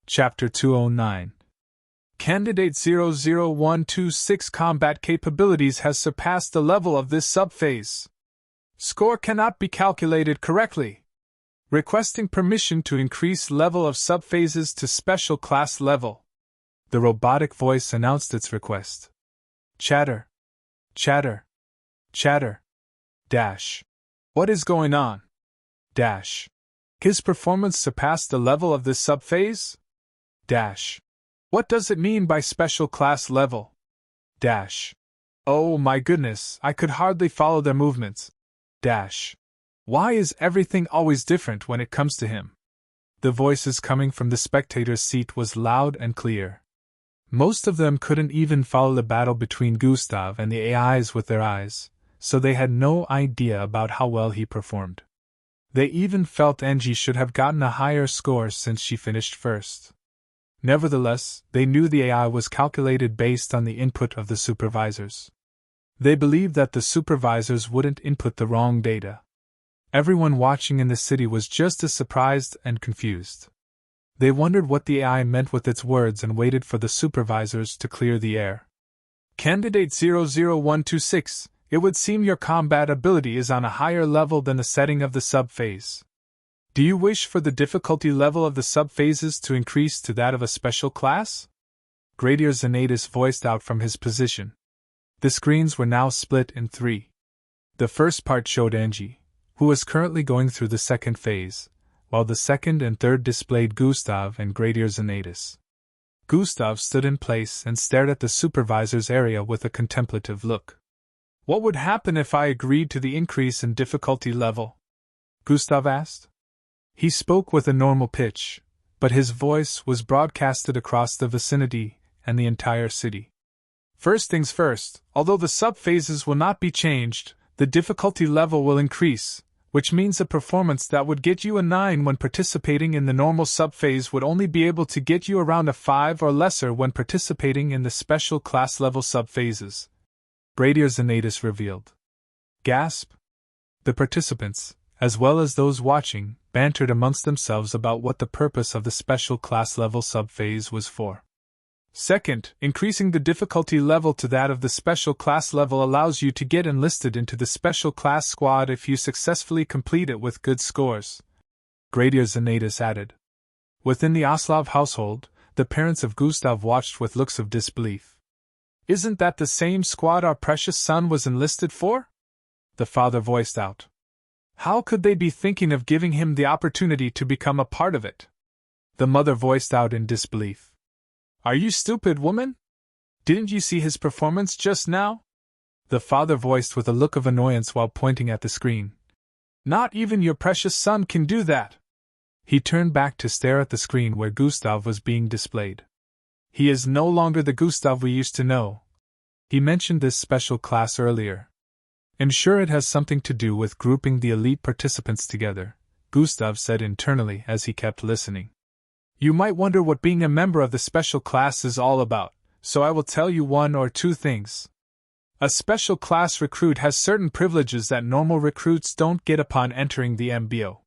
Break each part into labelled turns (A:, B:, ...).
A: Chapter 209. Candidate 00126 combat capabilities has surpassed the level of this subphase. Score cannot be calculated correctly. Requesting permission to increase level of subphases to special class level. The robotic voice announced its request. Chatter. Chatter. Chatter. Dash. What is going on? Dash. His performance surpassed the level of this subphase? Dash. What does it mean by special class level? Dash. Oh my goodness, I could hardly follow their movements. Dash. Why is everything always different when it comes to him? The voices coming from the spectator's seat was loud and clear. Most of them couldn't even follow the battle between Gustav and the AIs with their eyes, so they had no idea about how well he performed. They even felt Angie should have gotten a higher score since she finished first. Nevertheless, they knew the AI was calculated based on the input of the supervisors. They believed that the supervisors wouldn't input the wrong data. Everyone watching in the city was just as surprised and confused. They wondered what the AI meant with its words and waited for the supervisors to clear the air. Candidate 00126, it would seem your combat ability is on a higher level than the setting of the subphase. Do you wish for the difficulty level of the subphases to increase to that of a special class? Gradier Xanatus voiced out from his position. The screens were now split in three. The first part showed Angie, who was currently going through the second phase, while the second and third displayed Gustav and Gradier Xanatus. Gustav stood in place and stared at the supervisor's area with a contemplative look. What would happen if I agreed to the increase in difficulty level? Gustav asked. He spoke with a normal pitch, but his voice was broadcasted across the vicinity and the entire city. First things first, although the subphases will not be changed, the difficulty level will increase, which means a performance that would get you a 9 when participating in the normal subphase would only be able to get you around a 5 or lesser when participating in the special class level subphases. Gradier Xanatus revealed. Gasp! The participants, as well as those watching, bantered amongst themselves about what the purpose of the special class level subphase was for. Second, increasing the difficulty level to that of the special class level allows you to get enlisted into the special class squad if you successfully complete it with good scores. Gradier Xanatus added. Within the Oslov household, the parents of Gustav watched with looks of disbelief. Isn't that the same squad our precious son was enlisted for? The father voiced out. How could they be thinking of giving him the opportunity to become a part of it? The mother voiced out in disbelief. Are you stupid, woman? Didn't you see his performance just now? The father voiced with a look of annoyance while pointing at the screen. Not even your precious son can do that. He turned back to stare at the screen where Gustav was being displayed. He is no longer the Gustav we used to know. He mentioned this special class earlier. I'm sure it has something to do with grouping the elite participants together, Gustav said internally as he kept listening. You might wonder what being a member of the special class is all about, so I will tell you one or two things. A special class recruit has certain privileges that normal recruits don't get upon entering the MBO.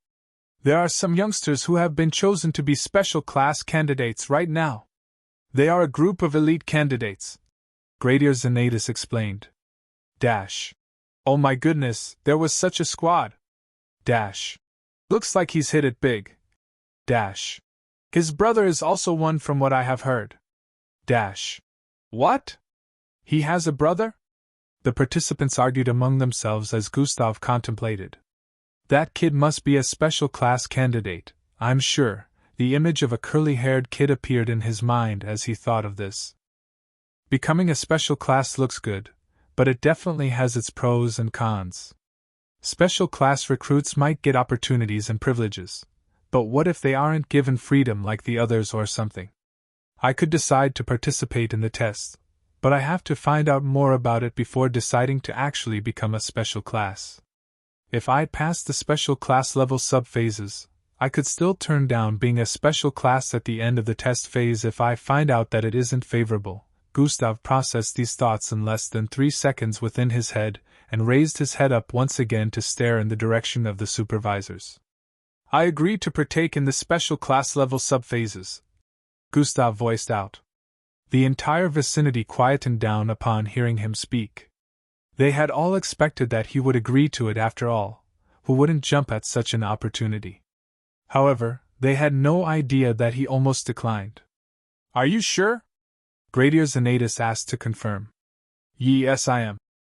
A: There are some youngsters who have been chosen to be special class candidates right now. They are a group of elite candidates. Gradier Xanatus explained. Dash. Oh my goodness, there was such a squad. Dash. Looks like he's hit it big. Dash. His brother is also one from what I have heard. Dash. What? He has a brother? The participants argued among themselves as Gustav contemplated. That kid must be a special class candidate, I'm sure. The image of a curly-haired kid appeared in his mind as he thought of this. Becoming a special class looks good, but it definitely has its pros and cons. Special class recruits might get opportunities and privileges, but what if they aren't given freedom like the others or something? I could decide to participate in the test, but I have to find out more about it before deciding to actually become a special class. If I passed the special class level subphases, I could still turn down being a special class at the end of the test phase if I find out that it isn't favorable. Gustav processed these thoughts in less than 3 seconds within his head and raised his head up once again to stare in the direction of the supervisors. I agree to partake in the special class level subphases. Gustav voiced out. The entire vicinity quietened down upon hearing him speak. They had all expected that he would agree to it after all. Who wouldn't jump at such an opportunity? However, they had no idea that he almost declined. Are you sure? Gradier Xanatus asked to confirm. Yes, I am.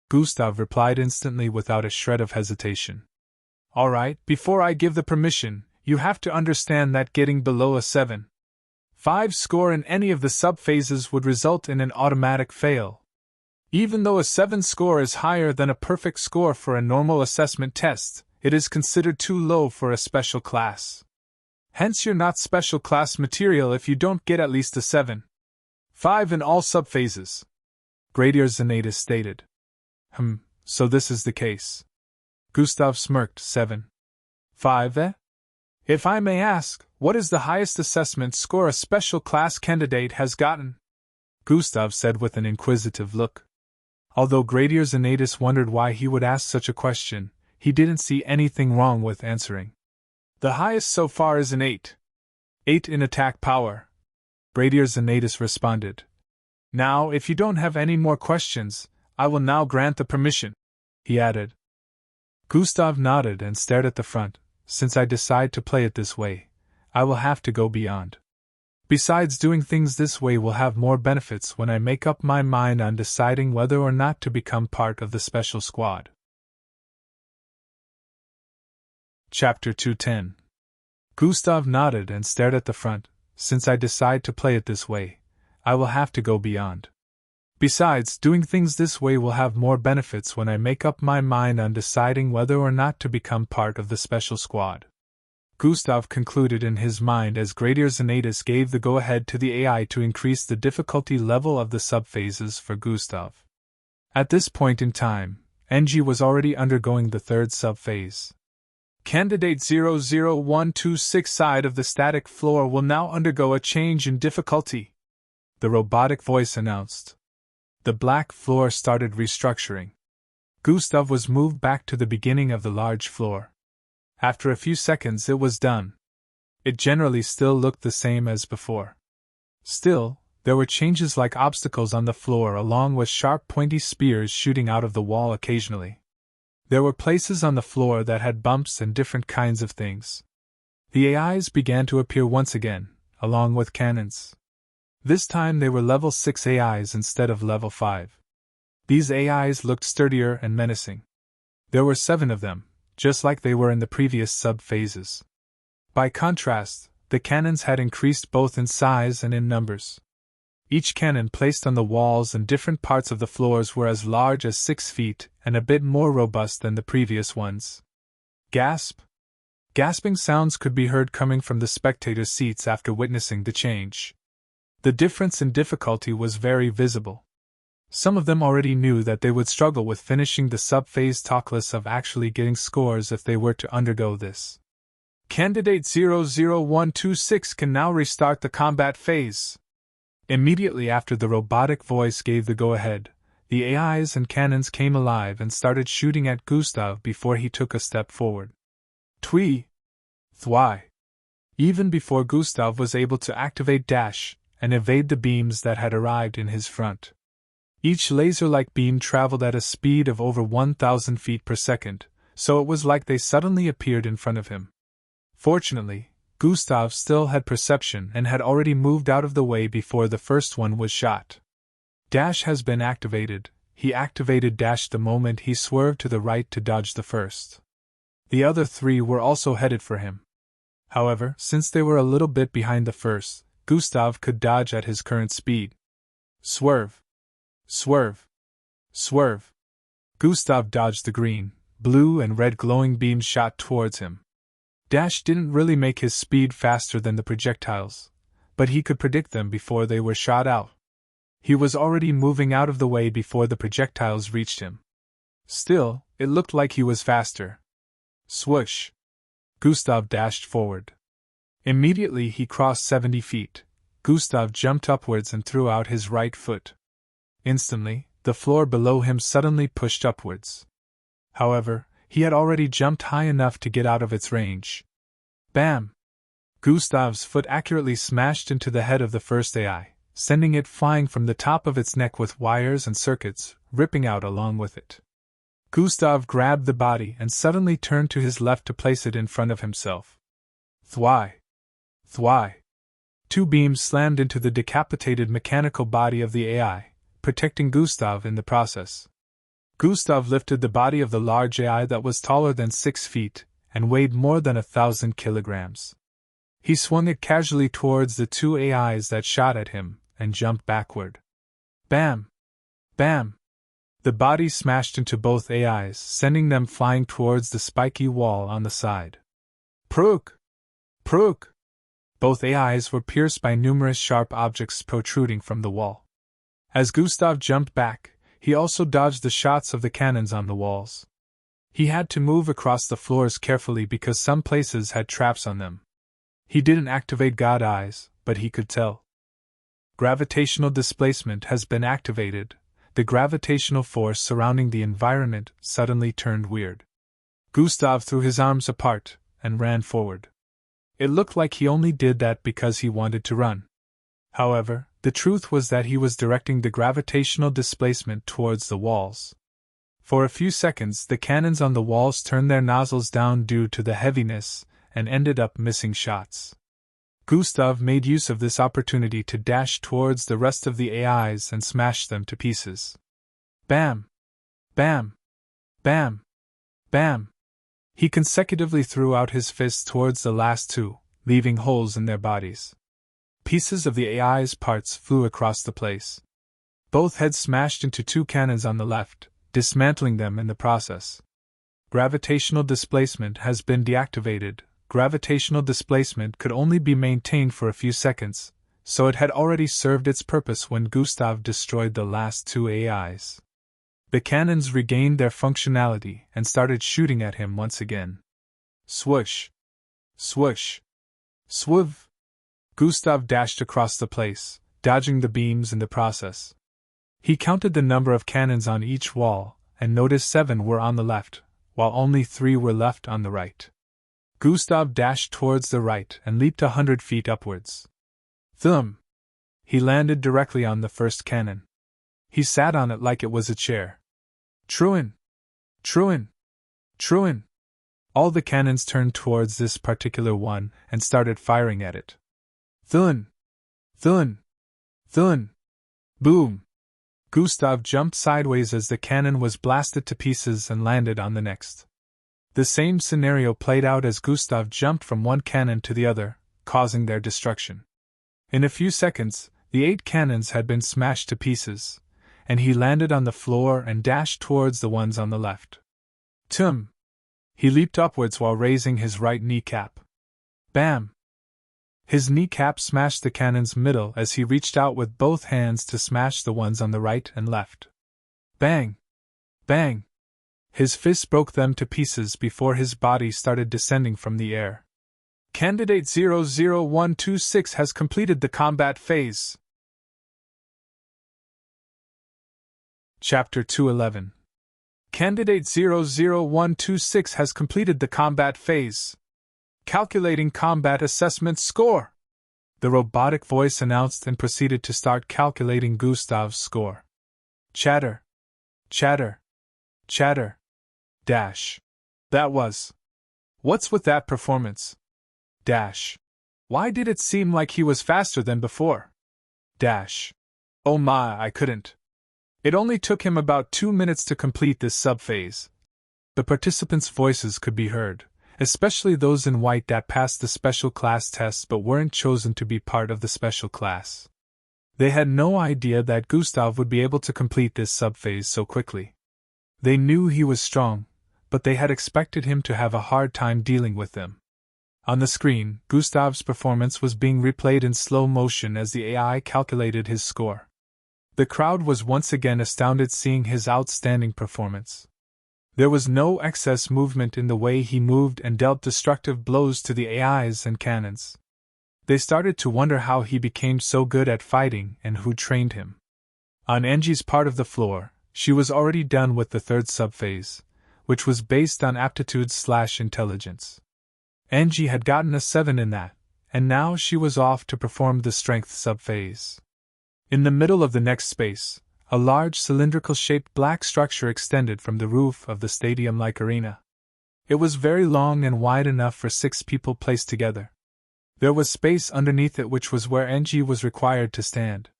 A: Gustav replied instantly without a shred of hesitation. All right, before I give the permission, you have to understand that getting below a 7.5 score in any of the subphases would result in an automatic fail. Even though a 7 score is higher than a perfect score for a normal assessment test, it is considered too low for a special class. Hence you're not special class material if you don't get at least a 7.5 in all subphases. Gradier Xanatus stated. So this is the case. Gustav smirked. 7.5, eh? If I may ask, what is the highest assessment score a special class candidate has gotten? Gustav said with an inquisitive look. Although Gradier Xanatus wondered why he would ask such a question, he didn't see anything wrong with answering. The highest so far is an 8. 8 in attack power. Gradier Xanatus responded. Now, if you don't have any more questions, I will now grant the permission, he added. Gustav nodded and stared at the front. Since I decide to play it this way, I will have to go beyond. Besides, doing things this way will have more benefits when I make up my mind on deciding whether or not to become part of the special squad. Chapter 210. Gustav nodded and stared at the front. Since I decide to play it this way, I will have to go beyond. Besides, doing things this way will have more benefits when I make up my mind on deciding whether or not to become part of the special squad. Gustav concluded in his mind as Gradier Xanatus gave the go-ahead to the AI to increase the difficulty level of the subphases for Gustav. At this point in time, NG was already undergoing the third subphase. Candidate 00126 side of the static floor will now undergo a change in difficulty, the robotic voice announced. The black floor started restructuring. Gustav was moved back to the beginning of the large floor. After a few seconds it was done. It generally still looked the same as before. Still, there were changes like obstacles on the floor along with sharp pointy spears shooting out of the wall occasionally. There were places on the floor that had bumps and different kinds of things. The AIs began to appear once again, along with cannons. This time they were level 6 AIs instead of level 5. These AIs looked sturdier and menacing. There were 7 of them, just like they were in the previous sub-phases. By contrast, the cannons had increased both in size and in numbers. Each cannon placed on the walls and different parts of the floors were as large as 6 feet and a bit more robust than the previous ones. Gasp! Gasping sounds could be heard coming from the spectator seats after witnessing the change. The difference in difficulty was very visible. Some of them already knew that they would struggle with finishing the sub-phase, talkless of actually getting scores if they were to undergo this. Candidate 00126 can now restart the combat phase. Immediately after the robotic voice gave the go-ahead, the AIs and cannons came alive and started shooting at Gustav before he took a step forward. Twee! Thwy! Even before Gustav was able to activate dash and evade the beams that had arrived in his front. Each laser-like beam traveled at a speed of over 1,000 feet per second, so it was like they suddenly appeared in front of him. Fortunately, Gustav still had perception and had already moved out of the way before the first one was shot. Dash has been activated. He activated dash the moment he swerved to the right to dodge the first. The other 3 were also headed for him. However, since they were a little bit behind the first, Gustav could dodge at his current speed. Swerve! Swerve! Swerve! Gustav dodged the green, blue and red glowing beams shot towards him. Dash didn't really make his speed faster than the projectiles, but he could predict them before they were shot out. He was already moving out of the way before the projectiles reached him. Still, it looked like he was faster. Swoosh! Gustav dashed forward. Immediately he crossed 70 feet. Gustav jumped upwards and threw out his right foot. Instantly, the floor below him suddenly pushed upwards. However, he had already jumped high enough to get out of its range. Bam! Gustav's foot accurately smashed into the head of the first AI, sending it flying from the top of its neck with wires and circuits ripping out along with it. Gustav grabbed the body and suddenly turned to his left to place it in front of himself. Thwai! Thwai! Two beams slammed into the decapitated mechanical body of the AI, protecting Gustav in the process. Gustav lifted the body of the large AI that was taller than 6 feet and weighed more than 1,000 kilograms. He swung it casually towards the two AIs that shot at him and jumped backward. Bam! Bam! The body smashed into both AIs, sending them flying towards the spiky wall on the side. Prook! Prook! Both AIs were pierced by numerous sharp objects protruding from the wall. As Gustav jumped back, he also dodged the shots of the cannons on the walls. He had to move across the floors carefully because some places had traps on them. He didn't activate God Eyes, but he could tell. Gravitational displacement has been activated. The gravitational force surrounding the environment suddenly turned weird. Gustav threw his arms apart and ran forward. It looked like he only did that because he wanted to run. However, the truth was that he was directing the gravitational displacement towards the walls. For a few seconds, the cannons on the walls turned their nozzles down due to the heaviness and ended up missing shots. Gustav made use of this opportunity to dash towards the rest of the AIs and smash them to pieces. Bam! Bam! Bam! Bam! He consecutively threw out his fists towards the last two, leaving holes in their bodies. Pieces of the AI's parts flew across the place. Both heads smashed into two cannons on the left, dismantling them in the process. Gravitational displacement has been deactivated. Gravitational displacement could only be maintained for a few seconds, so it had already served its purpose when Gustav destroyed the last two AIs. The cannons regained their functionality and started shooting at him once again. Swoosh! Swoosh! Swoof! Gustav dashed across the place, dodging the beams in the process. He counted the number of cannons on each wall and noticed 7 were on the left, while only 3 were left on the right. Gustav dashed towards the right and leaped 100 feet upwards. Thump! He landed directly on the first cannon. He sat on it like it was a chair. Truin! Truin! Truin! All the cannons turned towards this particular one and started firing at it. Thun! Thun! Thun! Boom! Gustav jumped sideways as the cannon was blasted to pieces and landed on the next. The same scenario played out as Gustav jumped from one cannon to the other, causing their destruction. In a few seconds, the 8 cannons had been smashed to pieces, and he landed on the floor and dashed towards the ones on the left. Tum! He leaped upwards while raising his right kneecap. Bam! His kneecap smashed the cannon's middle as he reached out with both hands to smash the ones on the right and left. Bang! Bang! His fists broke them to pieces before his body started descending from the air. Candidate 00126 has completed the combat phase. Chapter 211. Candidate 00126 has completed the combat phase. Calculating combat assessment score. The robotic voice announced and proceeded to start calculating Gustav's score. Chatter. Chatter. Chatter. Dash. That was. What's with that performance? Dash. Why did it seem like he was faster than before? Dash. Oh my, I couldn't. It only took him about 2 minutes to complete this subphase. The participants' voices could be heard, especially those in white that passed the special class tests but weren't chosen to be part of the special class. They had no idea that Gustav would be able to complete this subphase so quickly. They knew he was strong, but they had expected him to have a hard time dealing with them. On the screen, Gustav's performance was being replayed in slow motion as the AI calculated his score. The crowd was once again astounded seeing his outstanding performance. There was no excess movement in the way he moved and dealt destructive blows to the AIs and cannons. They started to wonder how he became so good at fighting and who trained him. On Angie's part of the floor, she was already done with the third subphase, which was based on aptitude/intelligence. Angie had gotten a 7 in that, and now she was off to perform the strength subphase. In the middle of the next space, a large cylindrical-shaped black structure extended from the roof of the stadium-like arena. It was very long and wide enough for 6 people placed together. There was space underneath it, which was where Angie was required to stand.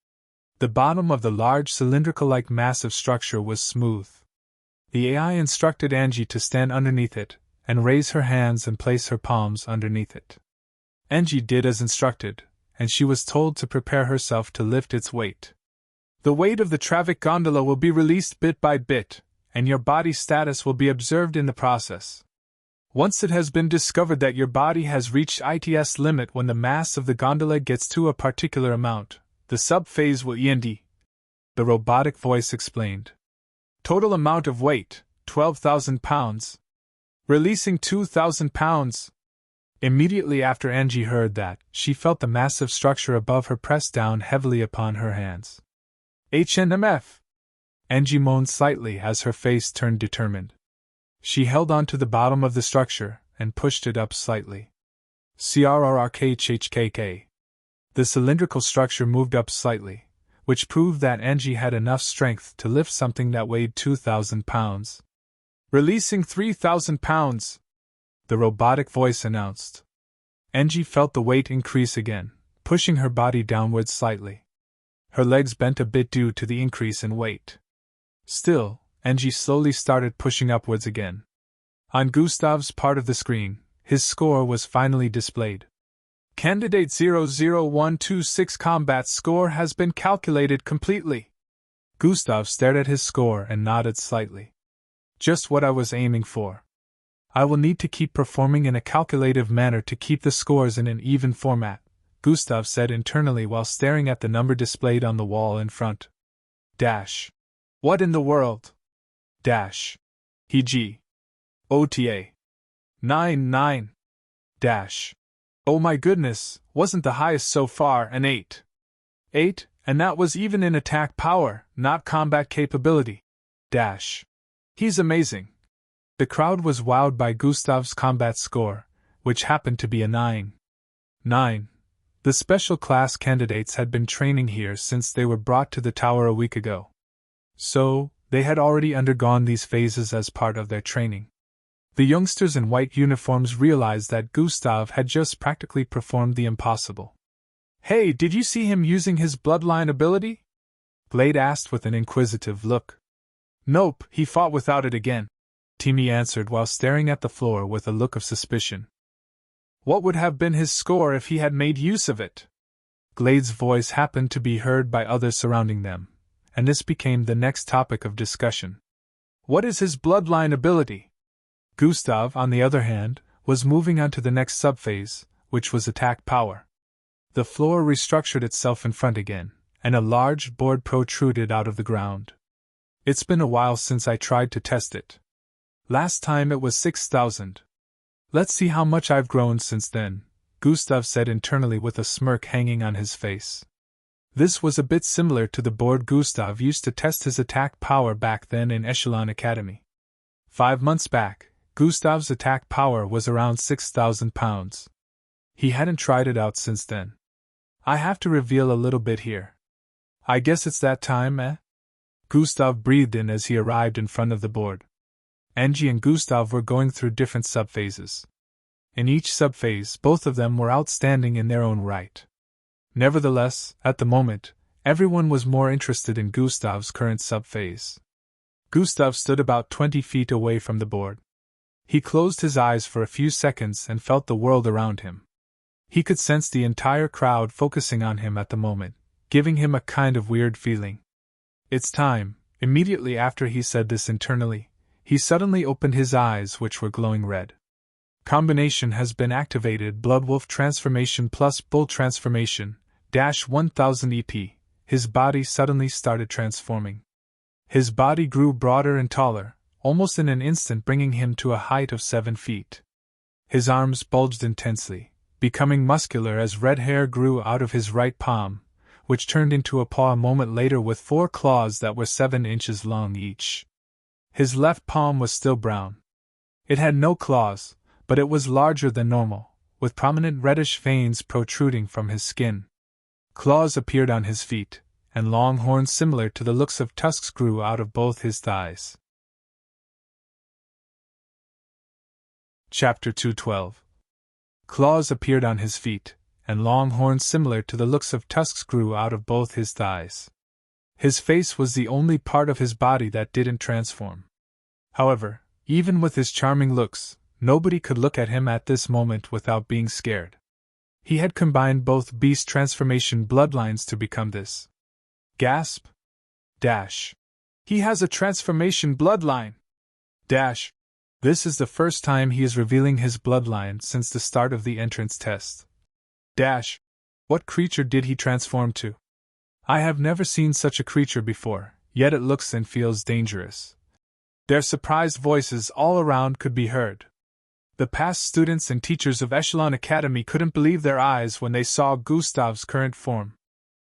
A: The bottom of the large cylindrical-like massive structure was smooth. The AI instructed Angie to stand underneath it, and raise her hands and place her palms underneath it. Angie did as instructed, and she was told to prepare herself to lift its weight. The weight of the traffic gondola will be released bit by bit, and your body status will be observed in the process. Once it has been discovered that your body has reached its limit when the mass of the gondola gets to a particular amount, the sub-phase will end. The robotic voice explained. Total amount of weight, 12,000 pounds. Releasing 2,000 pounds. Immediately after Angie heard that, she felt the massive structure above her press down heavily upon her hands. HNMF! Angie moaned slightly as her face turned determined. She held on to the bottom of the structure and pushed it up slightly. CRRRKHHKK. The cylindrical structure moved up slightly, which proved that Angie had enough strength to lift something that weighed 2,000 pounds. Releasing 3,000 pounds, the robotic voice announced. Angie felt the weight increase again, pushing her body downwards slightly. Her legs bent a bit due to the increase in weight. Still, Angie slowly started pushing upwards again. On Gustav's part of the screen, his score was finally displayed. Candidate 00126 combat score has been calculated completely. Gustav stared at his score and nodded slightly. Just what I was aiming for. I will need to keep performing in a calculative manner to keep the scores in an even format, Gustav said internally while staring at the number displayed on the wall in front. Dash. What in the world? Dash. E.g. OTA. 99. Dash. Oh my goodness, wasn't the highest so far an 8? 8, and that was even in attack power, not combat capability. Dash. He's amazing. The crowd was wowed by Gustav's combat score, which happened to be a 9. 9. The special class candidates had been training here since they were brought to the tower a week ago. So, they had already undergone these phases as part of their training. The youngsters in white uniforms realized that Gustav had just practically performed the impossible. Hey, did you see him using his bloodline ability? Glade asked with an inquisitive look. Nope, he fought without it again, Timmy answered while staring at the floor with a look of suspicion. What would have been his score if he had made use of it? Glade's voice happened to be heard by others surrounding them, and this became the next topic of discussion. What is his bloodline ability? Gustav, on the other hand, was moving on to the next subphase, which was attack power. The floor restructured itself in front again, and a large board protruded out of the ground. It's been a while since I tried to test it. Last time it was 6,000. Let's see how much I've grown since then, Gustav said internally with a smirk hanging on his face. This was a bit similar to the board Gustav used to test his attack power back then in Echelon Academy. 5 months back, Gustav's attack power was around 6,000 pounds. He hadn't tried it out since then. I have to reveal a little bit here. I guess it's that time, eh? Gustav breathed in as he arrived in front of the board. Angie and Gustav were going through different subphases. In each subphase, both of them were outstanding in their own right. Nevertheless, at the moment, everyone was more interested in Gustav's current subphase. Gustav stood about 20 feet away from the board. He closed his eyes for a few seconds and felt the world around him. He could sense the entire crowd focusing on him at the moment, giving him a kind of weird feeling. It's time. Immediately after he said this internally, he suddenly opened his eyes, which were glowing red. Combination has been activated. Bloodwolf transformation plus bull transformation, -1000 EP. His body suddenly started transforming. His body grew broader and taller, almost in an instant bringing him to a height of 7 feet. His arms bulged intensely, becoming muscular as red hair grew out of his right palm, which turned into a paw a moment later with 4 claws that were 7 inches long each. His left palm was still brown. It had no claws, but it was larger than normal, with prominent reddish veins protruding from his skin. Claws appeared on his feet, and long horns similar to the looks of tusks grew out of both his thighs. Chapter 212. Claws appeared on his feet, and long horns similar to the looks of tusks grew out of both his thighs. His face was the only part of his body that didn't transform. However, even with his charming looks, nobody could look at him at this moment without being scared. He had combined both beast transformation bloodlines to become this. Gasp! Dash! He has a transformation bloodline! Dash! This is the first time he is revealing his bloodline since the start of the entrance test. Dash! What creature did he transform to? I have never seen such a creature before, yet it looks and feels dangerous. Their surprised voices all around could be heard. The past students and teachers of Echelon Academy couldn't believe their eyes when they saw Gustav's current form.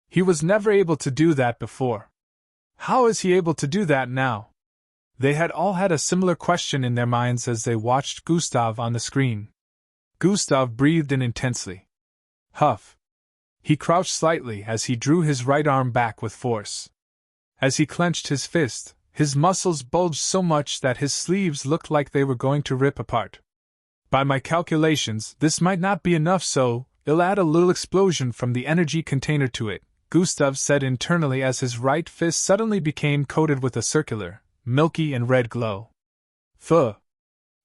A: He was never able to do that before. How is he able to do that now? They had all had a similar question in their minds as they watched Gustav on the screen. Gustav breathed in intensely. Huff. He crouched slightly as he drew his right arm back with force. As he clenched his fist, his muscles bulged so much that his sleeves looked like they were going to rip apart. By my calculations, this might not be enough, so I'll add a little explosion from the energy container to it, Gustav said internally as his right fist suddenly became coated with a circular, milky and red glow. Thuh!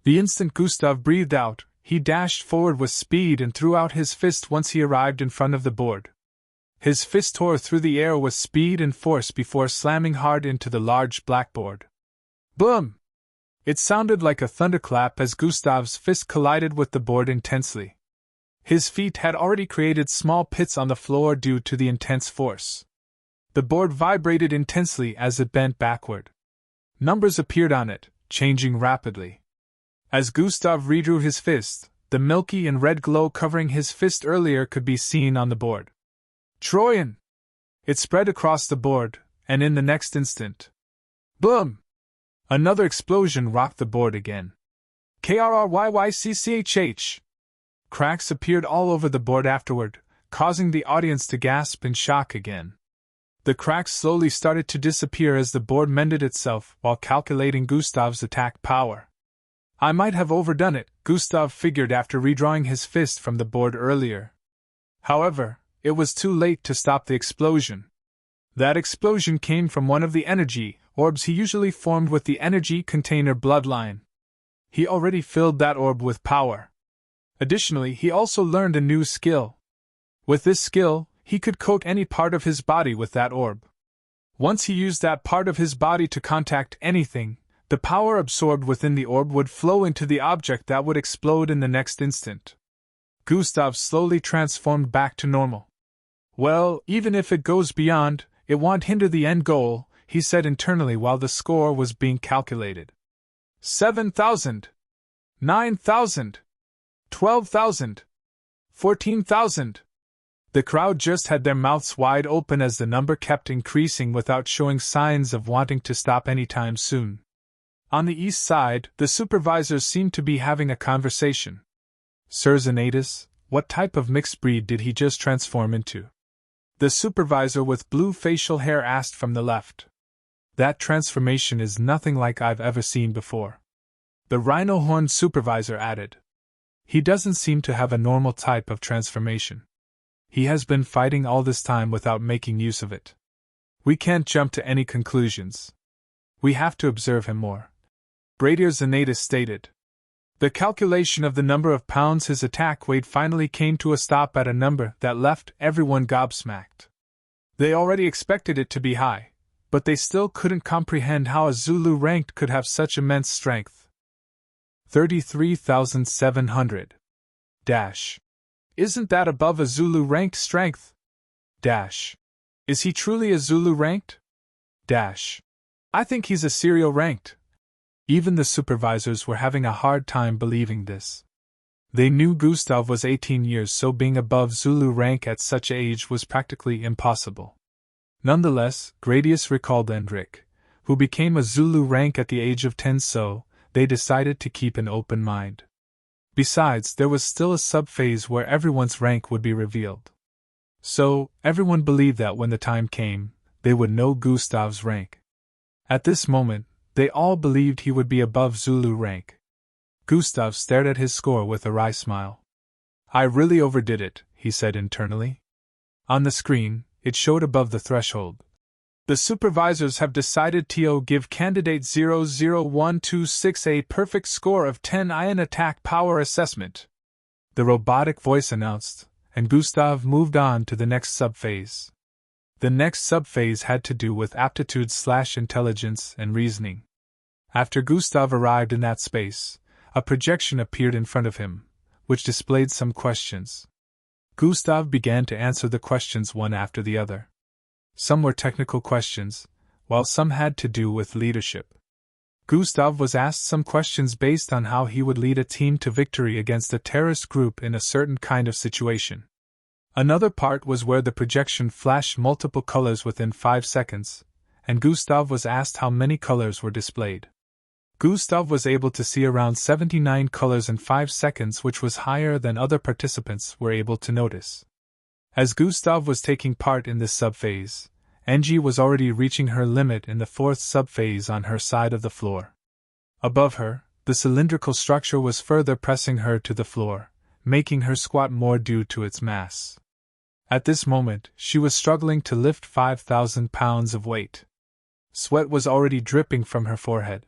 A: The instant Gustav breathed out, he dashed forward with speed and threw out his fist once he arrived in front of the board. His fist tore through the air with speed and force before slamming hard into the large blackboard. Boom! It sounded like a thunderclap as Gustav's fist collided with the board intensely. His feet had already created small pits on the floor due to the intense force. The board vibrated intensely as it bent backward. Numbers appeared on it, changing rapidly. As Gustav redrew his fist, the milky and red glow covering his fist earlier could be seen on the board. Troyan! It spread across the board, and in the next instant. Boom! Another explosion rocked the board again. KRRYYCCHH! Cracks appeared all over the board afterward, causing the audience to gasp in shock again. The cracks slowly started to disappear as the board mended itself while calculating Gustav's attack power. I might have overdone it, Gustav figured after redrawing his fist from the board earlier. However, it was too late to stop the explosion. That explosion came from one of the energy orbs he usually formed with the energy container bloodline. He already filled that orb with power. Additionally, he also learned a new skill. With this skill, he could coat any part of his body with that orb. Once he used that part of his body to contact anything, the power absorbed within the orb would flow into the object that would explode in the next instant. Gustav slowly transformed back to normal. Well, even if it goes beyond, it won't hinder the end goal, he said internally while the score was being calculated. 7,000! 9,000! 12,000! 14,000! The crowd just had their mouths wide open as the number kept increasing without showing signs of wanting to stop anytime soon. On the east side, the supervisors seemed to be having a conversation. Sir Xanatus, what type of mixed breed did he just transform into? The supervisor with blue facial hair asked from the left. That transformation is nothing like I've ever seen before. The rhino horn supervisor added. He doesn't seem to have a normal type of transformation. He has been fighting all this time without making use of it. We can't jump to any conclusions. We have to observe him more. Bradier Xanatus stated. The calculation of the number of pounds his attack weighed finally came to a stop at a number that left everyone gobsmacked. They already expected it to be high, but they still couldn't comprehend how a Zulu ranked could have such immense strength. 33,700. Dash. Isn't that above a Zulu ranked strength? Dash. Is he truly a Zulu ranked? Dash. I think he's a serial ranked. Even the supervisors were having a hard time believing this. They knew Gustav was 18 years, so being above Zulu rank at such age was practically impossible. Nonetheless, Gradius recalled Hendrik, who became a Zulu rank at the age of 10, so they decided to keep an open mind. Besides, there was still a subphase where everyone's rank would be revealed. So, everyone believed that when the time came, they would know Gustav's rank. At this moment, they all believed he would be above Zulu rank. Gustav stared at his score with a wry smile. I really overdid it, he said internally. On the screen, it showed above the threshold. The supervisors have decided to give candidate 00126 a perfect score of 10 ion attack power assessment. The robotic voice announced, and Gustav moved on to the next subphase. The next subphase had to do with aptitude/intelligence and reasoning. After Gustav arrived in that space, a projection appeared in front of him, which displayed some questions. Gustav began to answer the questions one after the other. Some were technical questions, while some had to do with leadership. Gustav was asked some questions based on how he would lead a team to victory against a terrorist group in a certain kind of situation. Another part was where the projection flashed multiple colors within 5 seconds, and Gustav was asked how many colors were displayed. Gustav was able to see around 79 colors in 5 seconds, which was higher than other participants were able to notice. As Gustav was taking part in this subphase, Angie was already reaching her limit in the 4th subphase on her side of the floor. Above her, the cylindrical structure was further pressing her to the floor, making her squat more due to its mass. At this moment, she was struggling to lift 5,000 pounds of weight. Sweat was already dripping from her forehead.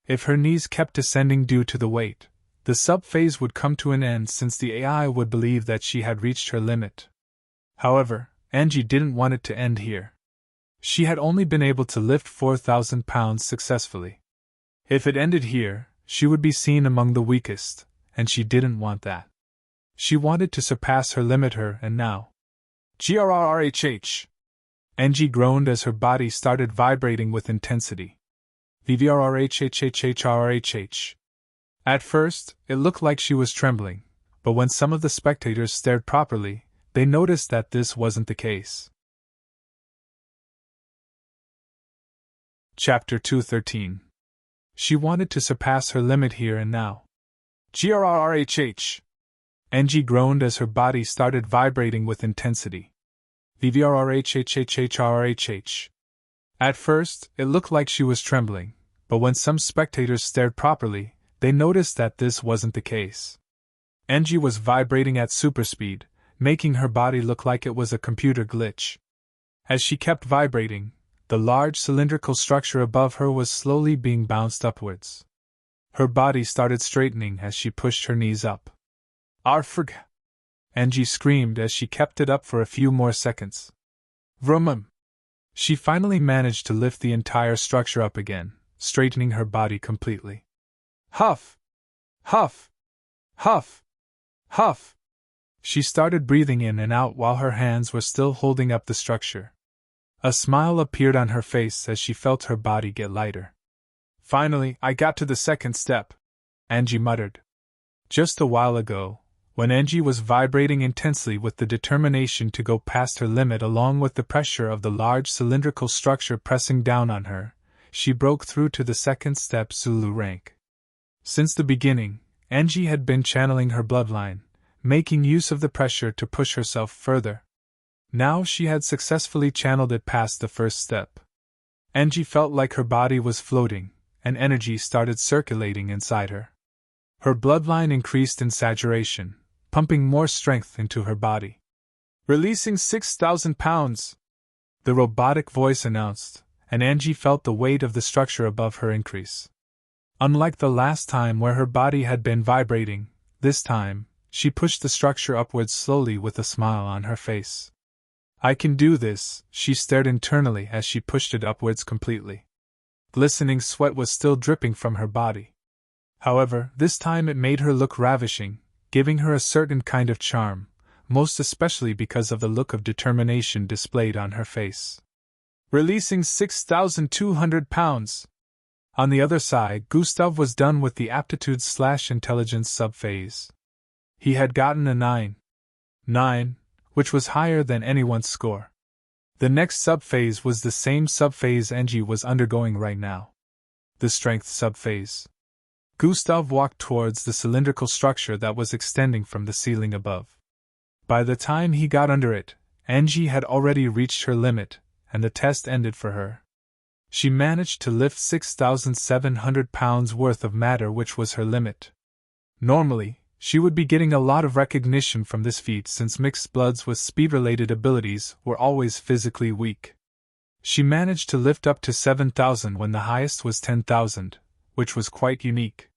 A: If her knees kept descending due to the weight, the subphase would come to an end since the AI would believe that she had reached her limit. However, Angie didn't want it to end here. She had only been able to lift 4,000 pounds successfully. If it ended here, she would be seen among the weakest, and she didn't want that. She wanted to surpass her limiter, and now. GRRRHH! Angie groaned as her body started vibrating with intensity. VVRRHHHHRHH. At first, it looked like she was trembling, but when some of the spectators stared properly, they noticed that this wasn't the case. Chapter 213. She wanted to surpass her limit here and now. GRRRHH. Angie groaned as her body started vibrating with intensity. VVRRHHHHRHH. At first, it looked like she was trembling, but when some spectators stared properly, they noticed that this wasn't the case. Angie was vibrating at superspeed, making her body look like it was a computer glitch. As she kept vibrating, the large cylindrical structure above her was slowly being bounced upwards. Her body started straightening as she pushed her knees up. Arfrg! Angie screamed as she kept it up for a few more seconds. Vrumum! She finally managed to lift the entire structure up again, straightening her body completely. Huff! Huff! Huff! Huff! She started breathing in and out while her hands were still holding up the structure. A smile appeared on her face as she felt her body get lighter. Finally, I got to the second step, Angie muttered. Just a while ago, when Angie was vibrating intensely with the determination to go past her limit along with the pressure of the large cylindrical structure pressing down on her, she broke through to the second step Zulu rank. Since the beginning, Angie had been channeling her bloodline, making use of the pressure to push herself further. Now she had successfully channeled it past the first step. Angie felt like her body was floating, and energy started circulating inside her. Her bloodline increased in saturation, pumping more strength into her body. Releasing 6,000 pounds! The robotic voice announced, and Angie felt the weight of the structure above her increase. Unlike the last time where her body had been vibrating, this time, she pushed the structure upwards slowly with a smile on her face. I can do this, she stared internally as she pushed it upwards completely. Glistening sweat was still dripping from her body. However, this time it made her look ravishing, giving her a certain kind of charm, most especially because of the look of determination displayed on her face. Releasing 6,200 pounds! On the other side, Gustav was done with the aptitude/intelligence subphase. He had gotten a 9, which was higher than anyone's score. The next subphase was the same subphase Angie was undergoing right now. The strength subphase. Gustav walked towards the cylindrical structure that was extending from the ceiling above. By the time he got under it, Angie had already reached her limit, and the test ended for her. She managed to lift 6,700 pounds worth of matter, which was her limit. Normally, she would be getting a lot of recognition from this feat since mixed bloods with speed-related abilities were always physically weak. She managed to lift up to 7,000 when the highest was 10,000, which was quite unique.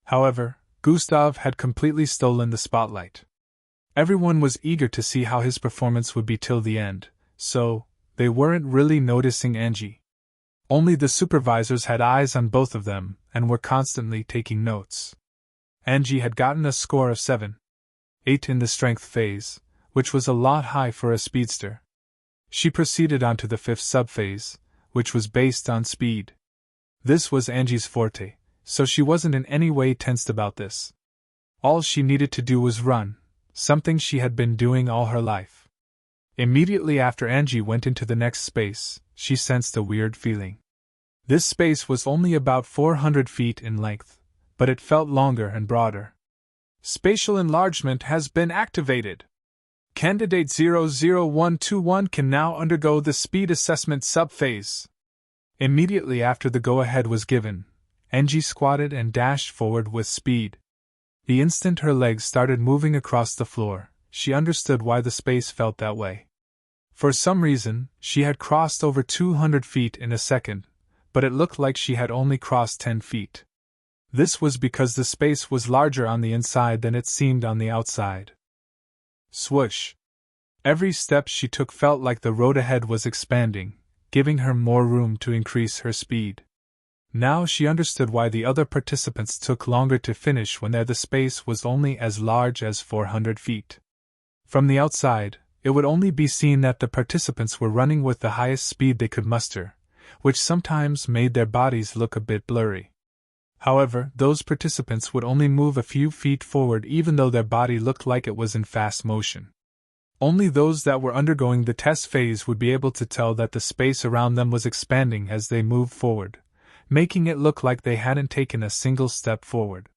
A: However, Gustav had completely stolen the spotlight. Everyone was eager to see how his performance would be till the end, so they weren't really noticing Angie. Only the supervisors had eyes on both of them and were constantly taking notes. Angie had gotten a score of 7.8 in the strength phase, which was a lot high for a speedster. She proceeded on to the 5th subphase, which was based on speed. This was Angie's forte, so she wasn't in any way tensed about this. All she needed to do was run, something she had been doing all her life. Immediately after Angie went into the next space, she sensed a weird feeling. This space was only about 400 feet in length, but it felt longer and broader. Spatial enlargement has been activated. Candidate 00121 can now undergo the speed assessment subphase. Immediately after the go-ahead was given, Angie squatted and dashed forward with speed. The instant her legs started moving across the floor, she understood why the space felt that way. For some reason, she had crossed over 200 feet in a second, but it looked like she had only crossed 10 feet. This was because the space was larger on the inside than it seemed on the outside. Swoosh! Every step she took felt like the road ahead was expanding, giving her more room to increase her speed. Now she understood why the other participants took longer to finish when the space was only as large as 400 feet. From the outside, it would only be seen that the participants were running with the highest speed they could muster, which sometimes made their bodies look a bit blurry. However, those participants would only move a few feet forward even though their body looked like it was in fast motion. Only those that were undergoing the test phase would be able to tell that the space around them was expanding as they moved forward, making it look like they hadn't taken a single step forward.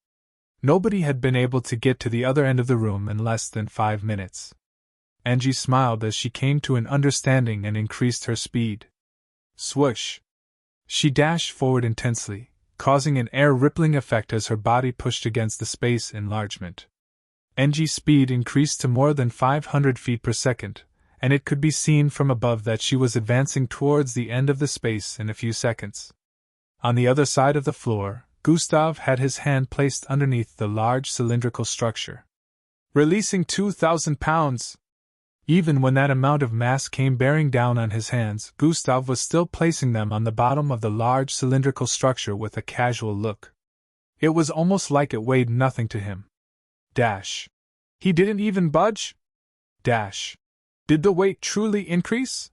A: Nobody had been able to get to the other end of the room in less than 5 minutes. Angie smiled as she came to an understanding and increased her speed. Swoosh! She dashed forward intensely, causing an air-rippling effect as her body pushed against the space enlargement. Angie's speed increased to more than 500 feet per second, and it could be seen from above that she was advancing towards the end of the space in a few seconds. On the other side of the floor, Gustav had his hand placed underneath the large cylindrical structure. Releasing 2,000 pounds! Even when that amount of mass came bearing down on his hands, Gustav was still placing them on the bottom of the large cylindrical structure with a casual look. It was almost like it weighed nothing to him. Dash. He didn't even budge? Dash. Did the weight truly increase?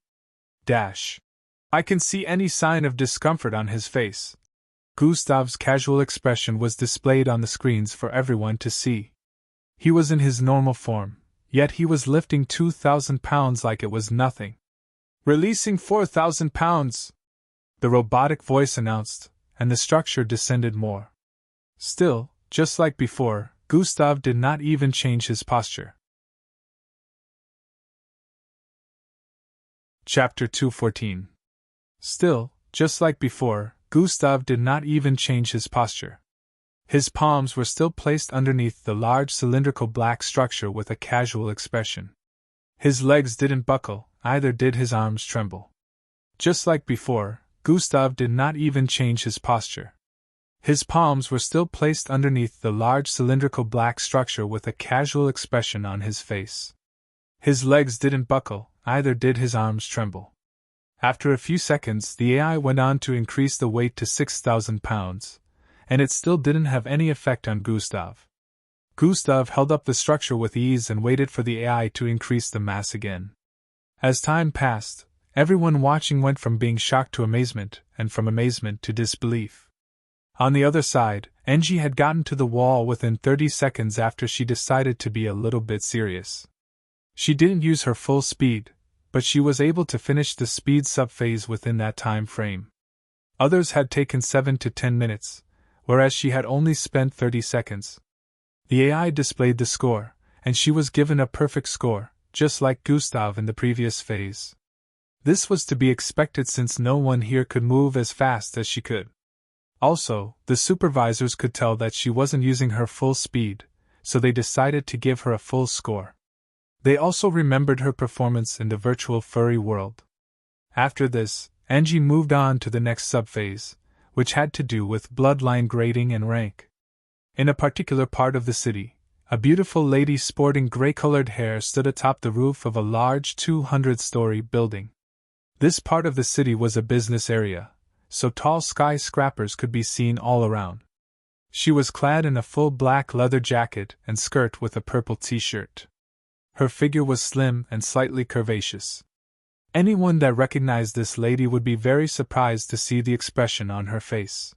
A: Dash. I can see any sign of discomfort on his face. Gustav's casual expression was displayed on the screens for everyone to see. He was in his normal form, yet he was lifting 2,000 pounds like it was nothing. Releasing 4,000 pounds! The robotic voice announced, and the structure descended more. Still, just like before, Gustav did not even change his posture. Chapter 214. Still, just like before, Gustav did not even change his posture. His palms were still placed underneath the large cylindrical black structure with a casual expression. His legs didn't buckle, either did his arms tremble. Just like before, Gustav did not even change his posture. His palms were still placed underneath the large cylindrical black structure with a casual expression on his face. His legs didn't buckle, either did his arms tremble. After a few seconds, the AI went on to increase the weight to 6,000 pounds, and it still didn't have any effect on Gustav. Gustav held up the structure with ease and waited for the AI to increase the mass again. As time passed, everyone watching went from being shocked to amazement, and from amazement to disbelief. On the other side, Angie had gotten to the wall within 30 seconds after she decided to be a little bit serious. She didn't use her full speed, but she was able to finish the speed subphase within that time frame. Others had taken 7 to 10 minutes, whereas she had only spent 30 seconds. The AI displayed the score, and she was given a perfect score, just like Gustav in the previous phase. This was to be expected since no one here could move as fast as she could. Also, the supervisors could tell that she wasn't using her full speed, so they decided to give her a full score. They also remembered her performance in the virtual furry world. After this, Angie moved on to the next subphase, which had to do with bloodline grading and rank. In a particular part of the city, a beautiful lady sporting gray-colored hair stood atop the roof of a large 200-story building. This part of the city was a business area, so tall skyscrapers could be seen all around. She was clad in a full black leather jacket and skirt with a purple t-shirt. Her figure was slim and slightly curvaceous. Anyone that recognized this lady would be very surprised to see the expression on her face.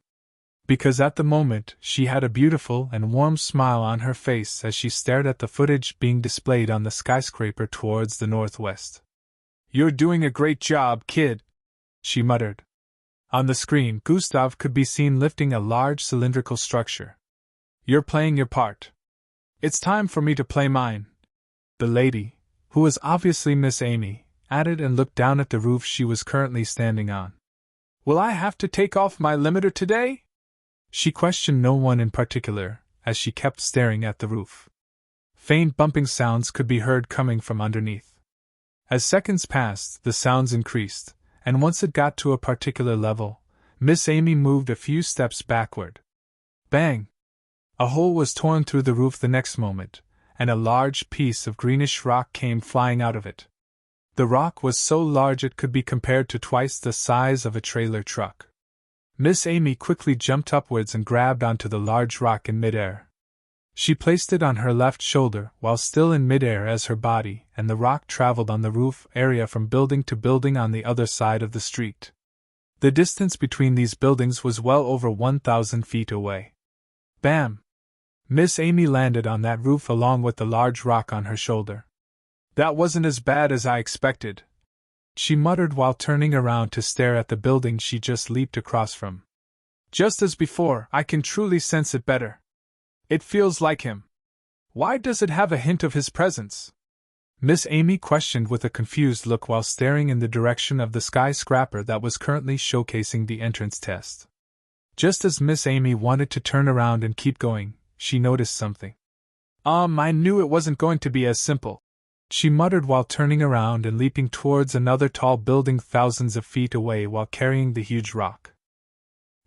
A: Because at the moment she had a beautiful and warm smile on her face as she stared at the footage being displayed on the skyscraper towards the northwest. "You're doing a great job, kid," she muttered. On the screen, Gustav could be seen lifting a large cylindrical structure. "You're playing your part. It's time for me to play mine." The lady, who was obviously Miss Amy, added and looked down at the roof she was currently standing on. "Will I have to take off my limiter today?" She questioned no one in particular, as she kept staring at the roof. Faint bumping sounds could be heard coming from underneath. As seconds passed, the sounds increased, and once it got to a particular level, Miss Amy moved a few steps backward. Bang! A hole was torn through the roof the next moment, and a large piece of greenish rock came flying out of it. The rock was so large it could be compared to twice the size of a trailer truck. Miss Amy quickly jumped upwards and grabbed onto the large rock in midair. She placed it on her left shoulder while still in midair as her body and the rock traveled on the roof area from building to building on the other side of the street. The distance between these buildings was well over 1,000 feet away. Bam! Miss Amy landed on that roof along with the large rock on her shoulder. "That wasn't as bad as I expected," she muttered while turning around to stare at the building she just leaped across from. "Just as before, I can truly sense it better. It feels like him. Why does it have a hint of his presence?" Miss Amy questioned with a confused look while staring in the direction of the skyscraper that was currently showcasing the entrance test. Just as Miss Amy wanted to turn around and keep going, she noticed something. I knew it wasn't going to be as simple," she muttered while turning around and leaping towards another tall building thousands of feet away while carrying the huge rock.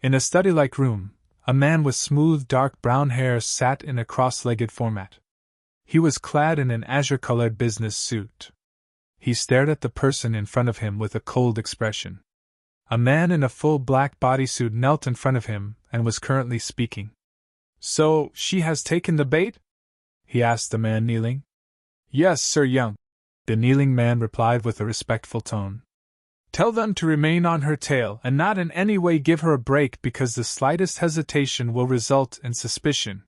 A: In a study-like room, a man with smooth dark brown hair sat in a cross-legged format. He was clad in an azure-colored business suit. He stared at the person in front of him with a cold expression. A man in a full black bodysuit knelt in front of him and was currently speaking. "So, she has taken the bait?" he asked the man kneeling. "Yes, Sir Young," the kneeling man replied with a respectful tone. "Tell them to remain on her tail and not in any way give her a break because the slightest hesitation will result in suspicion.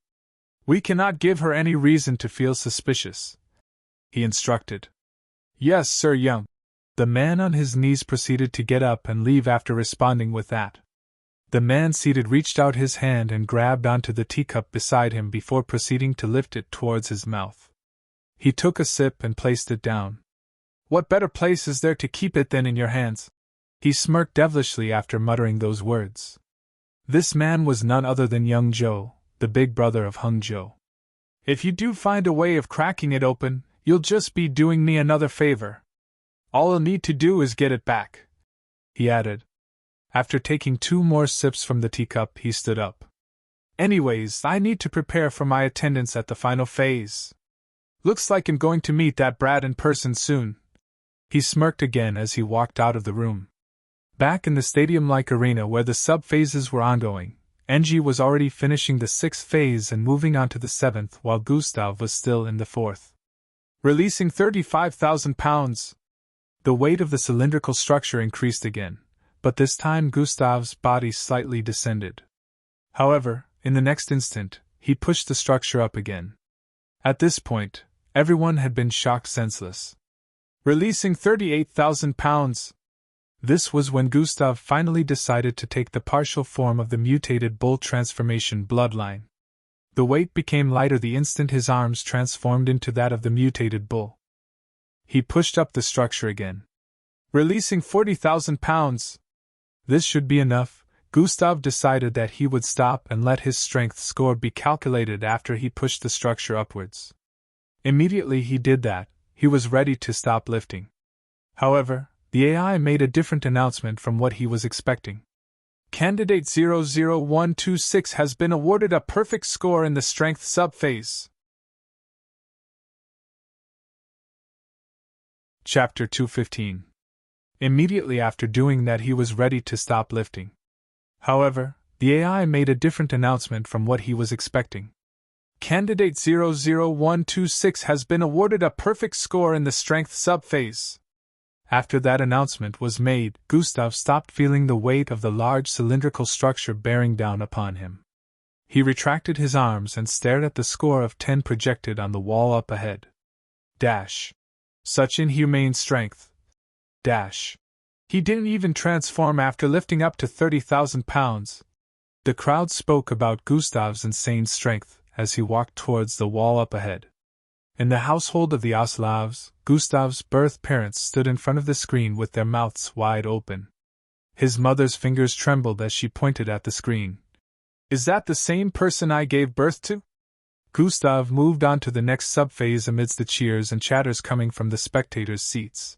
A: We cannot give her any reason to feel suspicious," he instructed. "Yes, Sir Young." The man on his knees proceeded to get up and leave after responding with that. The man seated reached out his hand and grabbed onto the teacup beside him before proceeding to lift it towards his mouth. He took a sip and placed it down. "What better place is there to keep it than in your hands?" He smirked devilishly after muttering those words. This man was none other than young Joe, the big brother of Hung Joe. "If you do find a way of cracking it open, you'll just be doing me another favor. All I'll need to do is get it back," he added. After taking 2 more sips from the teacup, he stood up. "Anyways, I need to prepare for my attendance at the final phase. Looks like I'm going to meet that brat in person soon." He smirked again as he walked out of the room. Back in the stadium-like arena where the sub-phases were ongoing, Angie was already finishing the 6th phase and moving on to the 7th while Gustav was still in the 4th. Releasing 35,000 pounds. The weight of the cylindrical structure increased again, but this time Gustav's body slightly descended. However, in the next instant, he pushed the structure up again. At this point, everyone had been shocked senseless. Releasing 38,000 pounds. This was when Gustav finally decided to take the partial form of the mutated bull transformation bloodline. The weight became lighter the instant his arms transformed into that of the mutated bull. He pushed up the structure again, releasing 40,000 pounds. This should be enough. Gustav decided that he would stop and let his strength score be calculated after he pushed the structure upwards. Immediately he did that, he was ready to stop lifting. However, the AI made a different announcement from what he was expecting. Candidate 00126 has been awarded a perfect score in the strength subphase. Chapter 215. Immediately after doing that, he was ready to stop lifting. However, the AI made a different announcement from what he was expecting. Candidate 00126 has been awarded a perfect score in the strength subphase. After that announcement was made, Gustav stopped feeling the weight of the large cylindrical structure bearing down upon him. He retracted his arms and stared at the score of 10 projected on the wall up ahead. Dash. Such inhumane strength. Dash. He didn't even transform after lifting up to 30,000 pounds. The crowd spoke about Gustav's insane strength as he walked towards the wall up ahead. In the household of the Oslavs, Gustav's birth parents stood in front of the screen with their mouths wide open. His mother's fingers trembled as she pointed at the screen. Is that the same person I gave birth to? Gustav moved on to the next subphase amidst the cheers and chatters coming from the spectators' seats.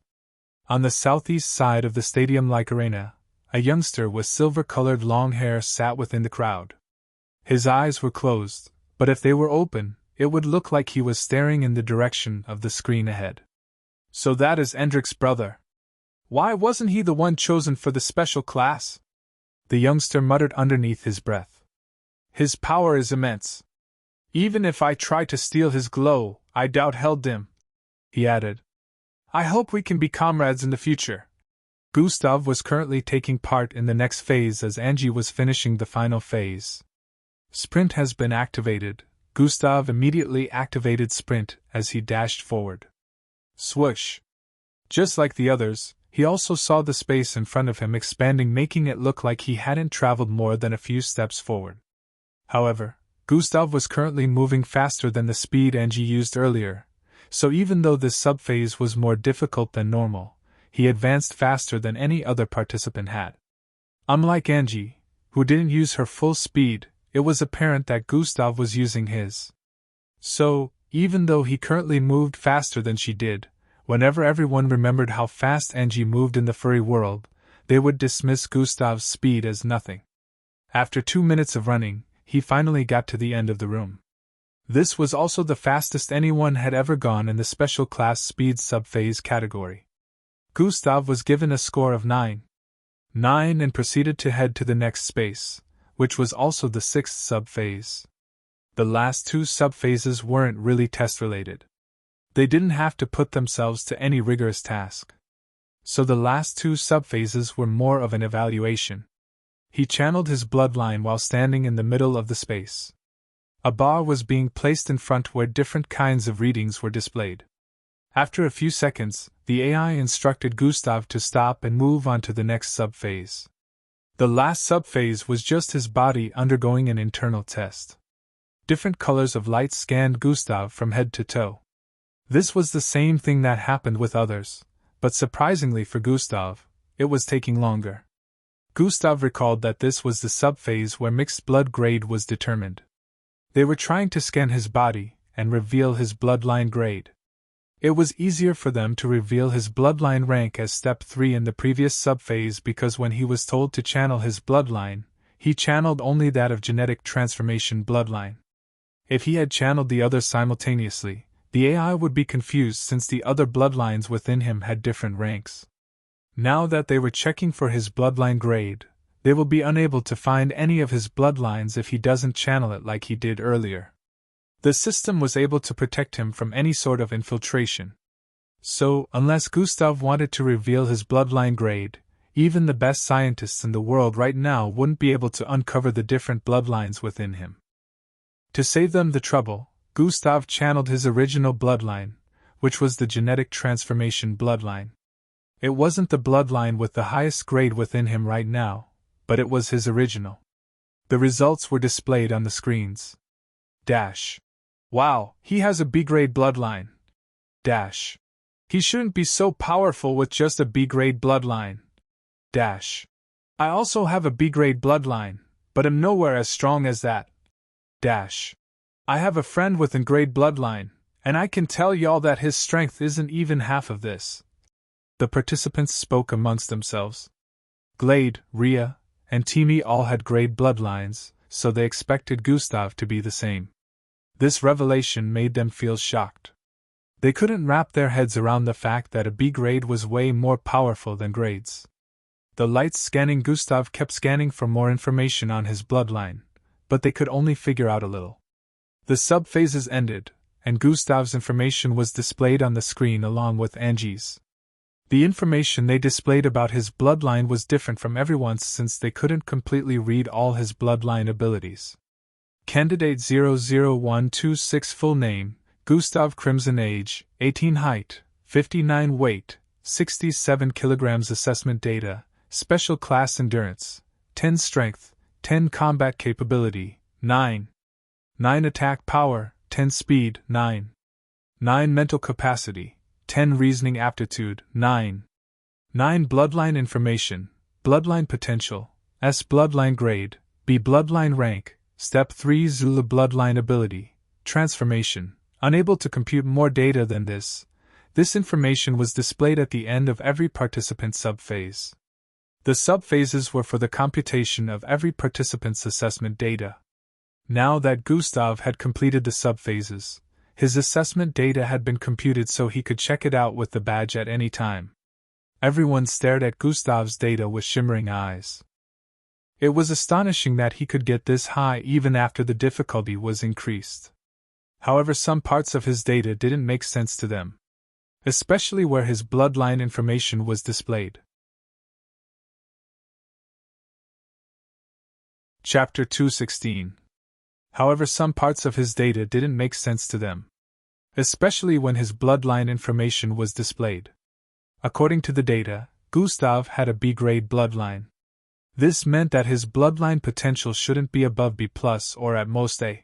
A: On the southeast side of the stadium-like arena, a youngster with silver-colored long hair sat within the crowd. His eyes were closed, but if they were open, it would look like he was staring in the direction of the screen ahead. So that is Endrik's brother. Why wasn't he the one chosen for the special class? The youngster muttered underneath his breath. His power is immense. Even if I try to steal his glow, I doubt held dim. He added. I hope we can be comrades in the future. Gustav was currently taking part in the next phase as Angie was finishing the final phase. Sprint has been activated. Gustav immediately activated Sprint as he dashed forward. Swoosh! Just like the others, he also saw the space in front of him expanding, making it look like he hadn't traveled more than a few steps forward. However, Gustav was currently moving faster than the speed Angie used earlier, so even though this subphase was more difficult than normal, he advanced faster than any other participant had. Unlike Angie, who didn't use her full speed, it was apparent that Gustav was using his. So, even though he currently moved faster than she did, whenever everyone remembered how fast Angie moved in the furry world, they would dismiss Gustav's speed as nothing. After 2 minutes of running, he finally got to the end of the room. This was also the fastest anyone had ever gone in the special class speed subphase category. Gustav was given a score of 9 and proceeded to head to the next space, which was also the 6th subphase. The last 2 subphases weren't really test-related. They didn't have to put themselves to any rigorous task. So the last 2 subphases were more of an evaluation. He channeled his bloodline while standing in the middle of the space. A bar was being placed in front where different kinds of readings were displayed. After a few seconds, the AI instructed Gustav to stop and move on to the next subphase. The last subphase was just his body undergoing an internal test. Different colors of light scanned Gustav from head to toe. This was the same thing that happened with others, but surprisingly for Gustav, it was taking longer. Gustav recalled that this was the subphase where mixed blood grade was determined. They were trying to scan his body and reveal his bloodline grade. It was easier for them to reveal his bloodline rank as step 3 in the previous subphase because when he was told to channel his bloodline, he channeled only that of genetic transformation bloodline. If he had channeled the others simultaneously, the AI would be confused since the other bloodlines within him had different ranks. Now that they were checking for his bloodline grade, they will be unable to find any of his bloodlines if he doesn't channel it like he did earlier. The system was able to protect him from any sort of infiltration. So, unless Gustav wanted to reveal his bloodline grade, even the best scientists in the world right now wouldn't be able to uncover the different bloodlines within him. To save them the trouble, Gustav channeled his original bloodline, which was the genetic transformation bloodline. It wasn't the bloodline with the highest grade within him right now, but it was his original. The results were displayed on the screens. Dash. Wow, he has a B-grade bloodline. Dash. He shouldn't be so powerful with just a B-grade bloodline. Dash. I also have a B-grade bloodline, but am nowhere as strong as that. Dash. I have a friend with a grade bloodline, and I can tell y'all that his strength isn't even half of this. The participants spoke amongst themselves. Glade, Rhea, and Timmy all had grade bloodlines, so they expected Gustav to be the same. This revelation made them feel shocked. They couldn't wrap their heads around the fact that a B grade was way more powerful than grades. The lights scanning Gustav kept scanning for more information on his bloodline, but they could only figure out a little. The sub-phases ended, and Gustav's information was displayed on the screen along with Angie's. The information they displayed about his bloodline was different from everyone's since they couldn't completely read all his bloodline abilities. Candidate 00126 full name, Gustav Crimson age, 18 height, 59 weight, 67 kilograms assessment data, special class endurance, 10 strength, 10 combat capability, 9 attack power, 10 speed, 9 mental capacity, 10 reasoning aptitude, 9 bloodline information, bloodline potential, S bloodline grade, B bloodline rank, step 3 Zulu bloodline ability, transformation. Unable to compute more data than this information was displayed at the end of every participant's subphase. The subphases were for the computation of every participant's assessment data. Now that Gustav had completed the subphases, his assessment data had been computed so he could check it out with the badge at any time. Everyone stared at Gustav's data with shimmering eyes. It was astonishing that he could get this high even after the difficulty was increased. However, some parts of his data didn't make sense to them, especially where his bloodline information was displayed. Chapter 216. However, some parts of his data didn't make sense to them, especially when his bloodline information was displayed. According to the data, Gustav had a B-grade bloodline. This meant that his bloodline potential shouldn't be above B+ or at most A.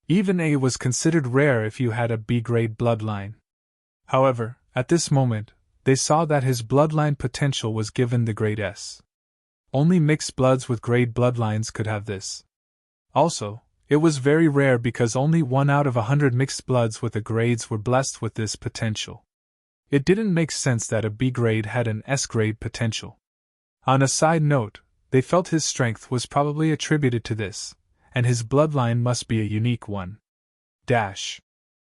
A: Even A was considered rare if you had a B-grade bloodline. However, at this moment, they saw that his bloodline potential was given the grade S. Only mixed bloods with grade bloodlines could have this. Also, it was very rare because only 1 out of 100 mixed bloods with the grades were blessed with this potential. It didn't make sense that a B grade had an S grade potential. On a side note, they felt his strength was probably attributed to this, and his bloodline must be a unique one. Dash.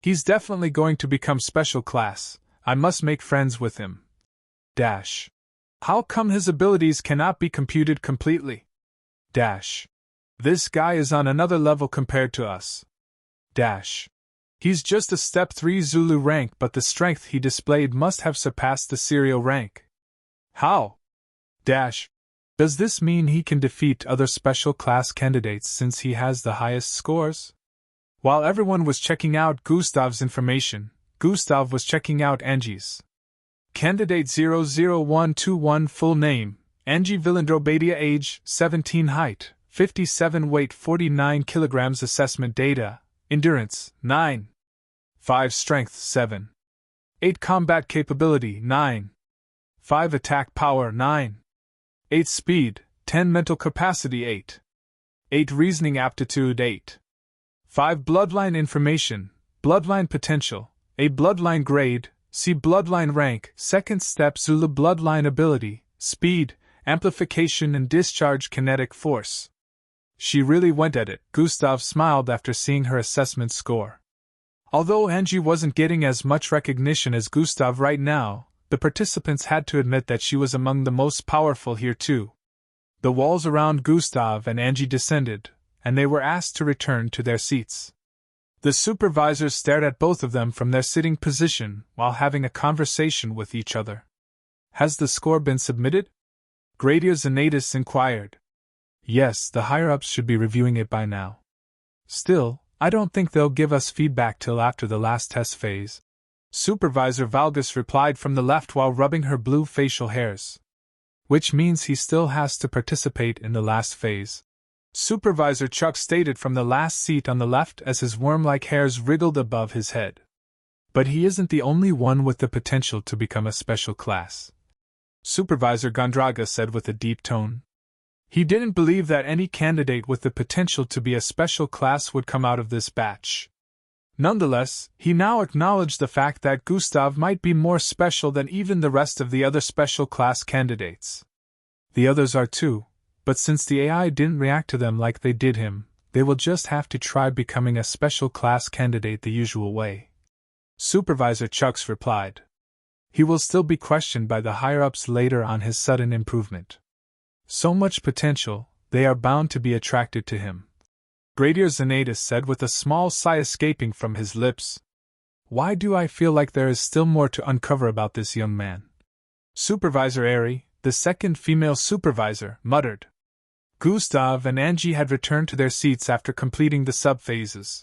A: He's definitely going to become special class. I must make friends with him. Dash. How come his abilities cannot be computed completely? Dash. This guy is on another level compared to us. Dash. He's just a step 3 Zulu rank, but the strength he displayed must have surpassed the serial rank. How? Dash. Does this mean he can defeat other special class candidates since he has the highest scores? While everyone was checking out Gustav's information, Gustav was checking out Angie's. Candidate 00121 full name, Angie Villandrobadia age, 17 height, 57 weight 49 kilograms assessment data, endurance, 9. 5 strength, 7. 8 combat capability, 9. 5 attack power, 9. 8 speed, 10 mental capacity, 8. 8 reasoning aptitude, 8. 5 bloodline information, bloodline potential, A bloodline grade, C bloodline rank, second step Zulu bloodline ability, speed, amplification and discharge kinetic force. She really went at it, Gustav smiled after seeing her assessment score. Although Angie wasn't getting as much recognition as Gustav right now, the participants had to admit that she was among the most powerful here too. The walls around Gustav and Angie descended, and they were asked to return to their seats. The supervisors stared at both of them from their sitting position while having a conversation with each other. Has the score been submitted? Gradia Zanatus inquired. Yes, the higher-ups should be reviewing it by now. Still, I don't think they'll give us feedback till after the last test phase. Supervisor Valgus replied from the left while rubbing her blue facial hairs. Which means he still has to participate in the last phase. Supervisor Chuck stated from the last seat on the left as his worm-like hairs wriggled above his head. But he isn't the only one with the potential to become a special class. Supervisor Gondraga said with a deep tone. He didn't believe that any candidate with the potential to be a special class would come out of this batch. Nonetheless, he now acknowledged the fact that Gustav might be more special than even the rest of the other special class candidates. The others are too, but since the AI didn't react to them like they did him, they will just have to try becoming a special class candidate the usual way. Supervisor Chucks replied. He will still be questioned by the higher-ups later on his sudden improvement. So much potential, they are bound to be attracted to him. Bradier Xanatus said with a small sigh escaping from his lips. Why do I feel like there is still more to uncover about this young man? Supervisor Airy, the second female supervisor, muttered. Gustav and Angie had returned to their seats after completing the subphases.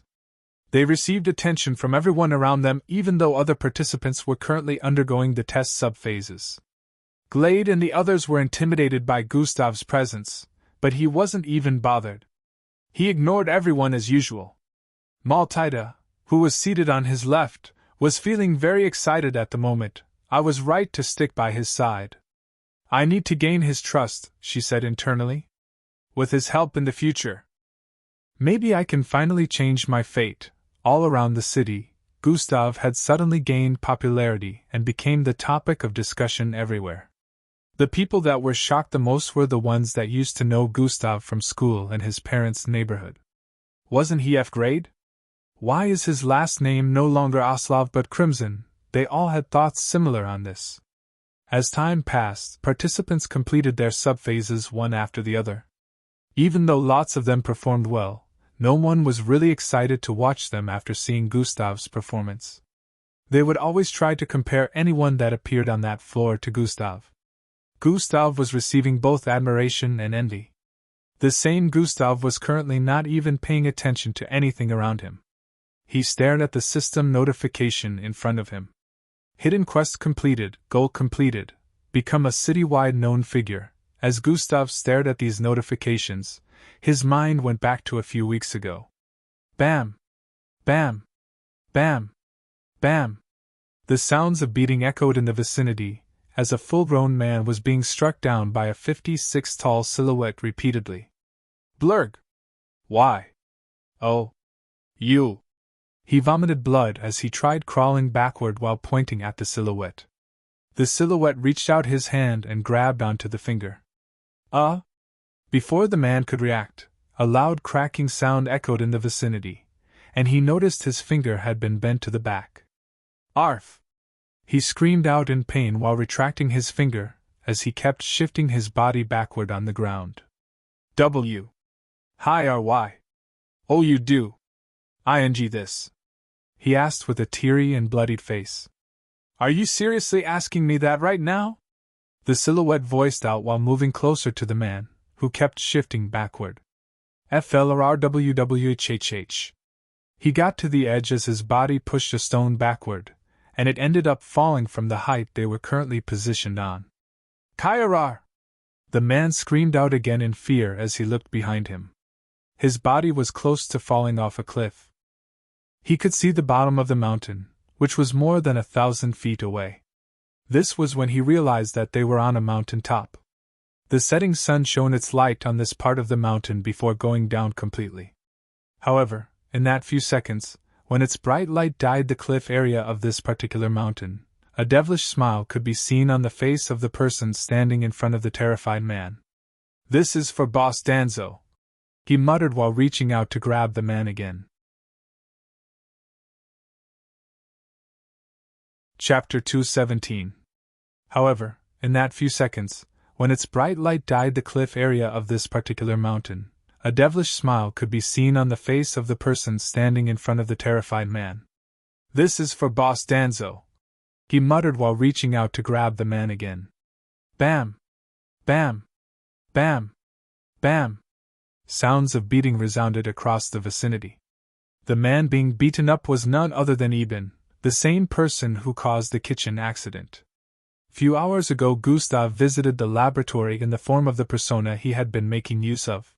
A: They received attention from everyone around them even though other participants were currently undergoing the test subphases. Glade and the others were intimidated by Gustav's presence, but he wasn't even bothered. He ignored everyone as usual. Maltida, who was seated on his left, was feeling very excited at the moment. I was right to stick by his side. I need to gain his trust, she said internally. With his help in the future, maybe I can finally change my fate. All around the city, Gustav had suddenly gained popularity and became the topic of discussion everywhere. The people that were shocked the most were the ones that used to know Gustav from school and his parents' neighborhood. Wasn't he F grade? Why is his last name no longer Oslov but Crimson? They all had thoughts similar on this. As time passed, participants completed their subphases one after the other. Even though lots of them performed well, no one was really excited to watch them after seeing Gustav's performance. They would always try to compare anyone that appeared on that floor to Gustav. Gustav was receiving both admiration and envy. The same Gustav was currently not even paying attention to anything around him. He stared at the system notification in front of him. Hidden quest completed, goal completed, become a citywide known figure. As Gustav stared at these notifications, his mind went back to a few weeks ago. Bam! Bam! Bam! Bam! The sounds of beating echoed in the vicinity, as a full-grown man was being struck down by a 56-tall silhouette repeatedly. Blurg! Why? Oh! You! He vomited blood as he tried crawling backward while pointing at the silhouette. The silhouette reached out his hand and grabbed onto the finger. Before the man could react, a loud cracking sound echoed in the vicinity, and he noticed his finger had been bent to the back. Arf! He screamed out in pain while retracting his finger, as he kept shifting his body backward on the ground. W. Hi RY. Oh you do. ING this. He asked with a teary and bloodied face. Are you seriously asking me that right now? The silhouette voiced out while moving closer to the man, who kept shifting backward. FLRRWWHHH. He got to the edge as his body pushed a stone backward, and it ended up falling from the height they were currently positioned on. Kairar! The man screamed out again in fear as he looked behind him. His body was close to falling off a cliff. He could see the bottom of the mountain, which was more than 1,000 feet away. This was when he realized that they were on a mountain top. The setting sun shone its light on this part of the mountain before going down completely. However, in that few seconds, when its bright light dyed the cliff area of this particular mountain, a devilish smile could be seen on the face of the person standing in front of the terrified man. This is for Boss Danzo, he muttered while reaching out to grab the man again. Chapter 217. However, in that few seconds, when its bright light dyed the cliff area of this particular mountain, a devilish smile could be seen on the face of the person standing in front of the terrified man. This is for Boss Danzo, he muttered while reaching out to grab the man again. Bam! Bam! Bam! Bam! Sounds of beating resounded across the vicinity. The man being beaten up was none other than Eben, The same person who caused the kitchen accident. Few hours ago, Gustav visited the laboratory in the form of the persona he had been making use of.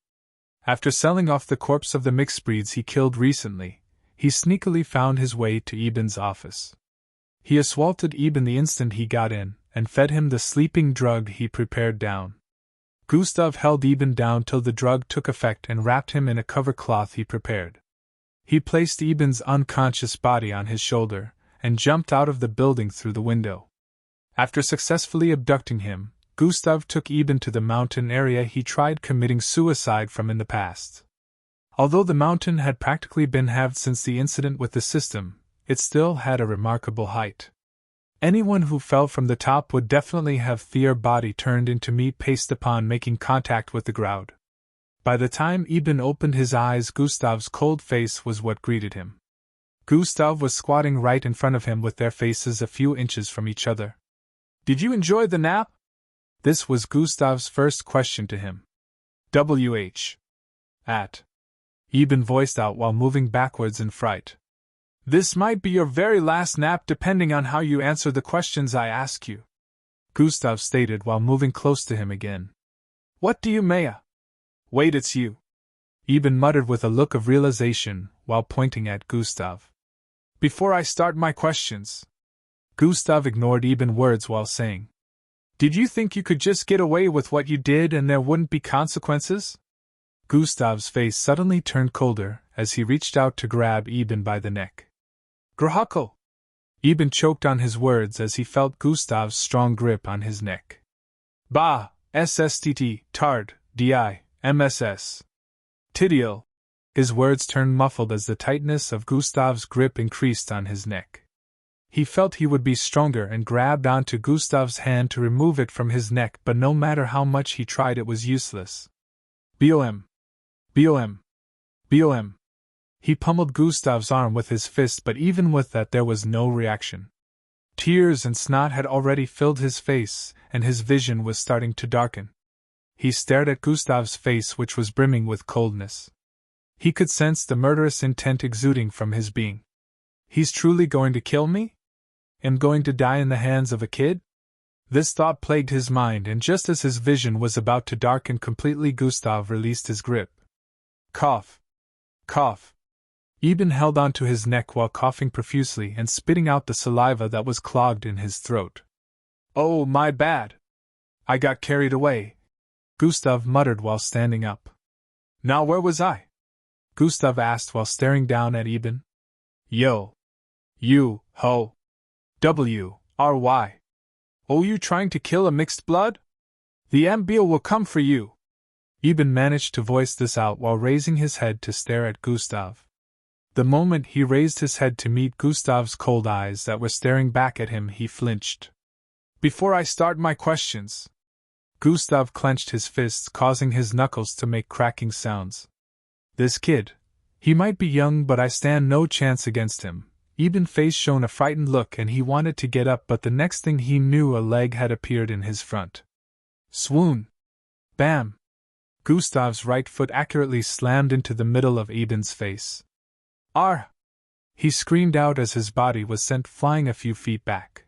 A: After selling off the corpse of the mixed breeds he killed recently, he sneakily found his way to Eben's office. He assaulted Eben the instant he got in, and fed him the sleeping drug he prepared down. Gustav held Eben down till the drug took effect and wrapped him in a cover cloth he prepared. He placed Eben's unconscious body on his shoulder, and jumped out of the building through the window. After successfully abducting him, Gustav took Eben to the mountain area he tried committing suicide from in the past. Although the mountain had practically been halved since the incident with the system, it still had a remarkable height. Anyone who fell from the top would definitely have their body turned into meat paste upon making contact with the ground. By the time Eben opened his eyes, Gustav's cold face was what greeted him. Gustav was squatting right in front of him with their faces a few inches from each other. "Did you enjoy the nap?" This was Gustav's first question to him. "WH. At." Eben voiced out while moving backwards in fright. "This might be your very last nap depending on how you answer the questions I ask you," Gustav stated while moving close to him again. "What do you Maya?" "Wait, it's you," Eben muttered with a look of realization while pointing at Gustav. "Before I start my questions." Gustav ignored Eben's words while saying, "Did you think you could just get away with what you did and there wouldn't be consequences?" Gustav's face suddenly turned colder as he reached out to grab Eben by the neck. "Grahako!" Eben choked on his words as he felt Gustav's strong grip on his neck. "Bah, SSTT, Tard, DI, MSS. Tidiel." His words turned muffled as the tightness of Gustav's grip increased on his neck. He felt he would be stronger and grabbed onto Gustav's hand to remove it from his neck, but no matter how much he tried it was useless. "BOM. BOM. BOM." He pummeled Gustav's arm with his fist, but even with that there was no reaction. Tears and snot had already filled his face, and his vision was starting to darken. He stared at Gustav's face, which was brimming with coldness. He could sense the murderous intent exuding from his being. "He's truly going to kill me? Am going to die in the hands of a kid?" This thought plagued his mind, and just as his vision was about to darken completely, Gustav released his grip. Cough. Cough. Eben held onto his neck while coughing profusely and spitting out the saliva that was clogged in his throat. "Oh, my bad. I got carried away," Gustav muttered while standing up. "Now where was I?" Gustav asked while staring down at Eben. "Yo. You, ho. W-R-Y. Oh, you trying to kill a mixed blood? The Ambeal will come for you." Eben managed to voice this out while raising his head to stare at Gustav. The moment he raised his head to meet Gustav's cold eyes that were staring back at him, he flinched. "Before I start my questions." Gustav clenched his fists, causing his knuckles to make cracking sounds. "This kid. He might be young, but I stand no chance against him." Eben's face shone a frightened look and he wanted to get up, but the next thing he knew a leg had appeared in his front. Swoon. Bam. Gustav's right foot accurately slammed into the middle of Eben's face. "Arr!" he screamed out as his body was sent flying a few feet back.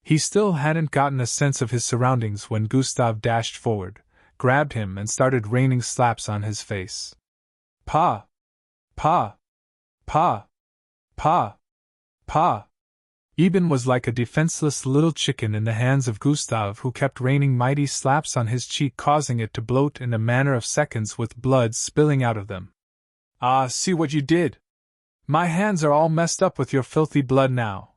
A: He still hadn't gotten a sense of his surroundings when Gustav dashed forward, grabbed him and started raining slaps on his face. "Pa! Pa! Pa! Pa! Pa!" Eben was like a defenseless little chicken in the hands of Gustav, who kept raining mighty slaps on his cheek, causing it to bloat in a matter of seconds with blood spilling out of them. "Ah, see what you did! My hands are all messed up with your filthy blood now,"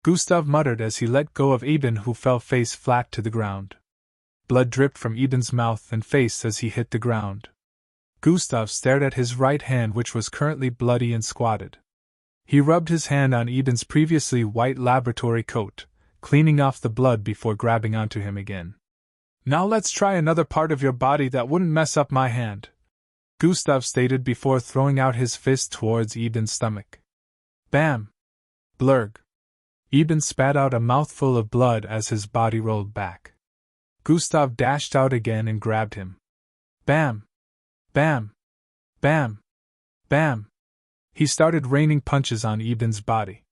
A: Gustav muttered as he let go of Eben, who fell face flat to the ground. Blood dripped from Eben's mouth and face as he hit the ground. Gustav stared at his right hand, which was currently bloody and squatted. He rubbed his hand on Eben's previously white laboratory coat, cleaning off the blood before grabbing onto him again. "Now let's try another part of your body that wouldn't mess up my hand," Gustav stated before throwing out his fist towards Eben's stomach. Bam! Blurg! Eben spat out a mouthful of blood as his body rolled back. Gustav dashed out again and grabbed him. Bam! Bam! Bam! Bam! He started raining punches on Eben's body.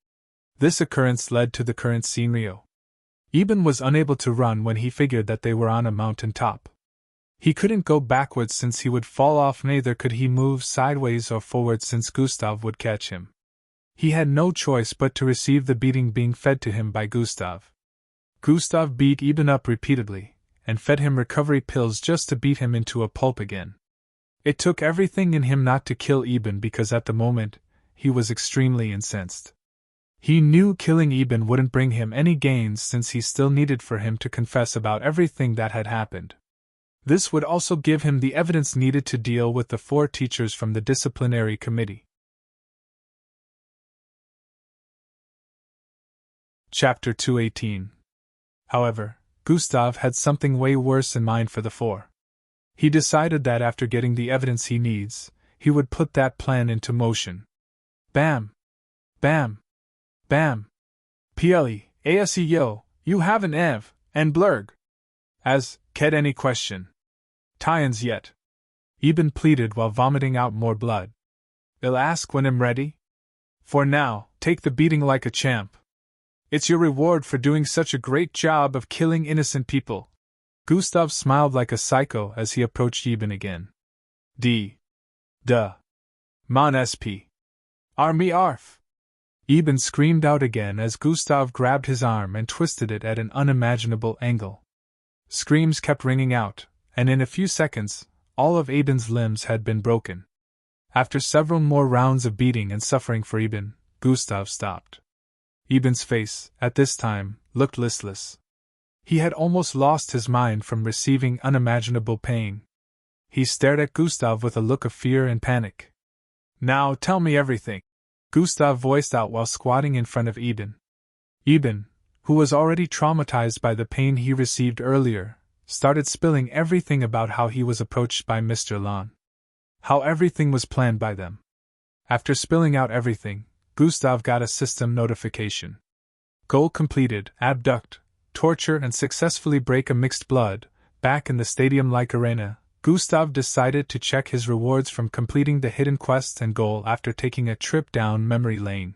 A: This occurrence led to the current scenario. Eben was unable to run when he figured that they were on a mountain top. He couldn't go backwards since he would fall off, neither could he move sideways or forward since Gustav would catch him. He had no choice but to receive the beating being fed to him by Gustav. Gustav beat Eben up repeatedly, and fed him recovery pills just to beat him into a pulp again. It took everything in him not to kill Eben because at the moment, he was extremely incensed. He knew killing Eben wouldn't bring him any gains since he still needed for him to confess about everything that had happened. This would also give him the evidence needed to deal with the 4 teachers from the disciplinary committee. Chapter 218. However, Gustav had something way worse in mind for the 4. He decided that after getting the evidence he needs, he would put that plan into motion. Bam! Bam! Bam! Ple, you haven't Ev, and blurg. As, Ked any question. Tyans yet. Eben pleaded while vomiting out more blood. I'll ask when I'm ready. For now, take the beating like a champ. It's your reward for doing such a great job of killing innocent people. Gustav smiled like a psycho as he approached Eben again. Duh. Mon SP. Army arf. Eben screamed out again as Gustav grabbed his arm and twisted it at an unimaginable angle. Screams kept ringing out, and in a few seconds, all of Eben's limbs had been broken. After several more rounds of beating and suffering for Eben, Gustav stopped. Eben's face, at this time, looked listless. He had almost lost his mind from receiving unimaginable pain. He stared at Gustav with a look of fear and panic. Now tell me everything, Gustav voiced out while squatting in front of Eben. Eben, who was already traumatized by the pain he received earlier, started spilling everything about how he was approached by Mr. Lon. How everything was planned by them. After spilling out everything, Gustav got a system notification. Goal completed, abduct, torture and successfully break a mixed blood. Back in the stadium-like arena, Gustav decided to check his rewards from completing the hidden quest and goal after taking a trip down memory lane.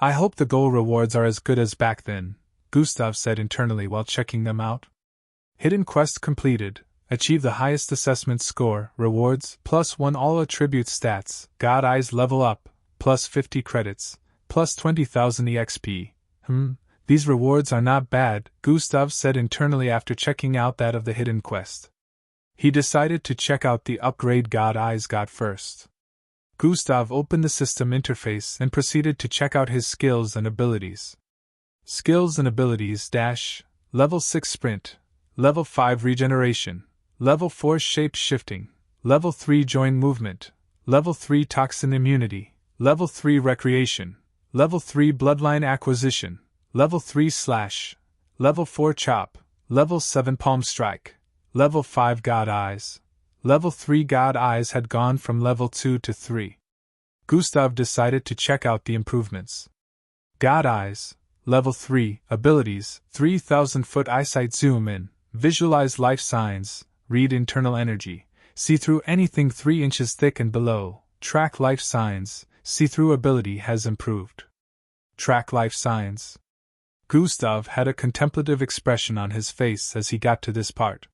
A: I hope the goal rewards are as good as back then, Gustav said internally while checking them out. Hidden quest completed, achieve the highest assessment score, rewards, +1 all attribute stats, God Eyes level up, +50 credits, +20,000 EXP. These rewards are not bad, Gustav said internally after checking out that of the hidden quest. He decided to check out the upgrade God Eyes got first. Gustav opened the system interface and proceeded to check out his skills and abilities. Skills and abilities - Level 6 Sprint, Level 5 Regeneration, Level 4 Shape Shifting, Level 3 Joint Movement, Level 3 Toxin Immunity, Level 3 Recreation, Level 3 Bloodline Acquisition, Level 3 Slash, Level 4 Chop, Level 7 Palm Strike, Level 5 God Eyes. Level 3 God Eyes had gone from Level 2 to 3. Gustav decided to check out the improvements. God Eyes, Level 3, Abilities, 3000-foot eyesight zoom in, visualize life signs, read internal energy, see through anything 3 inches thick and below, track life signs, see-through ability has improved. Track life signs. Gustav had a contemplative expression on his face as he got to this part.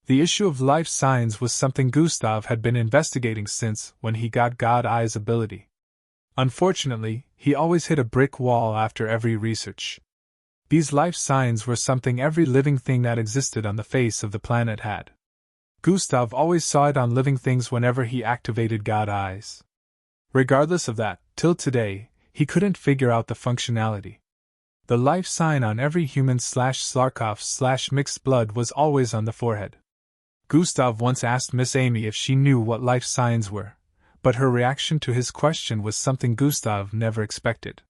A: The issue of life signs was something Gustav had been investigating since when he got God Eyes ability. Unfortunately, he always hit a brick wall after every research. These life signs were something every living thing that existed on the face of the planet had. Gustav always saw it on living things whenever he activated God Eyes. Regardless of that, till today, he couldn't figure out the functionality. The life sign on every human/Slarkov/mixed blood was always on the forehead. Gustav once asked Miss Amy if she knew what life signs were, but her reaction to his question was something Gustav never expected.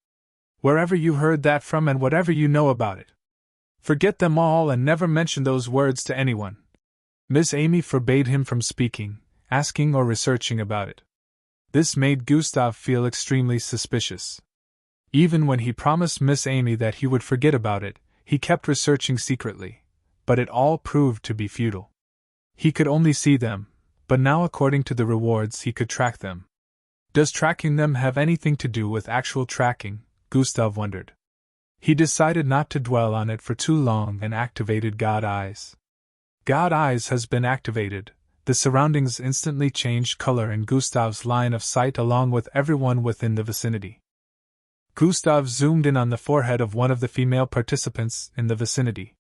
A: Wherever you heard that from and whatever you know about it, forget them all and never mention those words to anyone. Miss Amy forbade him from speaking, asking or researching about it. This made Gustav feel extremely suspicious. Even when he promised Miss Amy that he would forget about it, he kept researching secretly, but it all proved to be futile. He could only see them, but now according to the rewards he could track them. Does tracking them have anything to do with actual tracking? Gustav wondered. He decided not to dwell on it for too long and activated God Eyes. God Eyes has been activated. The surroundings instantly changed color in Gustav's line of sight along with everyone within the vicinity. Gustav zoomed in on the forehead of one of the female participants in the vicinity.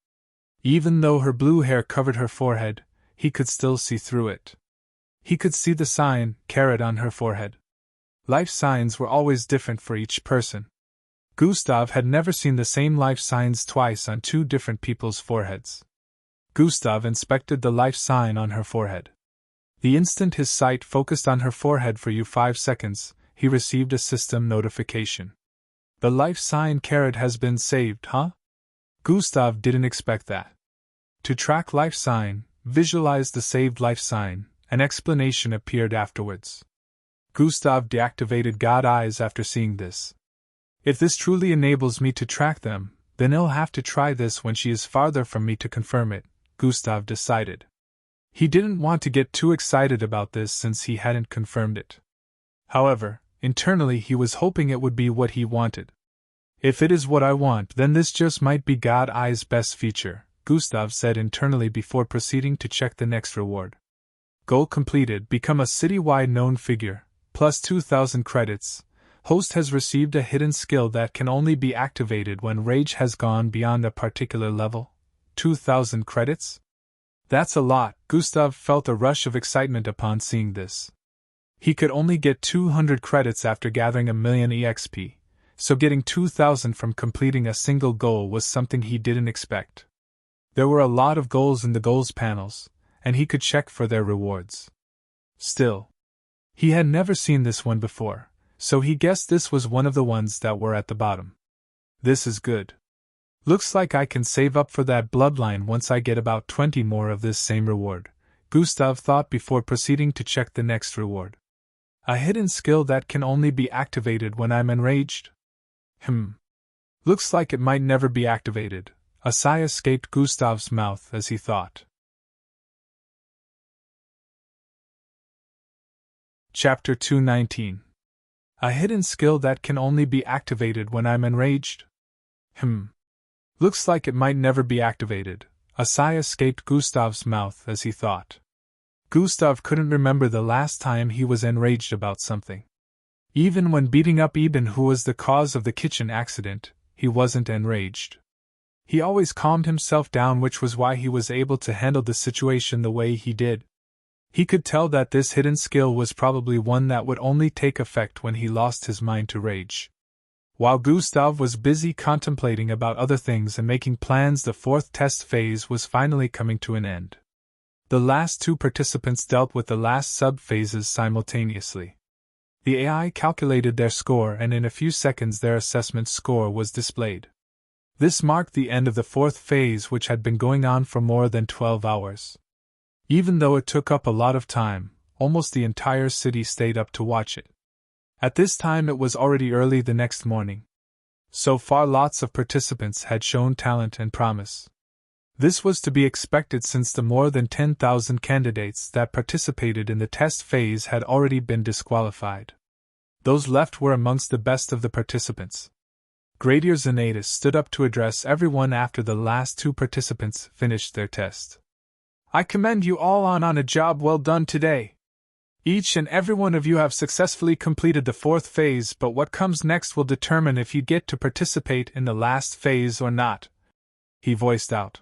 A: Even though her blue hair covered her forehead, he could still see through it. He could see the sign, caret, on her forehead. Life signs were always different for each person. Gustav had never seen the same life signs twice on two different people's foreheads. Gustav inspected the life sign on her forehead. The instant his sight focused on her forehead for 5 seconds, he received a system notification. The life sign caret has been saved, huh? Gustav didn't expect that. To track life sign, visualize the saved life sign, an explanation appeared afterwards. Gustav deactivated God Eyes after seeing this. If this truly enables me to track them, then I'll have to try this when she is farther from me to confirm it, Gustav decided. He didn't want to get too excited about this since he hadn't confirmed it. However, internally he was hoping it would be what he wanted. If it is what I want, then this just might be God Eye's best feature, Gustav said internally before proceeding to check the next reward. Goal completed, become a city-wide known figure, plus 2,000 credits. Host has received a hidden skill that can only be activated when rage has gone beyond a particular level. 2,000 credits? That's a lot. Gustav felt a rush of excitement upon seeing this. He could only get 200 credits after gathering 1,000,000 EXP, so getting 2,000 from completing a single goal was something he didn't expect. There were a lot of goals in the goals panels, and he could check for their rewards. Still, he had never seen this one before, so he guessed this was one of the ones that were at the bottom. This is good. Looks like I can save up for that bloodline once I get about 20 more of this same reward, Gustav thought before proceeding to check the next reward. A hidden skill that can only be activated when I'm enraged? Looks like it might never be activated. A sigh escaped Gustav's mouth as he thought. Chapter 219. A hidden skill that can only be activated when I'm enraged? Looks like it might never be activated. A sigh escaped Gustav's mouth as he thought. Gustav couldn't remember the last time he was enraged about something. Even when beating up Eben, who was the cause of the kitchen accident, he wasn't enraged. He always calmed himself down, which was why he was able to handle the situation the way he did. He could tell that this hidden skill was probably one that would only take effect when he lost his mind to rage. While Gustav was busy contemplating about other things and making plans, the fourth test phase was finally coming to an end. The last two participants dealt with the last sub-phases simultaneously. The AI calculated their score, and in a few seconds their assessment score was displayed. This marked the end of the fourth phase, which had been going on for more than 12 hours. Even though it took up a lot of time, almost the entire city stayed up to watch it. At this time it was already early the next morning. So far lots of participants had shown talent and promise. This was to be expected since the more than 10,000 candidates that participated in the test phase had already been disqualified. Those left were amongst the best of the participants. Gradier Zanatus stood up to address everyone after the last two participants finished their test. I commend you all on a job well done today. Each and every one of you have successfully completed the fourth phase, but what comes next will determine if you get to participate in the last phase or not, he voiced out.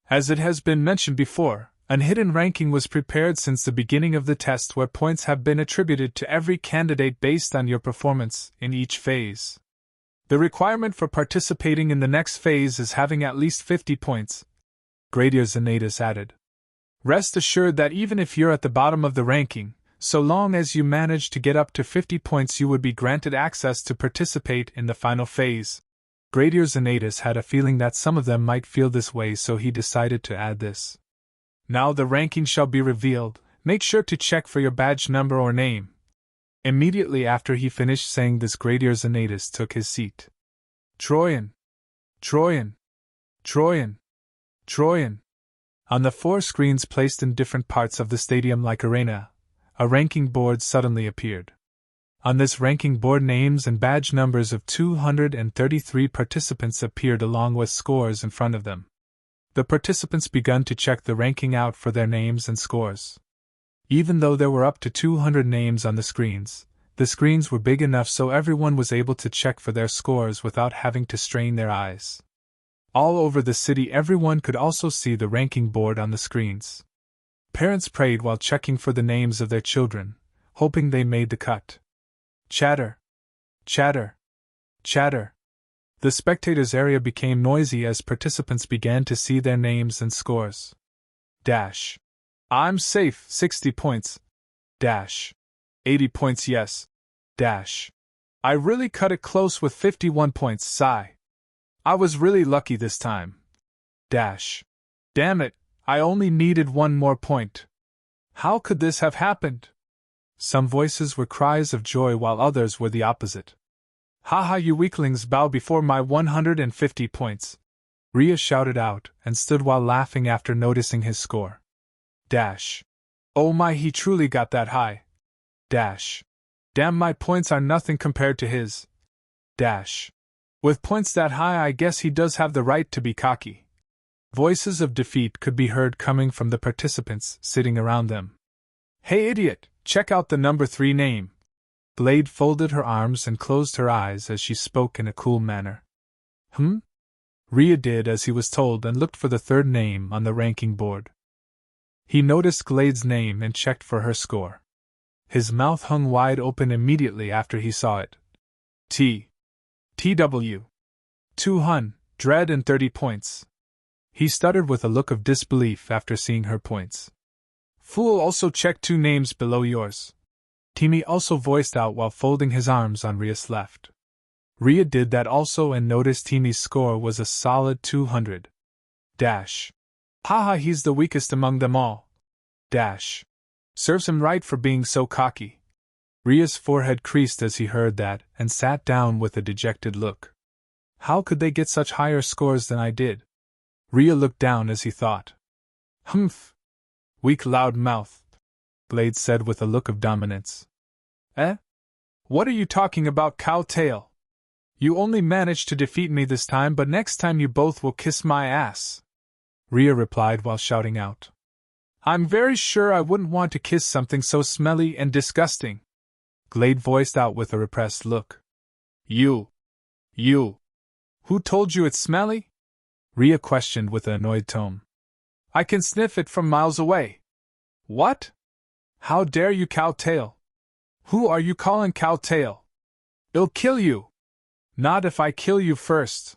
A: As it has been mentioned before, an hidden ranking was prepared since the beginning of the test where points have been attributed to every candidate based on your performance in each phase. The requirement for participating in the next phase is having at least 50 points, Gradier Zanatus added. Rest assured that even if you're at the bottom of the ranking, so long as you manage to get up to 50 points you would be granted access to participate in the final phase. Gradier Zanatus had a feeling that some of them might feel this way, so he decided to add this. Now the ranking shall be revealed. Make sure to check for your badge number or name. Immediately after he finished saying this, Gradier Zanatus took his seat. Troyan. Troyan. Troyan. Troyan. On the 4 screens placed in different parts of the stadium like arena, a ranking board suddenly appeared. On this ranking board, names and badge numbers of 233 participants appeared along with scores in front of them. The participants began to check the ranking out for their names and scores. Even though there were up to 200 names on the screens were big enough so everyone was able to check for their scores without having to strain their eyes. All over the city, everyone could also see the ranking board on the screens. Parents prayed while checking for the names of their children, hoping they made the cut. Chatter. Chatter. Chatter. The spectators' area became noisy as participants began to see their names and scores. Dash. I'm safe, 60 points. Dash. 80 points, yes. Dash. I really cut it close with 51 points, sigh. I was really lucky this time. Dash. Damn it, I only needed one more point. How could this have happened? Some voices were cries of joy while others were the opposite. Haha, you weaklings, bow before my 150 points. Rhea shouted out and stood while laughing after noticing his score. Dash. Oh my, he truly got that high. Dash. Damn, my points are nothing compared to his. Dash. With points that high, I guess he does have the right to be cocky. Voices of defeat could be heard coming from the participants sitting around them. Hey idiot, check out the number 3 name. Glade folded her arms and closed her eyes as she spoke in a cool manner. Rhea did as he was told and looked for the 3rd name on the ranking board. He noticed Glade's name and checked for her score. His mouth hung wide open immediately after he saw it. TW. 230 points. He stuttered with a look of disbelief after seeing her points. Fool, also check 2 names below yours. Timmy also voiced out while folding his arms on Rhea's left. Rhea did that also and noticed Timmy's score was a solid 200. Dash. Haha, he's the weakest among them all. Dash. Serves him right for being so cocky. Rhea's forehead creased as he heard that and sat down with a dejected look. How could they get such higher scores than I did? Rhea looked down as he thought. Humph. Weak loud mouth, Glade said with a look of dominance. Eh? What are you talking about, Cowtail? You only managed to defeat me this time, but next time you both will kiss my ass. Rhea replied while shouting out. I'm very sure I wouldn't want to kiss something so smelly and disgusting. Glade voiced out with a repressed look. You. Who told you it's smelly? Rhea questioned with an annoyed tone. I can sniff it from miles away. What? How dare you, Cowtail? Who are you calling Cowtail? I'll kill you. Not if I kill you first.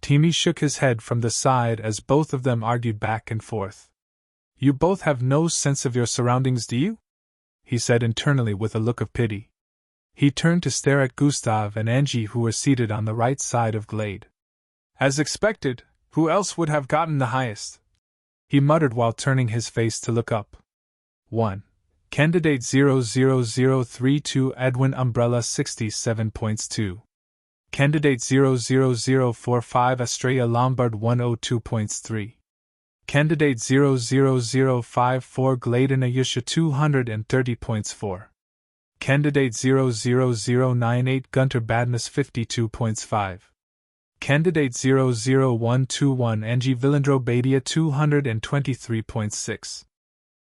A: Timmy shook his head from the side as both of them argued back and forth. You both have no sense of your surroundings, do you? He said internally with a look of pity. He turned to stare at Gustav and Angie, who were seated on the right side of Glade. As expected, who else would have gotten the highest? He muttered while turning his face to look up. 1. Candidate 00032 Edwin Umbrella 67 points. 2. Candidate 00045 Estrella Lombard 102 points. 3. Candidate 00054 Gladen Ayusha 230 points. 4. Candidate 00098 Gunter Badness 52 points. 5. Candidate 00121 Angie Villandro Badia 223.6.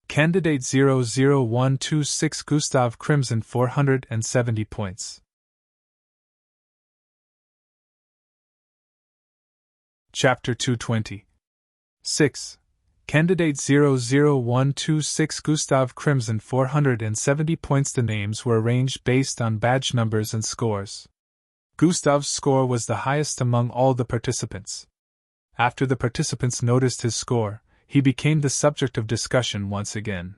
A: Candidate 00126 Gustav Crimson 470 points. Chapter 220. 6. Candidate 00126 Gustav Crimson 470 points. The names were arranged based on badge numbers and scores. Gustav's score was the highest among all the participants. After the participants noticed his score, he became the subject of discussion once again.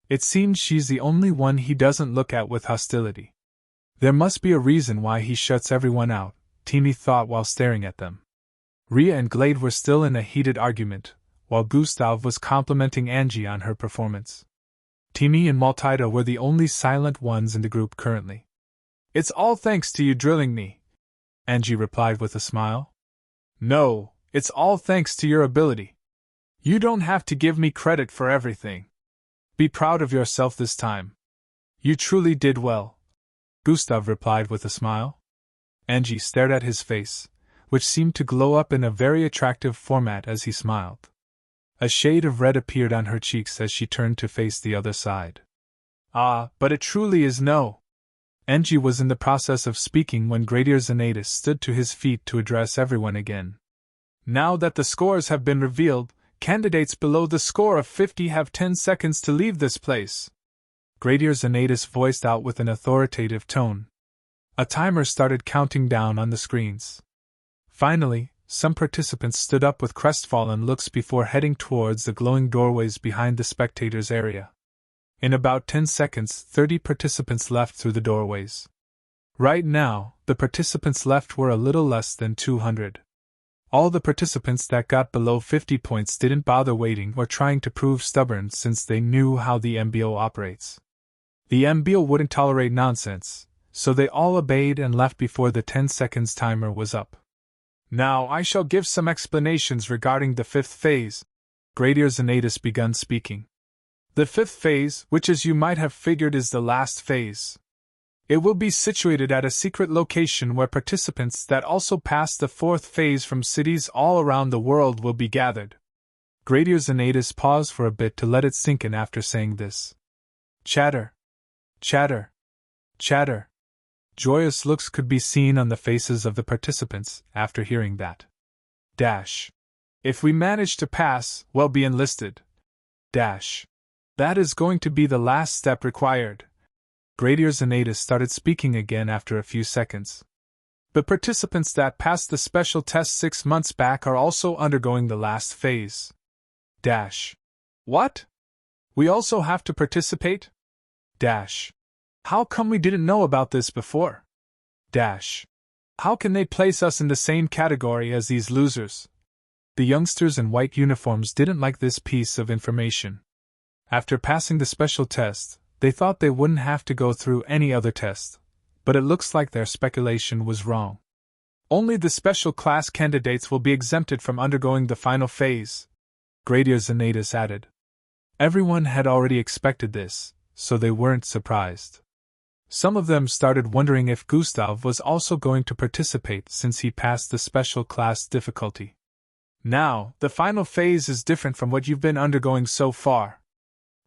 A: It seems she's the only one he doesn't look at with hostility. There must be a reason why he shuts everyone out, Timmy thought while staring at them. Rhea and Glade were still in a heated argument, while Gustav was complimenting Angie on her performance. Timmy and Maltida were the only silent ones in the group currently. It's all thanks to you drilling me, Angie replied with a smile. No, it's all thanks to your ability. You don't have to give me credit for everything. Be proud of yourself this time. You truly did well. Gustav replied with a smile. Angie stared at his face, which seemed to glow up in a very attractive format as he smiled. A shade of red appeared on her cheeks as she turned to face the other side. Ah, but it truly is no. Angie was in the process of speaking when Gradier Xanatus stood to his feet to address everyone again. Now that the scores have been revealed, candidates below the score of 50 have 10 seconds to leave this place. Gradier Xanatus voiced out with an authoritative tone. A timer started counting down on the screens. Finally, some participants stood up with crestfallen looks before heading towards the glowing doorways behind the spectators' area. In about 10 seconds, 30 participants left through the doorways. Right now, the participants left were a little less than 200. All the participants that got below 50 points didn't bother waiting or trying to prove stubborn since they knew how the MBO operates. The MBO wouldn't tolerate nonsense, so they all obeyed and left before the 10 seconds timer was up. Now I shall give some explanations regarding the fifth phase. Gradier Xanatus begun speaking. The fifth phase, which as you might have figured is the last phase. It will be situated at a secret location where participants that also pass the fourth phase from cities all around the world will be gathered. Gradier Xanatus paused for a bit to let it sink in after saying this. Chatter. Chatter. Chatter. Joyous looks could be seen on the faces of the participants after hearing that. Dash. If we manage to pass, we'll be enlisted. Dash. That is going to be the last step required. Gradier Xanatus started speaking again after a few seconds. The participants that passed the special test 6 months back are also undergoing the last phase. Dash. What? We also have to participate? Dash. How come we didn't know about this before? Dash. How can they place us in the same category as these losers? The youngsters in white uniforms didn't like this piece of information. After passing the special test, they thought they wouldn't have to go through any other test, but it looks like their speculation was wrong. Only the special class candidates will be exempted from undergoing the final phase, Gradier Xanatus added. Everyone had already expected this, so they weren't surprised. Some of them started wondering if Gustav was also going to participate since he passed the special class difficulty. Now, the final phase is different from what you've been undergoing so far.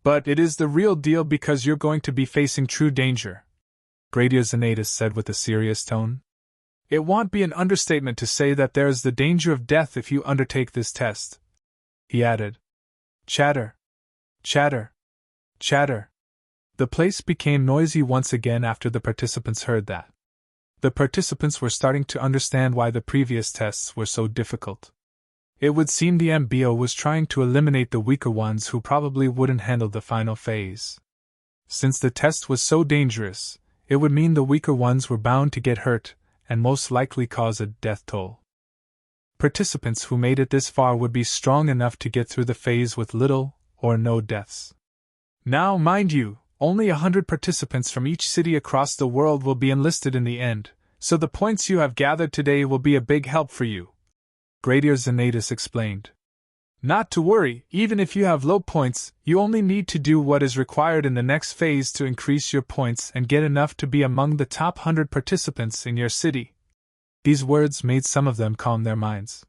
A: But it is the real deal because you're going to be facing true danger, Gradier Xanatus said with a serious tone. It won't be an understatement to say that there is the danger of death if you undertake this test, he added. Chatter. Chatter. Chatter. The place became noisy once again after the participants heard that. The participants were starting to understand why the previous tests were so difficult. It would seem the MBO was trying to eliminate the weaker ones who probably wouldn't handle the final phase. Since the test was so dangerous, it would mean the weaker ones were bound to get hurt, and most likely cause a death toll. Participants who made it this far would be strong enough to get through the phase with little or no deaths. Now, mind you, only 100 participants from each city across the world will be enlisted in the end, so the points you have gathered today will be a big help for you, Gradier Xanatus explained. Not to worry, even if you have low points, you only need to do what is required in the next phase to increase your points and get enough to be among the top 100 participants in your city. These words made some of them calm their minds.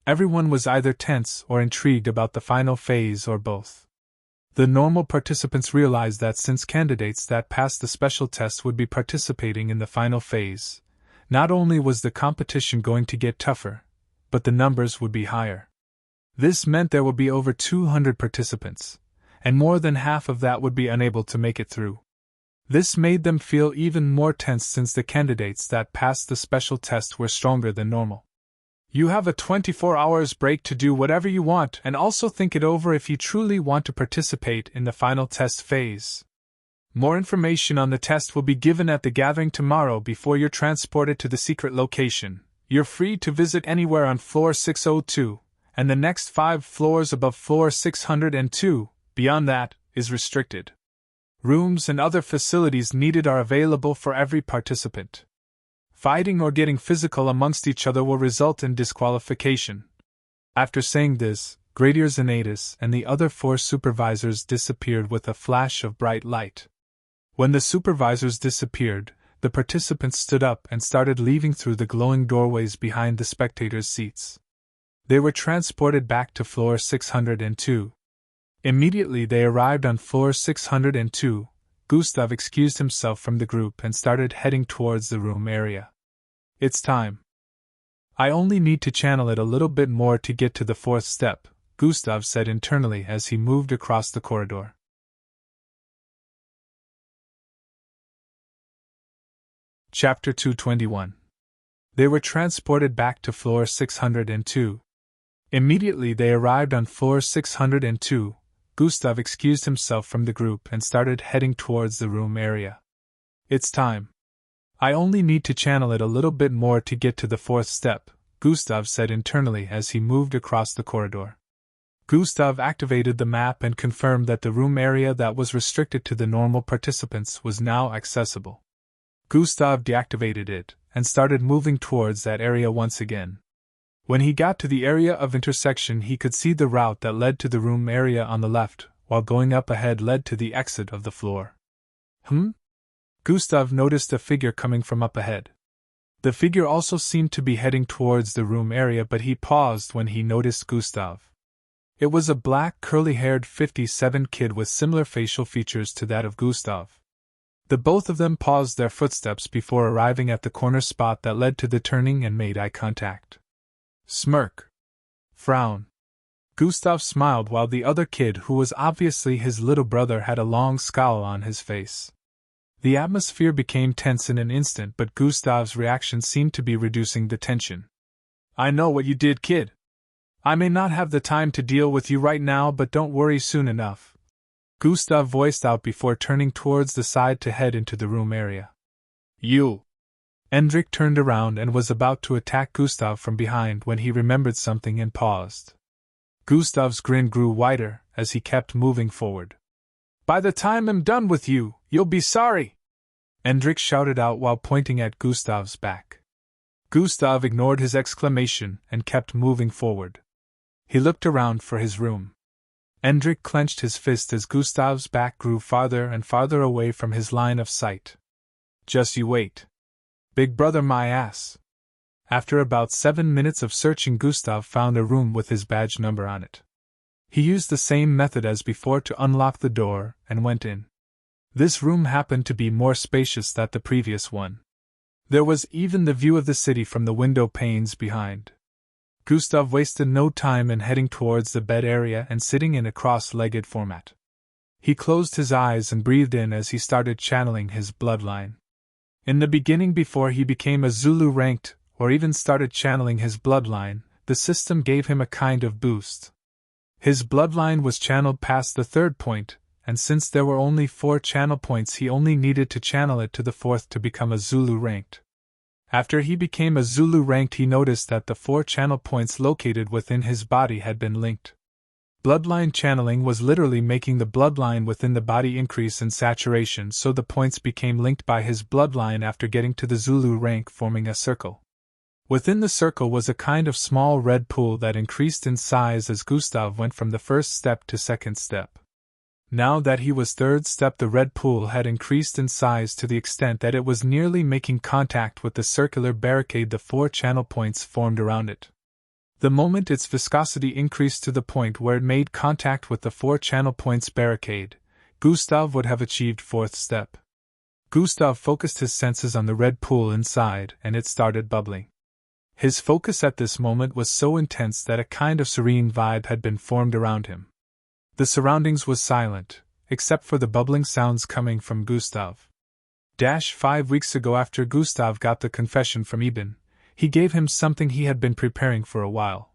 A: Everyone was either tense or intrigued about the final phase or both. The normal participants realized that since candidates that passed the special test would be participating in the final phase, not only was the competition going to get tougher, but the numbers would be higher. This meant there would be over 200 participants, and more than half of that would be unable to make it through. This made them feel even more tense since the candidates that passed the special test were stronger than normal. You have a 24 hours break to do whatever you want and also think it over if you truly want to participate in the final test phase. More information on the test will be given at the gathering tomorrow before you're transported to the secret location. You're free to visit anywhere on floor 602, and the next 5 floors above floor 602, beyond that, is restricted. Rooms and other facilities needed are available for every participant. Fighting or getting physical amongst each other will result in disqualification. After saying this, Gradier Xanatus and the other 4 supervisors disappeared with a flash of bright light. When the supervisors disappeared, the participants stood up and started leaving through the glowing doorways behind the spectators' seats. They were transported back to floor 602. Immediately they arrived on floor 602, Gustav excused himself from the group and started heading towards the room area. It's time. I only need to channel it a little bit more to get to the fourth step, Gustav said internally as he moved across the corridor. Chapter 221. They were transported back to floor 602. Immediately they arrived on floor 602, Gustav excused himself from the group and started heading towards the room area. It's time. I only need to channel it a little bit more to get to the fourth step, Gustav said internally as he moved across the corridor. Gustav activated the map and confirmed that the room area that was restricted to the normal participants was now accessible. Gustav deactivated it and started moving towards that area once again. When he got to the area of intersection, he could see the route that led to the room area on the left, while going up ahead led to the exit of the floor. Gustav noticed a figure coming from up ahead. The figure also seemed to be heading towards the room area, but he paused when he noticed Gustav. It was a black, curly-haired 57 kid with similar facial features to that of Gustav. The both of them paused their footsteps before arriving at the corner spot that led to the turning and made eye contact. Smirk. Frown. Gustav smiled while the other kid, who was obviously his little brother, had a long scowl on his face. The atmosphere became tense in an instant, but Gustav's reaction seemed to be reducing the tension. I know what you did, kid. I may not have the time to deal with you right now, but don't worry, soon enough, Gustav voiced out before turning towards the side to head into the room area. You. Hendrik turned around and was about to attack Gustav from behind when he remembered something and paused. Gustav's grin grew wider as he kept moving forward. By the time I'm done with you, you'll be sorry, Hendrik shouted out while pointing at Gustav's back. Gustav ignored his exclamation and kept moving forward. He looked around for his room. Hendrik clenched his fist as Gustav's back grew farther and farther away from his line of sight. Just you wait. Big brother, my ass. After about 7 minutes of searching, Gustav found a room with his badge number on it. He used the same method as before to unlock the door and went in. This room happened to be more spacious than the previous one. There was even the view of the city from the window panes behind. Gustav wasted no time in heading towards the bed area and sitting in a cross-legged format. He closed his eyes and breathed in as he started channeling his bloodline. In the beginning, before he became a Zulu ranked, or even started channeling his bloodline, the system gave him a kind of boost. His bloodline was channeled past the third point, and since there were only 4 channel points, he only needed to channel it to the 4th to become a Zulu ranked. After he became a Zulu ranked, he noticed that the 4 channel points located within his body had been linked. Bloodline channeling was literally making the bloodline within the body increase in saturation, so the points became linked by his bloodline after getting to the Zulu rank, forming a circle. Within the circle was a kind of small red pool that increased in size as Gustav went from the first step to second step. Now that he was third step, the red pool had increased in size to the extent that it was nearly making contact with the circular barricade the 4 channel points formed around it. The moment its viscosity increased to the point where it made contact with the 4 channel points barricade, Gustav would have achieved 4th step. Gustav focused his senses on the red pool inside and it started bubbling. His focus at this moment was so intense that a kind of serene vibe had been formed around him. The surroundings was silent, except for the bubbling sounds coming from Gustav. 5 weeks ago, after Gustav got the confession from Eben, he gave him something he had been preparing for a while.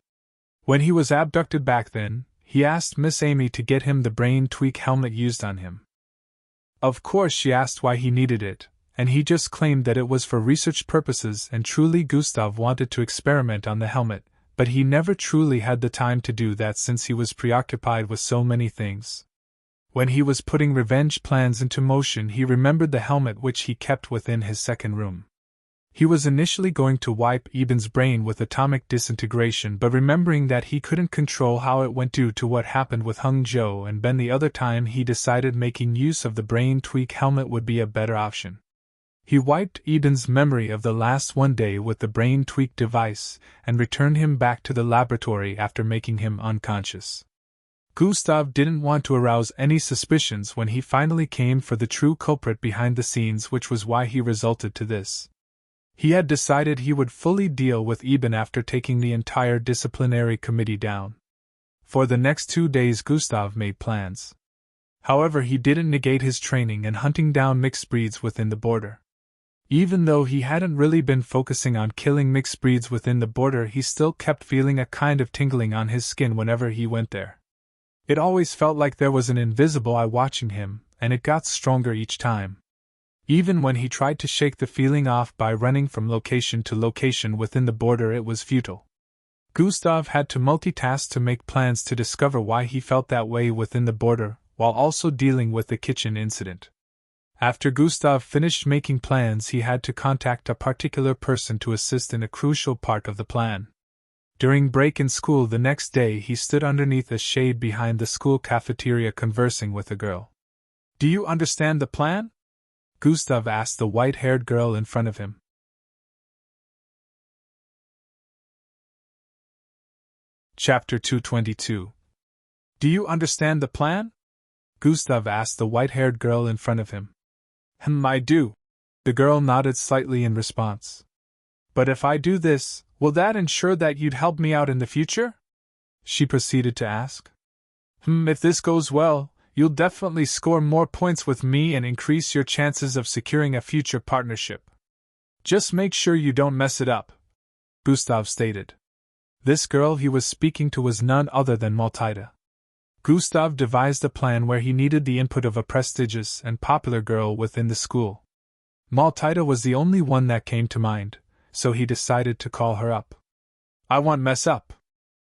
A: When he was abducted back then, he asked Miss Amy to get him the brain tweak helmet used on him. Of course, she asked why he needed it, and he just claimed that it was for research purposes, and truly Gustav wanted to experiment on the helmet, but he never truly had the time to do that since he was preoccupied with so many things. When he was putting revenge plans into motion, he remembered the helmet which he kept within his second room. He was initially going to wipe Eben's brain with atomic disintegration, but remembering that he couldn't control how it went due to what happened with Hung Jo and Ben the other time, he decided making use of the brain tweak helmet would be a better option. He wiped Eden's memory of the last one day with the brain tweak device and returned him back to the laboratory after making him unconscious. Gustav didn't want to arouse any suspicions when he finally came for the true culprit behind the scenes, which was why he resulted to this. He had decided he would fully deal with Eben after taking the entire disciplinary committee down. For the next 2 days Gustav made plans. However, he didn't negate his training and hunting down mixed breeds within the border. Even though he hadn't really been focusing on killing mixed breeds within the border, he still kept feeling a kind of tingling on his skin whenever he went there. It always felt like there was an invisible eye watching him, and it got stronger each time. Even when he tried to shake the feeling off by running from location to location within the border, it was futile. Gustav had to multitask to make plans to discover why he felt that way within the border, while also dealing with the kitchen incident. After Gustav finished making plans, he had to contact a particular person to assist in a crucial part of the plan. During break in school the next day, he stood underneath a shade behind the school cafeteria conversing with a girl. "Do you understand the plan?" Gustav asked the white-haired girl in front of him. Chapter 222. "Do you understand the plan?" Gustav asked the white-haired girl in front of him. I do." The girl nodded slightly in response. "But if I do this, will that ensure that you'd help me out in the future?" she proceeded to ask. If this goes well, you'll definitely score more points with me and increase your chances of securing a future partnership. Just make sure you don't mess it up," Gustav stated. This girl he was speaking to was none other than Maltida. Gustav devised a plan where he needed the input of a prestigious and popular girl within the school. Maltida was the only one that came to mind, so he decided to call her up. "I won't mess up.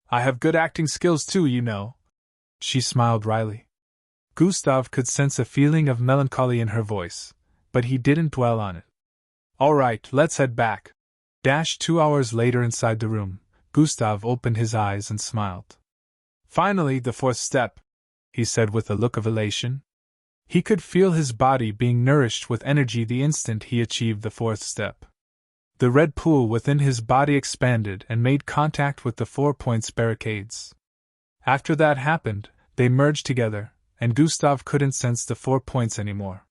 A: I have good acting skills too, you know." She smiled wryly. Gustav could sense a feeling of melancholy in her voice, but he didn't dwell on it. "All right, let's head back." 2 hours later inside the room, Gustav opened his eyes and smiled. "Finally, the 4th step," he said with a look of elation. He could feel his body being nourished with energy the instant he achieved the 4th step. The red pool within his body expanded and made contact with the 4 points barricades. After that happened, they merged together, and Gustav couldn't sense the 4 points anymore.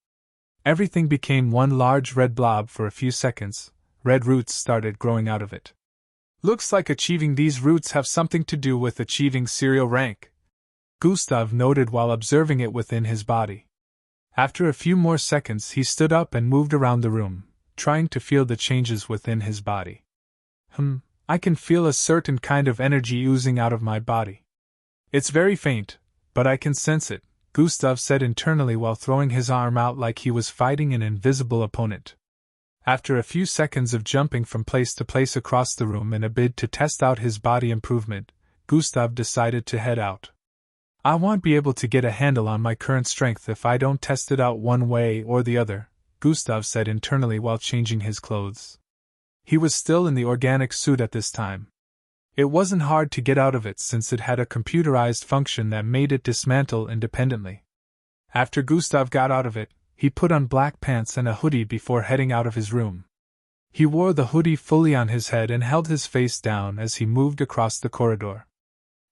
A: Everything became one large red blob for a few seconds. Red roots started growing out of it. "Looks like achieving these roots have something to do with achieving serial rank," Gustav noted while observing it within his body. After a few more seconds he stood up and moved around the room, trying to feel the changes within his body. I can feel a certain kind of energy oozing out of my body. It's very faint, but I can sense it, Gustav said internally while throwing his arm out like he was fighting an invisible opponent. After a few seconds of jumping from place to place across the room in a bid to test out his body improvement, Gustav decided to head out. "I won't be able to get a handle on my current strength if I don't test it out one way or the other," Gustav said internally while changing his clothes. He was still in the organic suit at this time. It wasn't hard to get out of it since it had a computerized function that made it dismantle independently. After Gustav got out of it, he put on black pants and a hoodie before heading out of his room. He wore the hoodie fully on his head and held his face down as he moved across the corridor.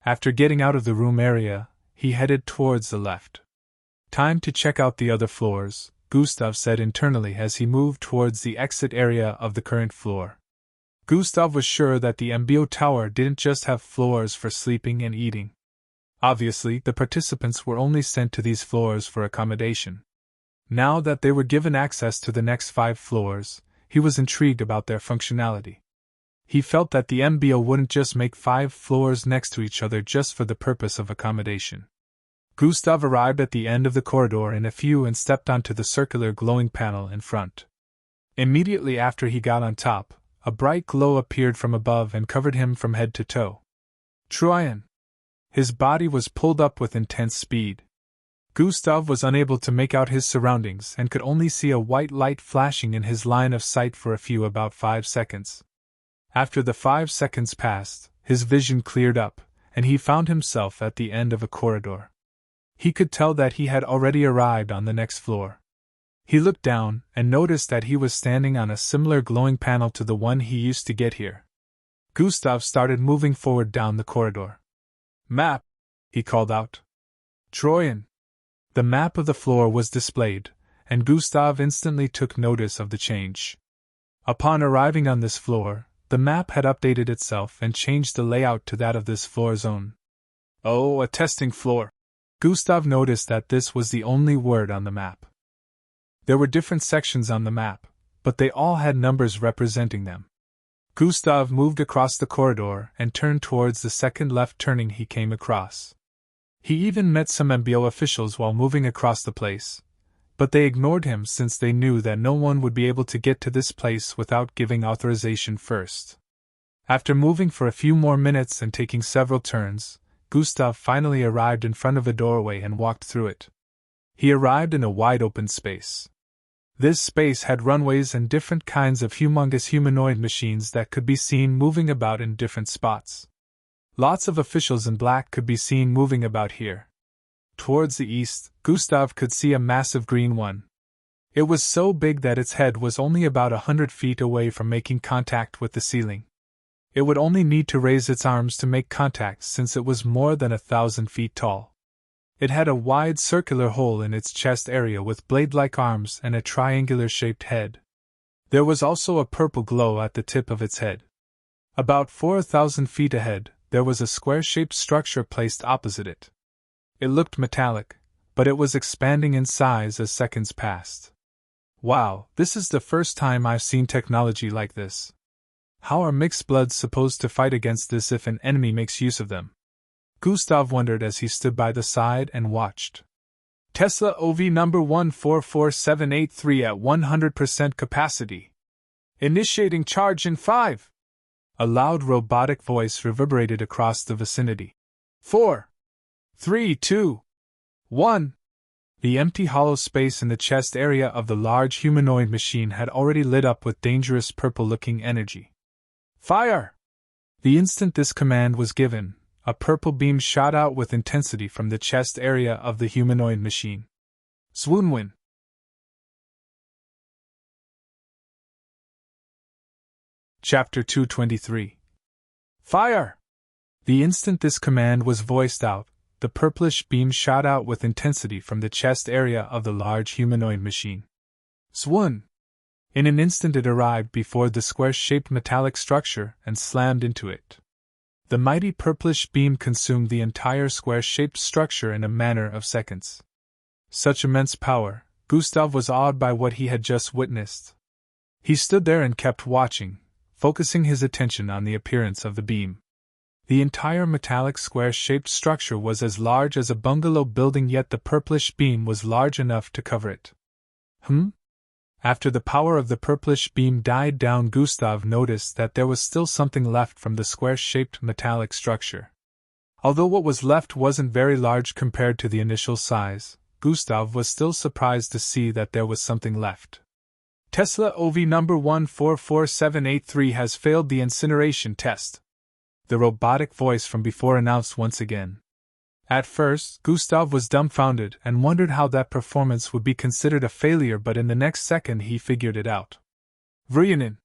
A: After getting out of the room area, he headed towards the left. "Time to check out the other floors," Gustav said internally as he moved towards the exit area of the current floor. Gustav was sure that the MBO tower didn't just have floors for sleeping and eating. Obviously, the participants were only sent to these floors for accommodation. Now that they were given access to the next 5 floors, he was intrigued about their functionality. He felt that the MBO wouldn't just make 5 floors next to each other just for the purpose of accommodation. Gustav arrived at the end of the corridor in a few and stepped onto the circular glowing panel in front. Immediately after he got on top, a bright glow appeared from above and covered him from head to toe. Troyan! His body was pulled up with intense speed. Gustav was unable to make out his surroundings and could only see a white light flashing in his line of sight for about 5 seconds. After the 5 seconds passed, his vision cleared up, and he found himself at the end of a corridor. He could tell that he had already arrived on the next floor. He looked down and noticed that he was standing on a similar glowing panel to the one he used to get here. Gustav started moving forward down the corridor. "Map!" he called out. "Troyan!" The map of the floor was displayed, and Gustav instantly took notice of the change. Upon arriving on this floor, the map had updated itself and changed the layout to that of this floor zone. "Oh, a testing floor!" Gustav noticed that this was the only word on the map. There were different sections on the map, but they all had numbers representing them. Gustav moved across the corridor and turned towards the second left turning he came across. He even met some MBO officials while moving across the place, but they ignored him since they knew that no one would be able to get to this place without giving authorization first. After moving for a few more minutes and taking several turns, Gustav finally arrived in front of a doorway and walked through it. He arrived in a wide open space. This space had runways and different kinds of humongous humanoid machines that could be seen moving about in different spots. Lots of officials in black could be seen moving about here. Towards the east, Gustav could see a massive green one. It was so big that its head was only about 100 feet away from making contact with the ceiling. It would only need to raise its arms to make contact since it was more than 1,000 feet tall. It had a wide circular hole in its chest area with blade-like arms and a triangular-shaped head. There was also a purple glow at the tip of its head. About 4,000 feet ahead, there was a square-shaped structure placed opposite it. It looked metallic, but it was expanding in size as seconds passed. Wow, this is the first time I've seen technology like this. How are mixed bloods supposed to fight against this if an enemy makes use of them? Gustav wondered as he stood by the side and watched. Tesla OV number 144783 at 100% capacity. Initiating charge in 5. A loud robotic voice reverberated across the vicinity. 4, 3, 2, 1. The empty hollow space in the chest area of the large humanoid machine had already lit up with dangerous purple-looking energy. Fire! The instant this command was given, a purple beam shot out with intensity from the chest area of the humanoid machine. Swoonwin. Chapter 223. Fire! The instant this command was voiced out, the purplish beam shot out with intensity from the chest area of the large humanoid machine. Swoon! In an instant it arrived before the square-shaped metallic structure and slammed into it. The mighty purplish beam consumed the entire square-shaped structure in a matter of seconds. Such immense power, Gustav was awed by what he had just witnessed. He stood there and kept watching, focusing his attention on the appearance of the beam. The entire metallic square-shaped structure was as large as a bungalow building, yet the purplish beam was large enough to cover it. After the power of the purplish beam died down, Gustav noticed that there was still something left from the square-shaped metallic structure. Although what was left wasn't very large compared to the initial size, Gustav was still surprised to see that there was something left. Tesla OV number 144783 has failed the incineration test. The robotic voice from before announced once again. At first, Gustav was dumbfounded and wondered how that performance would be considered a failure, but in the next second he figured it out. Vryanin!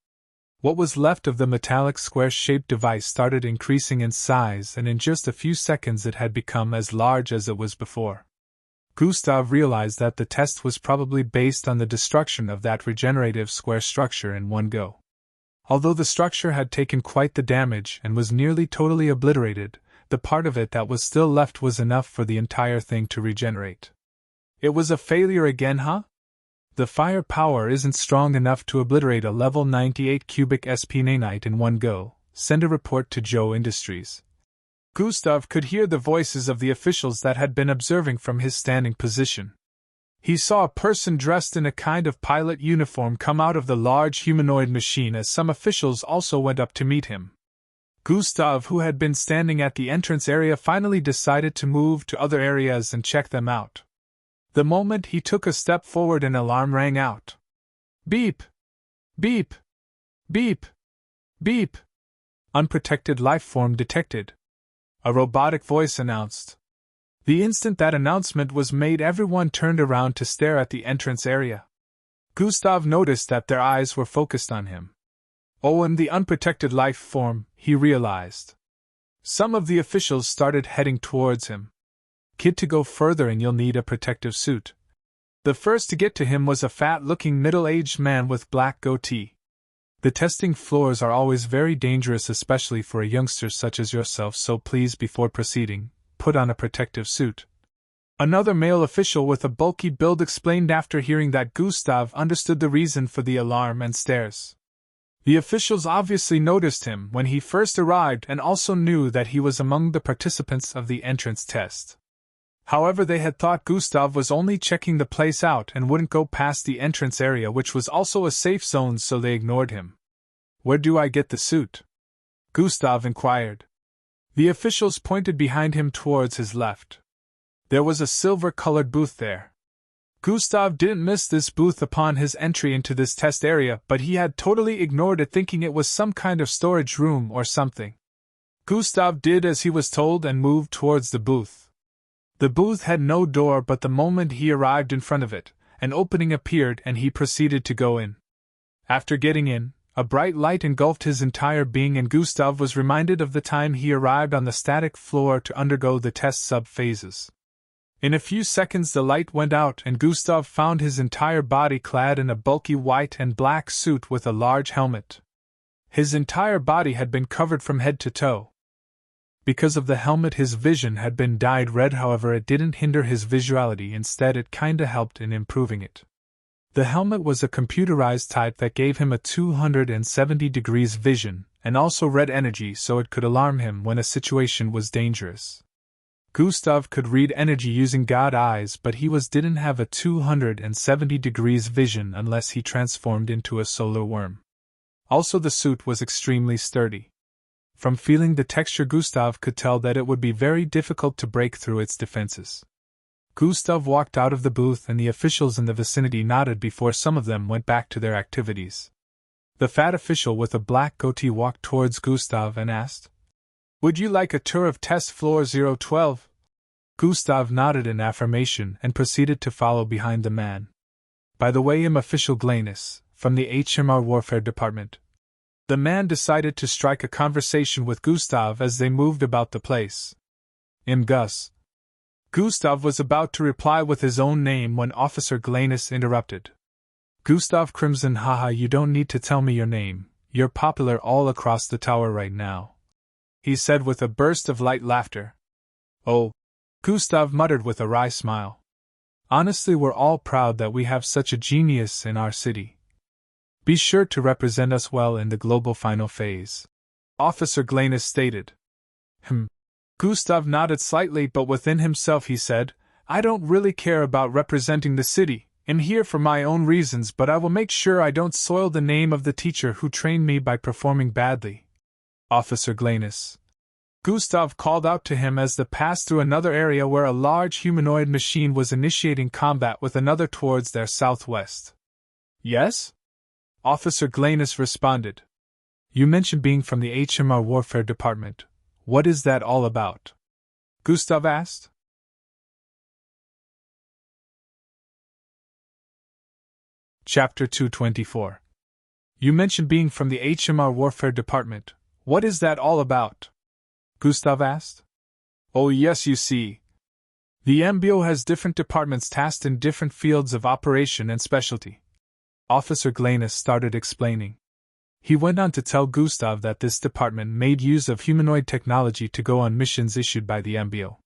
A: What was left of the metallic square-shaped device started increasing in size, and in just a few seconds it had become as large as it was before. Gustav realized that the test was probably based on the destruction of that regenerative square structure in one go. Although the structure had taken quite the damage and was nearly totally obliterated, the part of it that was still left was enough for the entire thing to regenerate. It was a failure again, huh? The fire power isn't strong enough to obliterate a level 98 cubic SP nanite in one go. Send a report to Joe Industries. Gustav could hear the voices of the officials that had been observing from his standing position. He saw a person dressed in a kind of pilot uniform come out of the large humanoid machine as some officials also went up to meet him. Gustav, who had been standing at the entrance area, finally decided to move to other areas and check them out. The moment he took a step forward, an alarm rang out. Beep! Beep! Beep! Beep! Unprotected life form detected. A robotic voice announced. The instant that announcement was made, everyone turned around to stare at the entrance area. Gustav noticed that their eyes were focused on him. Oh, and the unprotected life form, he realized. Some of the officials started heading towards him. Kid, to go further and you'll need a protective suit. The first to get to him was a fat-looking middle-aged man with black goatee. The testing floors are always very dangerous, especially for a youngster such as yourself, so please, before proceeding, put on a protective suit. Another male official with a bulky build explained after hearing that Gustav understood the reason for the alarm and stares. The officials obviously noticed him when he first arrived and also knew that he was among the participants of the entrance test. However, they had thought Gustav was only checking the place out and wouldn't go past the entrance area, which was also a safe zone, so they ignored him. Where do I get the suit? Gustav inquired. The officials pointed behind him towards his left. There was a silver-colored booth there. Gustav didn't miss this booth upon his entry into this test area, but he had totally ignored it, thinking it was some kind of storage room or something. Gustav did as he was told and moved towards the booth. The booth had no door, but the moment he arrived in front of it, an opening appeared and he proceeded to go in. After getting in, a bright light engulfed his entire being, and Gustav was reminded of the time he arrived on the static floor to undergo the test sub-phases. In a few seconds the light went out and Gustav found his entire body clad in a bulky white and black suit with a large helmet. His entire body had been covered from head to toe. Because of the helmet, his vision had been dyed red, however it didn't hinder his visuality, instead it kinda helped in improving it. The helmet was a computerized type that gave him a 270 degrees vision, and also red energy, so it could alarm him when a situation was dangerous. Gustav could read energy using God eyes, but he didn't have a 270 degrees vision unless he transformed into a solar worm. Also, the suit was extremely sturdy. From feeling the texture, Gustav could tell that it would be very difficult to break through its defenses. Gustav walked out of the booth and the officials in the vicinity nodded before some of them went back to their activities. The fat official with a black goatee walked towards Gustav and asked, "Would you like a tour of test floor 012? Gustav nodded in affirmation and proceeded to follow behind the man. "By the way, I'm official Glanus, from the HMR Warfare Department." The man decided to strike a conversation with Gustav as they moved about the place. "I'm Gus." Gustav was about to reply with his own name when Officer Glanus interrupted. "Gustav Crimson, haha, you don't need to tell me your name, you're popular all across the tower right now," he said with a burst of light laughter. "Oh," Gustav muttered with a wry smile. "Honestly, we're all proud that we have such a genius in our city. Be sure to represent us well in the global final phase," Officer Glanus stated. Gustav nodded slightly, but within himself he said, "I don't really care about representing the city. I'm here for my own reasons, but I will make sure I don't soil the name of the teacher who trained me by performing badly." "Officer Glanus," Gustav called out to him as they passed through another area where a large humanoid machine was initiating combat with another towards their southwest. "Yes?" Officer Glanus responded. "You mentioned being from the HMR Warfare Department. What is that all about?" Gustav asked. Chapter 224. You mentioned being from the HMR Warfare Department. What is that all about? Gustav asked. "Oh yes, you see. The MBO has different departments tasked in different fields of operation and specialty." Officer Glanus started explaining. He went on to tell Gustav that this department made use of humanoid technology to go on missions issued by the MBO.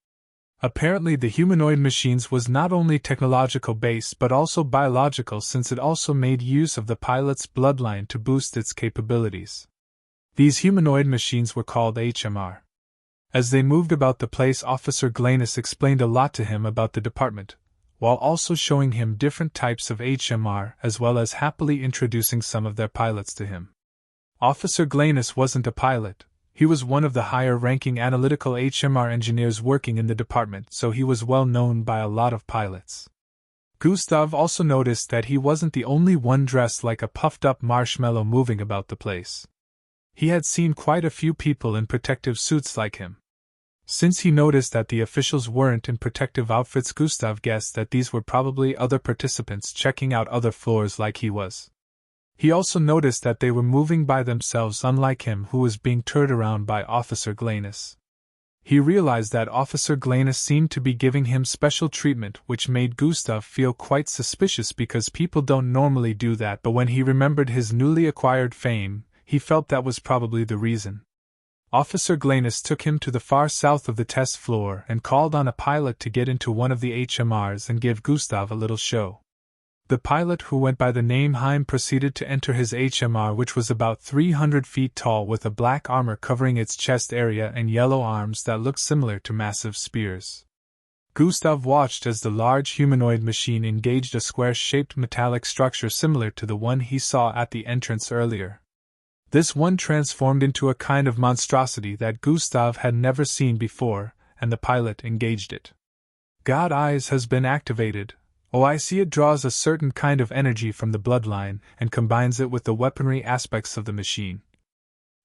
A: Apparently the humanoid machines was not only technological based but also biological, since it also made use of the pilot's bloodline to boost its capabilities. These humanoid machines were called HMR. As they moved about the place, Officer Glanus explained a lot to him about the department, while also showing him different types of HMR as well as happily introducing some of their pilots to him. Officer Glanus wasn't a pilot. He was one of the higher-ranking analytical HMR engineers working in the department, so he was well known by a lot of pilots. Gustav also noticed that he wasn't the only one dressed like a puffed-up marshmallow moving about the place. He had seen quite a few people in protective suits like him. Since he noticed that the officials weren't in protective outfits, Gustav guessed that these were probably other participants checking out other floors like he was. He also noticed that they were moving by themselves, unlike him, who was being turned around by Officer Glanus. He realized that Officer Glanus seemed to be giving him special treatment, which made Gustav feel quite suspicious because people don't normally do that, but when he remembered his newly acquired fame, he felt that was probably the reason. Officer Glanus took him to the far south of the test floor and called on a pilot to get into one of the HMRs and give Gustav a little show. The pilot, who went by the name Heim, proceeded to enter his HMR, which was about 300 feet tall with a black armor covering its chest area and yellow arms that looked similar to massive spears. Gustav watched as the large humanoid machine engaged a square-shaped metallic structure similar to the one he saw at the entrance earlier. This one transformed into a kind of monstrosity that Gustav had never seen before, and the pilot engaged it. God Eyes has been activated. Oh, I see. It draws a certain kind of energy from the bloodline and combines it with the weaponry aspects of the machine.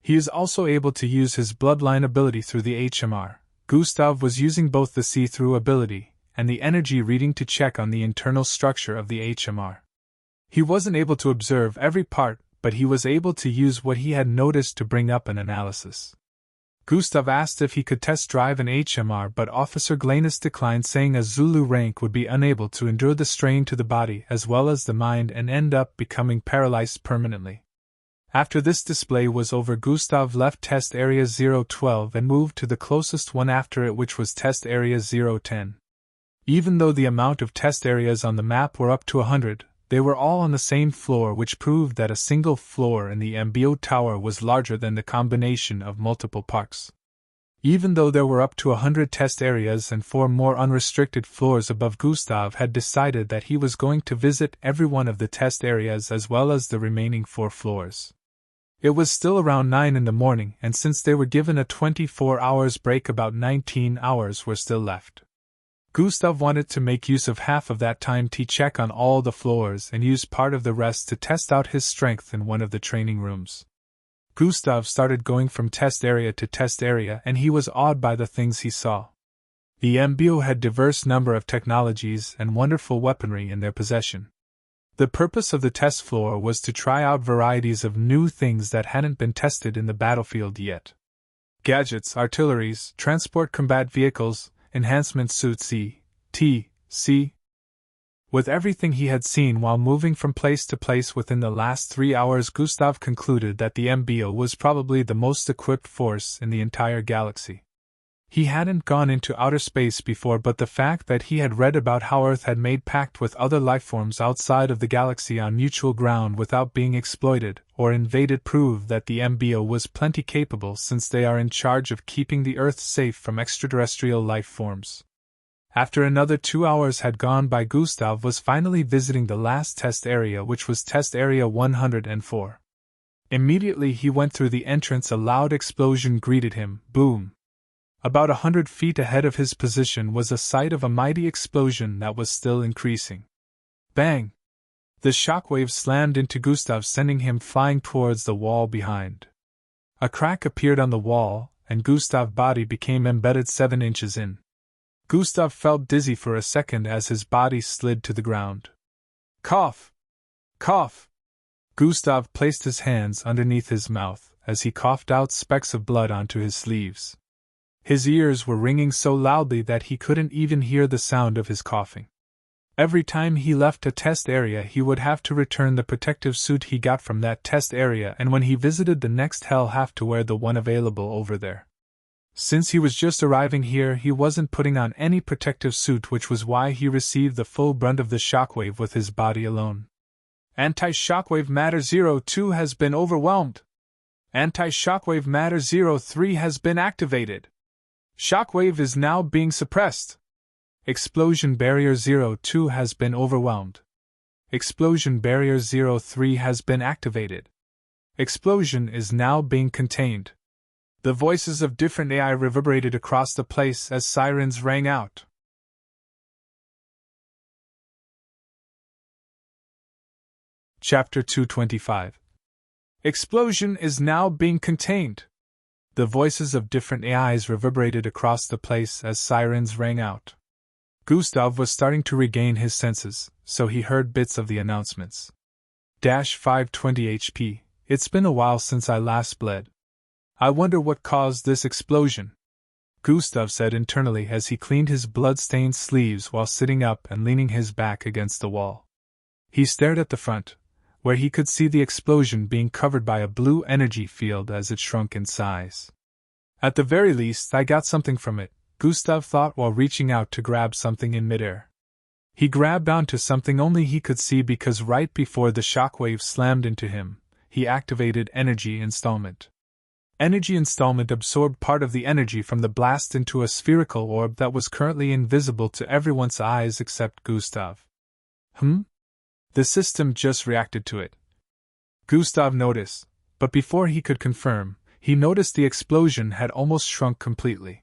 A: He is also able to use his bloodline ability through the HMR. Gustav was using both the see-through ability and the energy reading to check on the internal structure of the HMR. He wasn't able to observe every part, but he was able to use what he had noticed to bring up an analysis. Gustav asked if he could test drive an HMR, but Officer Glanus declined, saying a Zulu rank would be unable to endure the strain to the body as well as the mind and end up becoming paralyzed permanently. After this display was over, Gustav left Test Area 012 and moved to the closest one after it, which was Test Area 010. Even though the amount of test areas on the map were up to 100, they were all on the same floor, which proved that a single floor in the MBO tower was larger than the combination of multiple parks. Even though there were up to 100 test areas and 4 more unrestricted floors above, Gustav had decided that he was going to visit every one of the test areas as well as the remaining 4 floors. It was still around 9 in the morning, and since they were given a 24 hours break, about 19 hours were still left. Gustav wanted to make use of half of that time to check on all the floors and use part of the rest to test out his strength in one of the training rooms. Gustav started going from test area to test area, and he was awed by the things he saw. The MBO had diverse number of technologies and wonderful weaponry in their possession. The purpose of the test floor was to try out varieties of new things that hadn't been tested in the battlefield yet. Gadgets, artilleries, transport combat vehicles, enhancement suits, etc. With everything he had seen while moving from place to place within the last 3 hours, Gustav concluded that the MBO was probably the most equipped force in the entire galaxy. He hadn't gone into outer space before, but the fact that he had read about how Earth had made pact with other lifeforms outside of the galaxy on mutual ground without being exploited or invaded proved that the MBO was plenty capable, since they are in charge of keeping the Earth safe from extraterrestrial life forms. After another 2 hours had gone by, Gustav was finally visiting the last test area, which was Test Area 104. Immediately he went through the entrance, a loud explosion greeted him. Boom! About 100 feet ahead of his position was a sight of a mighty explosion that was still increasing. Bang! The shockwave slammed into Gustav, sending him flying towards the wall behind. A crack appeared on the wall, and Gustav's body became embedded 7 inches in. Gustav felt dizzy for a second as his body slid to the ground. Cough! Cough! Gustav placed his hands underneath his mouth as he coughed out specks of blood onto his sleeves. His ears were ringing so loudly that he couldn't even hear the sound of his coughing. Every time he left a test area, he would have to return the protective suit he got from that test area, and when he visited the next, he'll have to wear the one available over there. Since he was just arriving here, he wasn't putting on any protective suit, which was why he received the full brunt of the shockwave with his body alone. Anti-shockwave matter 02 has been overwhelmed. Anti-shockwave matter 03 has been activated. Shockwave is now being suppressed. Explosion barrier 02 has been overwhelmed. Explosion barrier 03 has been activated. Explosion is now being contained. The voices of different AI reverberated across the place as sirens rang out. Chapter 225. Explosion is now being contained. The voices of different AIs reverberated across the place as sirens rang out. Gustav was starting to regain his senses, so he heard bits of the announcements. -520 HP. It's been a while since I last bled. I wonder what caused this explosion, Gustav said internally as he cleaned his blood-stained sleeves while sitting up and leaning his back against the wall. He stared at the front, where he could see the explosion being covered by a blue energy field as it shrunk in size. At the very least, I got something from it, Gustav thought while reaching out to grab something in midair. He grabbed onto something only he could see because right before the shockwave slammed into him, he activated Energy Installment. Energy Installment absorbed part of the energy from the blast into a spherical orb that was currently invisible to everyone's eyes except Gustav. The system just reacted to it. Gustav noticed, but before he could confirm, he noticed the explosion had almost shrunk completely.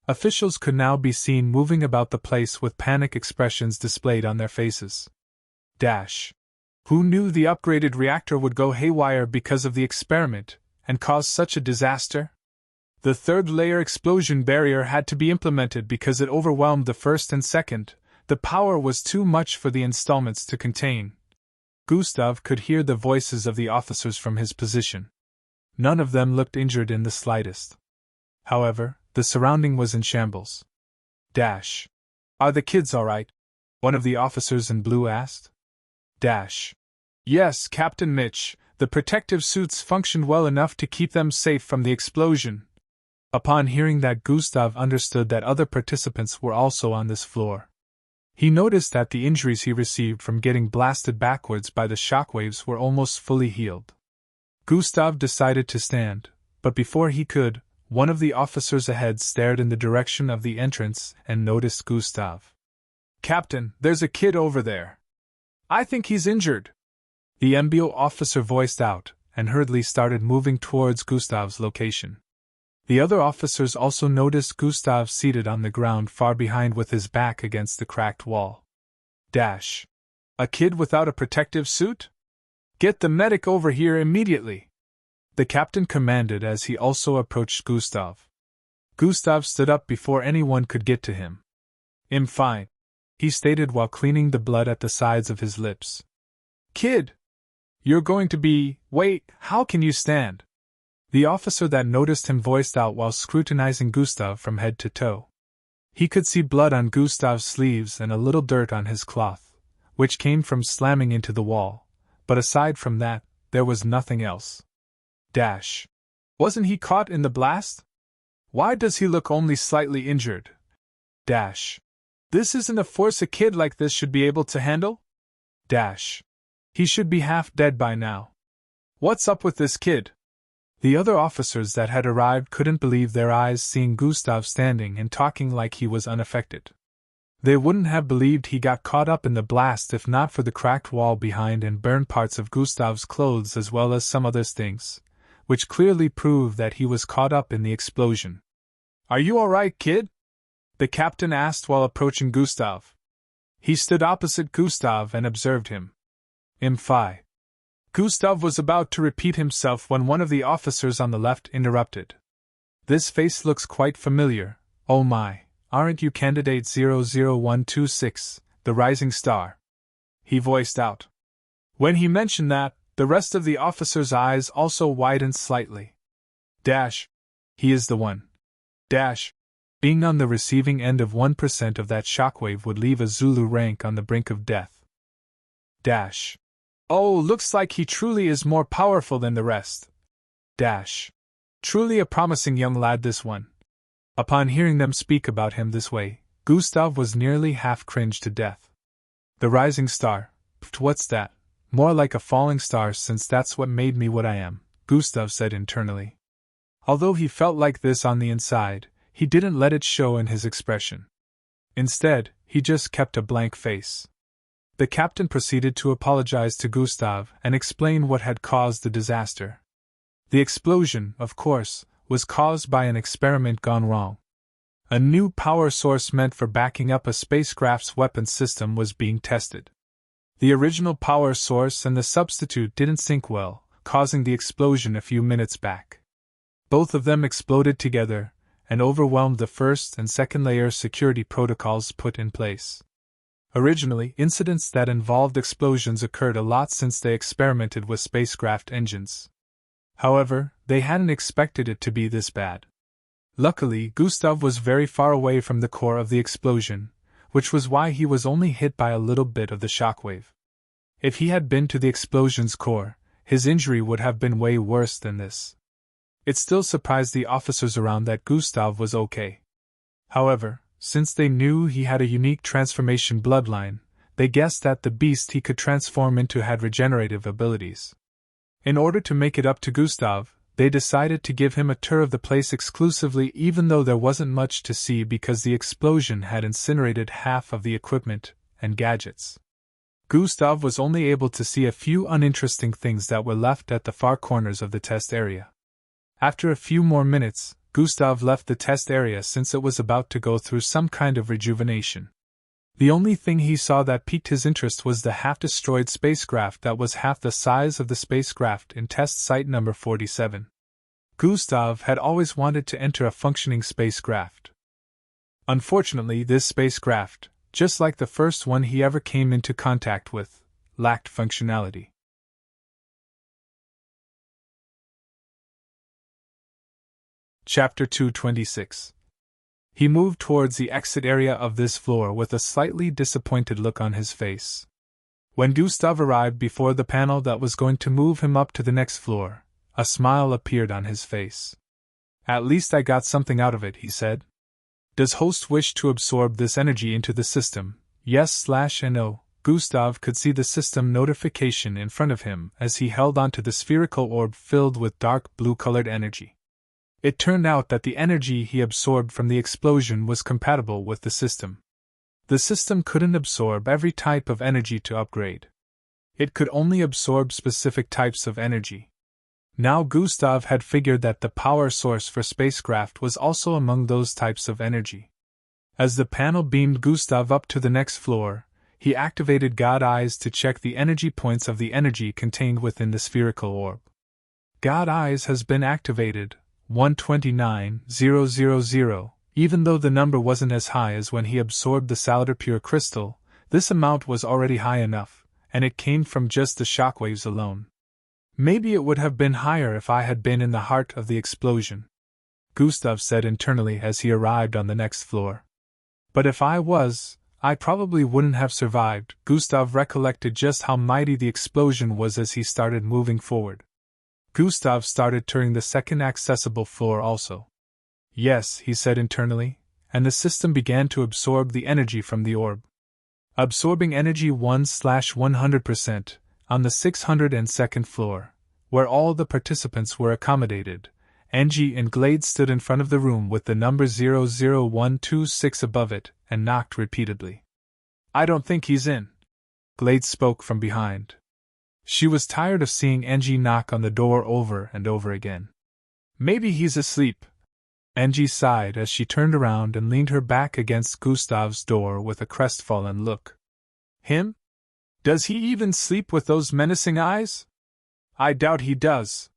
A: Officials could now be seen moving about the place with panic expressions displayed on their faces. Who knew the upgraded reactor would go haywire because of the experiment and cause such a disaster? The third layer explosion barrier had to be implemented because it overwhelmed the first and second. The power was too much for the installments to contain. Gustav could hear the voices of the officers from his position. None of them looked injured in the slightest. However, the surrounding was in shambles. Are the kids all right? One of the officers in blue asked. Yes, Captain Mitch, the protective suits functioned well enough to keep them safe from the explosion. Upon hearing that, Gustav understood that other participants were also on this floor. He noticed that the injuries he received from getting blasted backwards by the shockwaves were almost fully healed. Gustav decided to stand, but before he could, one of the officers ahead stared in the direction of the entrance and noticed Gustav. Captain, there's a kid over there. I think he's injured. The MBO officer voiced out, and hurriedly started moving towards Gustav's location. The other officers also noticed Gustav seated on the ground far behind with his back against the cracked wall. A kid without a protective suit? Get the medic over here immediately! The captain commanded as he also approached Gustav. Gustav stood up before anyone could get to him. I'm fine, he stated while cleaning the blood at the sides of his lips. Kid! You're going to be… Wait, how can you stand? The officer that noticed him voiced out while scrutinizing Gustav from head to toe. He could see blood on Gustav's sleeves and a little dirt on his cloth, which came from slamming into the wall, but aside from that, there was nothing else. Wasn't he caught in the blast? Why does he look only slightly injured? This isn't a force a kid like this should be able to handle? He should be half dead by now. What's up with this kid? The other officers that had arrived couldn't believe their eyes seeing Gustav standing and talking like he was unaffected. They wouldn't have believed he got caught up in the blast if not for the cracked wall behind and burned parts of Gustav's clothes as well as some other things, which clearly proved that he was caught up in the explosion. Are you all right, kid? The captain asked while approaching Gustav. He stood opposite Gustav and observed him. Fine. Gustav was about to repeat himself when one of the officers on the left interrupted. This face looks quite familiar. Oh my, aren't you candidate 00126, the rising star? He voiced out. When he mentioned that, the rest of the officers' eyes also widened slightly. He is the one. Being on the receiving end of 1% of that shockwave would leave a Zulu rank on the brink of death. Oh, looks like he truly is more powerful than the rest. Truly a promising young lad, this one. Upon hearing them speak about him this way, Gustav was nearly half cringed to death. The rising star? What's that? More like a falling star, since that's what made me what I am, Gustav said internally. Although he felt like this on the inside, he didn't let it show in his expression. Instead, he just kept a blank face. The captain proceeded to apologize to Gustav and explain what had caused the disaster. The explosion, of course, was caused by an experiment gone wrong. A new power source meant for backing up a spacecraft's weapons system was being tested. The original power source and the substitute didn't sync well, causing the explosion a few minutes back. Both of them exploded together and overwhelmed the first and second layer security protocols put in place. Originally, incidents that involved explosions occurred a lot since they experimented with spacecraft engines. However, they hadn't expected it to be this bad. Luckily, Gustav was very far away from the core of the explosion, which was why he was only hit by a little bit of the shockwave. If he had been to the explosion's core, his injury would have been way worse than this. It still surprised the officers around that Gustav was okay. However, since they knew he had a unique transformation bloodline, they guessed that the beast he could transform into had regenerative abilities. In order to make it up to Gustav, they decided to give him a tour of the place exclusively, even though there wasn't much to see because the explosion had incinerated half of the equipment and gadgets. Gustav was only able to see a few uninteresting things that were left at the far corners of the test area. After a few more minutes, Gustav left the test area since it was about to go through some kind of rejuvenation. The only thing he saw that piqued his interest was the half-destroyed spacecraft that was half the size of the spacecraft in test site number 47. Gustav had always wanted to enter a functioning spacecraft. Unfortunately, this spacecraft, just like the first one he ever came into contact with, lacked functionality. Chapter 226. He moved towards the exit area of this floor with a slightly disappointed look on his face. When Gustav arrived before the panel that was going to move him up to the next floor, a smile appeared on his face. "At least I got something out of it," he said. "Does host wish to absorb this energy into the system?" Yes/no. Gustav could see the system notification in front of him as he held onto the spherical orb filled with dark blue-colored energy. It turned out that the energy he absorbed from the explosion was compatible with the system. The system couldn't absorb every type of energy to upgrade. It could only absorb specific types of energy. Now Gustav had figured that the power source for spacecraft was also among those types of energy. As the panel beamed Gustav up to the next floor, he activated God Eyes to check the energy points of the energy contained within the spherical orb. God Eyes has been activated. 129,000. Even though the number wasn't as high as when he absorbed the Salada Pure crystal, this amount was already high enough, and it came from just the shockwaves alone. Maybe it would have been higher if I had been in the heart of the explosion, Gustav said internally as he arrived on the next floor. But if I was, I probably wouldn't have survived. Gustav recollected just how mighty the explosion was as he started moving forward. Gustav started touring the second accessible floor also. "Yes," he said internally, and the system began to absorb the energy from the orb. Absorbing energy 1/100% on the 602nd floor, where all the participants were accommodated. Angie and Glade stood in front of the room with the number 00126 above it and knocked repeatedly. "I don't think he's in," Glade spoke from behind. She was tired of seeing Angie knock on the door over and over again. "Maybe he's asleep." Angie sighed as she turned around and leaned her back against Gustav's door with a crestfallen look. "Him? Does he even sleep with those menacing eyes?" "I doubt he does,"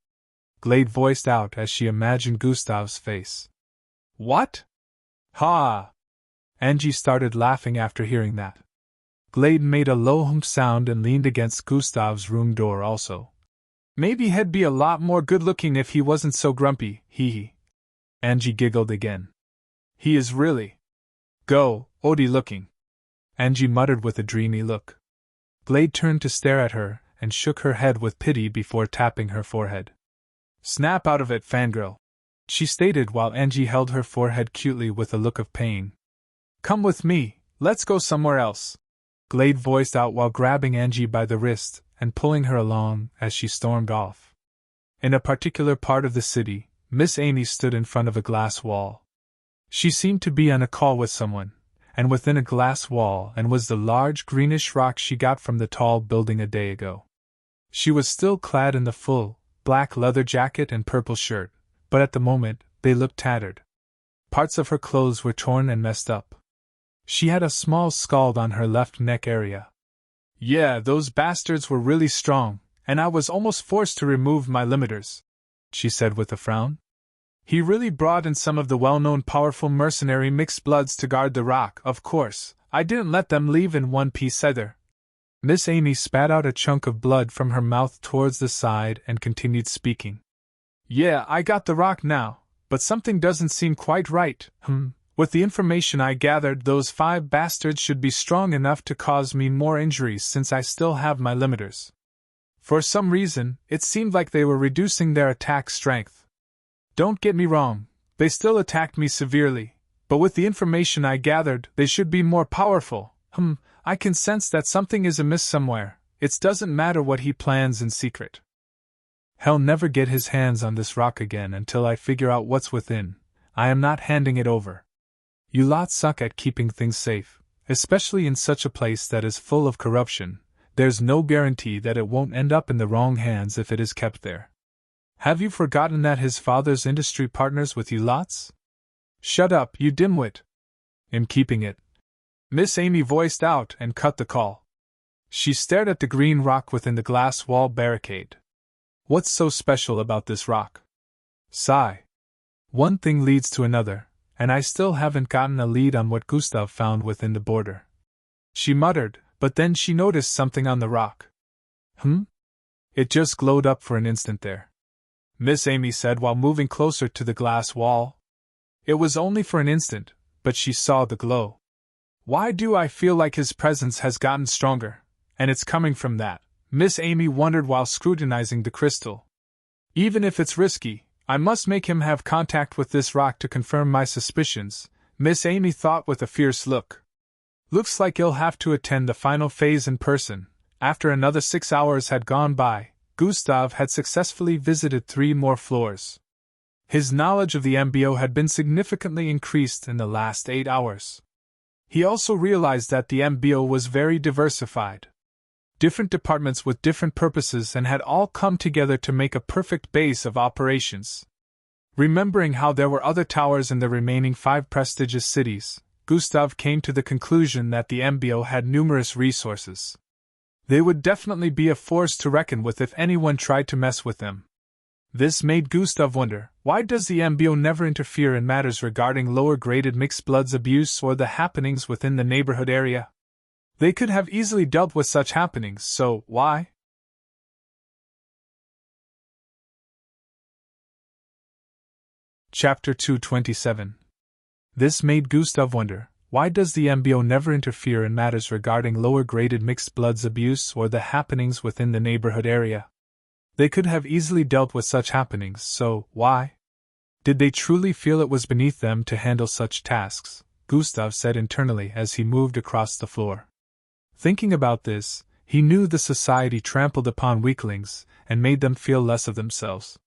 A: Glade voiced out as she imagined Gustav's face. "What? Ha!" Angie started laughing after hearing that. Glade made a low hum sound and leaned against Gustav's room door also. "Maybe he'd be a lot more good-looking if he wasn't so grumpy, hee. Angie giggled again. "He is really oddie-looking," Angie muttered with a dreamy look. Glade turned to stare at her and shook her head with pity before tapping her forehead. "Snap out of it, fangirl," she stated while Angie held her forehead cutely with a look of pain. "Come with me, let's go somewhere else," Glade voiced out while grabbing Angie by the wrist and pulling her along as she stormed off. In a particular part of the city, Miss Amy stood in front of a glass wall. She seemed to be on a call with someone, and within a glass wall and was the large greenish rock she got from the tall building a day ago. She was still clad in the full, black leather jacket and purple shirt, but at the moment, they looked tattered. Parts of her clothes were torn and messed up. She had a small scald on her left neck area. "Yeah, those bastards were really strong, and I was almost forced to remove my limiters," she said with a frown. He really brought in some of the well-known powerful mercenary mixed bloods to guard the rock. Of course, I didn't let them leave in one piece either. Miss Amy spat out a chunk of blood from her mouth towards the side and continued speaking. Yeah, I got the rock now, but something doesn't seem quite right. With the information I gathered, those 5 bastards should be strong enough to cause me more injuries since I still have my limiters. For some reason, it seemed like they were reducing their attack strength. Don't get me wrong, they still attacked me severely, but with the information I gathered, they should be more powerful. I can sense that something is amiss somewhere. It doesn't matter what he plans in secret. He'll never get his hands on this rock again until I figure out what's within. I am not handing it over. You lot suck at keeping things safe, especially in such a place that is full of corruption. There's no guarantee that it won't end up in the wrong hands if it is kept there. Have you forgotten that his father's industry partners with you lots? Shut up, you dimwit. I'm keeping it. Miss Amy voiced out and cut the call. She stared at the green rock within the glass wall barricade. What's so special about this rock? Sigh. One thing leads to another, and I still haven't gotten a lead on what Gustav found within the border. She muttered, but then she noticed something on the rock. It just glowed up for an instant there, Miss Amy said while moving closer to the glass wall. It was only for an instant, but she saw the glow. Why do I feel like his presence has gotten stronger, and it's coming from that? Miss Amy wondered while scrutinizing the crystal. Even if it's risky, I must make him have contact with this rock to confirm my suspicions, Miss Amy thought with a fierce look. Looks like he'll have to attend the final phase in person. After another 6 hours had gone by, Gustav had successfully visited 3 more floors. His knowledge of the MBO had been significantly increased in the last 8 hours. He also realized that the MBO was very diversified. Different departments with different purposes and had all come together to make a perfect base of operations. Remembering how there were other towers in the remaining 5 prestigious cities, Gustav came to the conclusion that the MBO had numerous resources. They would definitely be a force to reckon with if anyone tried to mess with them. This made Gustav wonder, why does the MBO never interfere in matters regarding lower-graded mixed bloods abuse or the happenings within the neighborhood area? They could have easily dealt with such happenings, so why? Chapter 227. This made Gustav wonder, why does the MBO never interfere in matters regarding lower-graded mixed bloods abuse or the happenings within the neighborhood area? They could have easily dealt with such happenings, so why? Did they truly feel it was beneath them to handle such tasks? Gustav said internally as he moved across the floor. Thinking about this, he knew the society trampled upon weaklings and made them feel less of themselves.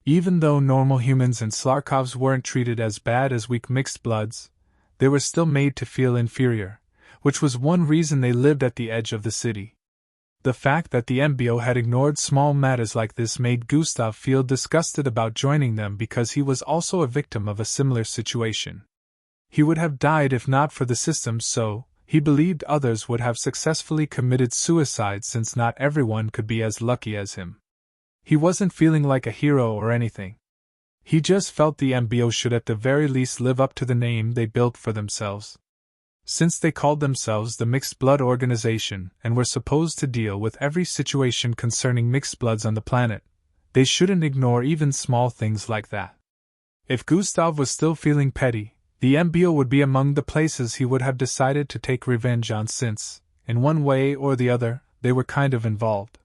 A: Even though normal humans and Slarkovs weren't treated as bad as weak mixed bloods, they were still made to feel inferior, which was one reason they lived at the edge of the city. The fact that the MBO had ignored small matters like this made Gustav feel disgusted about joining them because he was also a victim of a similar situation. He would have died if not for the system, so he believed others would have successfully committed suicide since not everyone could be as lucky as him. He wasn't feeling like a hero or anything. He just felt the MBO should at the very least live up to the name they built for themselves. Since they called themselves the Mixed Blood Organization and were supposed to deal with every situation concerning mixed bloods on the planet, they shouldn't ignore even small things like that. If Gustav was still feeling petty, the MBO would be among the places he would have decided to take revenge on since, in one way or the other, they were kind of involved.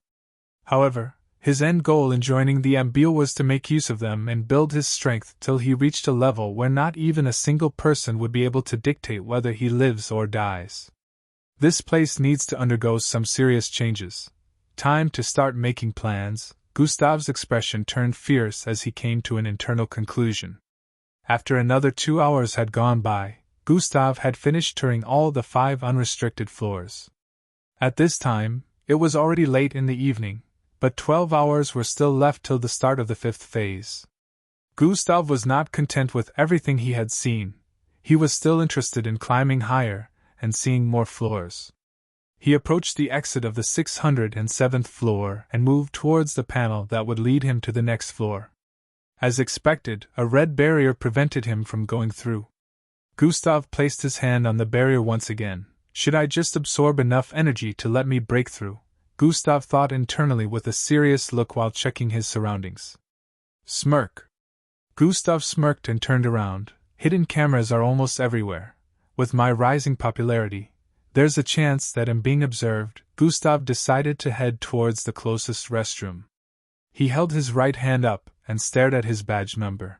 A: However, his end goal in joining the MBO was to make use of them and build his strength till he reached a level where not even a single person would be able to dictate whether he lives or dies. This place needs to undergo some serious changes. Time to start making plans. Gustav's expression turned fierce as he came to an internal conclusion. After another 2 hours had gone by, Gustav had finished touring all the 5 unrestricted floors. At this time, it was already late in the evening, but 12 hours were still left till the start of the 5th phase. Gustav was not content with everything he had seen. He was still interested in climbing higher and seeing more floors. He approached the exit of the 607th floor and moved towards the panel that would lead him to the next floor. As expected, a red barrier prevented him from going through. Gustav placed his hand on the barrier once again. Should I just absorb enough energy to let me break through? Gustav thought internally with a serious look while checking his surroundings. Smirk. Gustav smirked and turned around. Hidden cameras are almost everywhere. With my rising popularity, there's a chance that I'm being observed. Gustav decided to head towards the closest restroom. He held his right hand up and stared at his badge number.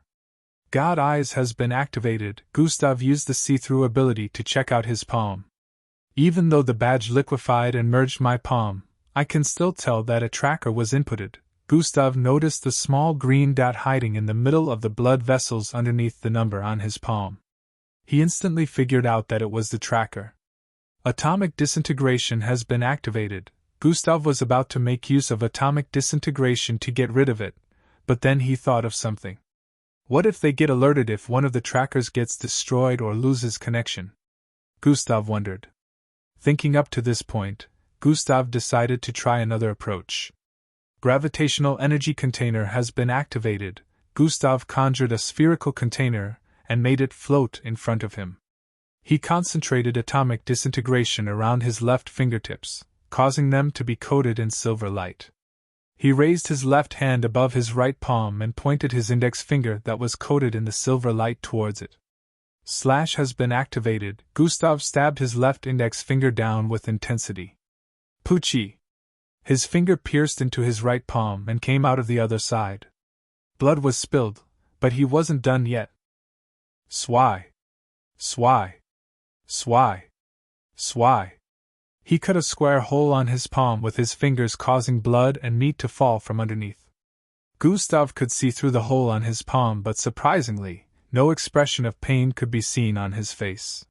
A: God Eyes has been activated. Gustav used the see-through ability to check out his palm. Even though the badge liquefied and merged my palm, I can still tell that a tracker was inputted. Gustav noticed the small green dot hiding in the middle of the blood vessels underneath the number on his palm. He instantly figured out that it was the tracker. Atomic disintegration has been activated. Gustav was about to make use of atomic disintegration to get rid of it, but then he thought of something. What if they get alerted if one of the trackers gets destroyed or loses connection? Gustav wondered. Thinking up to this point, Gustav decided to try another approach. Gravitational energy container has been activated. Gustav conjured a spherical container and made it float in front of him. He concentrated atomic disintegration around his left fingertips, causing them to be coated in silver light. He raised his left hand above his right palm and pointed his index finger that was coated in the silver light towards it. Slash has been activated. Gustav stabbed his left index finger down with intensity. Poochie! His finger pierced into his right palm and came out of the other side. Blood was spilled, but he wasn't done yet. Swai! Swai! Swai! Swai! He cut a square hole on his palm with his fingers, causing blood and meat to fall from underneath. Gustav could see through the hole on his palm, but surprisingly, no expression of pain could be seen on his face.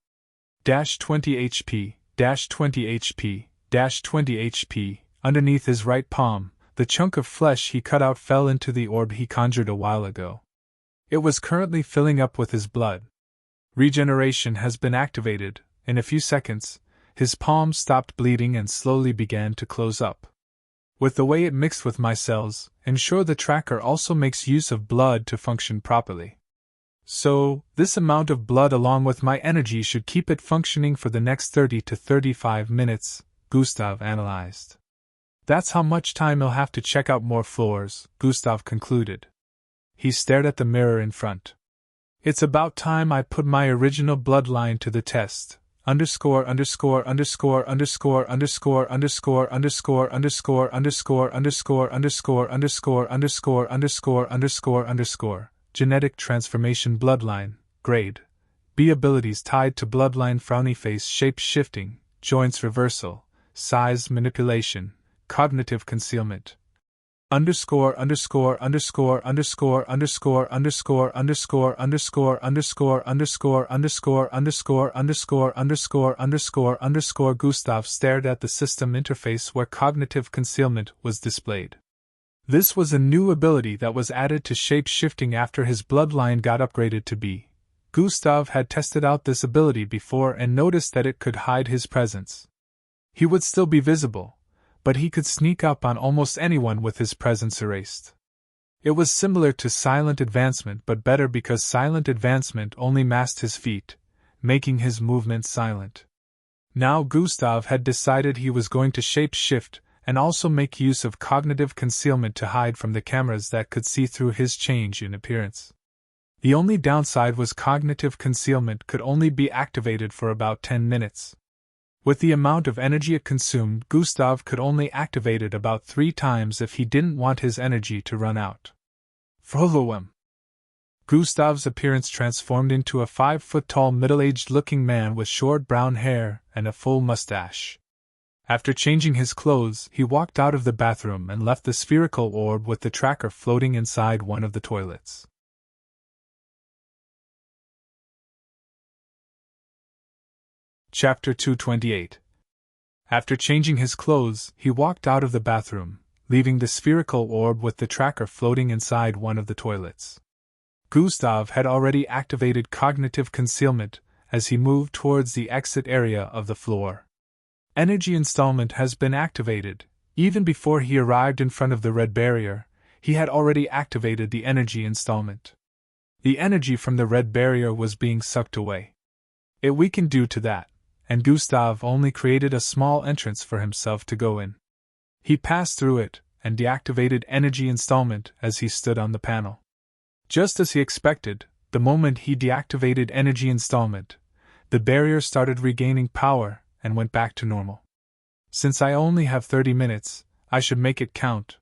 A: -20 HP, -20 HP, -20 HP. Underneath his right palm, the chunk of flesh he cut out fell into the orb he conjured a while ago. It was currently filling up with his blood. Regeneration has been activated. In a few seconds, his palm stopped bleeding and slowly began to close up. With the way it mixed with my cells, ensure the tracker also makes use of blood to function properly. So, this amount of blood along with my energy should keep it functioning for the next 30 to 35 minutes, Gustav analyzed. That's how much time he'll have to check out more floors, Gustav concluded. He stared at the mirror in front. It's about time I put my original bloodline to the test. Underscore underscore underscore underscore underscore underscore underscore underscore underscore underscore underscore underscore underscore underscore underscore underscore. Genetic transformation bloodline, grade. B abilities tied to bloodline: frowny face, shape shifting, joints reversal, size manipulation, cognitive concealment. Underscore underscore underscore underscore underscore underscore underscore underscore underscore underscore underscore underscore underscore underscore underscore underscore. Gustav stared at the system interface where cognitive concealment was displayed. This was a new ability that was added to shape-shifting after his bloodline got upgraded to B. Gustav had tested out this ability before and noticed that it could hide his presence. He would still be visible, but he could sneak up on almost anyone with his presence erased. It was similar to silent advancement, but better because silent advancement only masked his feet, making his movements silent. Now Gustav had decided he was going to shape-shift and also make use of cognitive concealment to hide from the cameras that could see through his change in appearance. The only downside was cognitive concealment could only be activated for about 10 minutes. With the amount of energy it consumed, Gustav could only activate it about 3 times if he didn't want his energy to run out. Frolowem. Gustav's appearance transformed into a 5-foot-tall middle-aged-looking man with short brown hair and a full mustache. After changing his clothes, he walked out of the bathroom and left the spherical orb with the tracker floating inside one of the toilets. Chapter 228. After changing his clothes, he walked out of the bathroom, leaving the spherical orb with the tracker floating inside one of the toilets. Gustav had already activated cognitive concealment as he moved towards the exit area of the floor. Energy installment has been activated. Even before he arrived in front of the red barrier, he had already activated the energy installment. The energy from the red barrier was being sucked away. It weakened due to that, and Gustav only created a small entrance for himself to go in. He passed through it, and deactivated energy installment as he stood on the panel. Just as he expected, the moment he deactivated energy installment, the barrier started regaining power and went back to normal. Since I only have 30 minutes, I should make it count.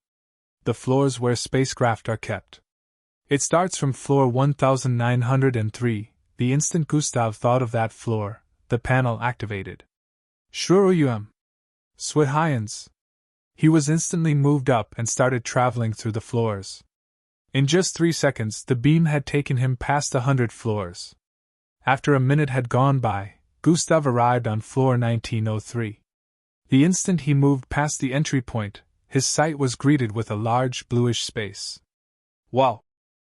A: The floors where spacecraft are kept. It starts from floor 1903. The instant Gustav thought of that floor, the panel activated. Shuruyum. Swithayans. He was instantly moved up and started traveling through the floors. In just 3 seconds, the beam had taken him past 100 floors. After a minute had gone by, Gustav arrived on floor 1903. The instant he moved past the entry point, his sight was greeted with a large bluish space. Wow!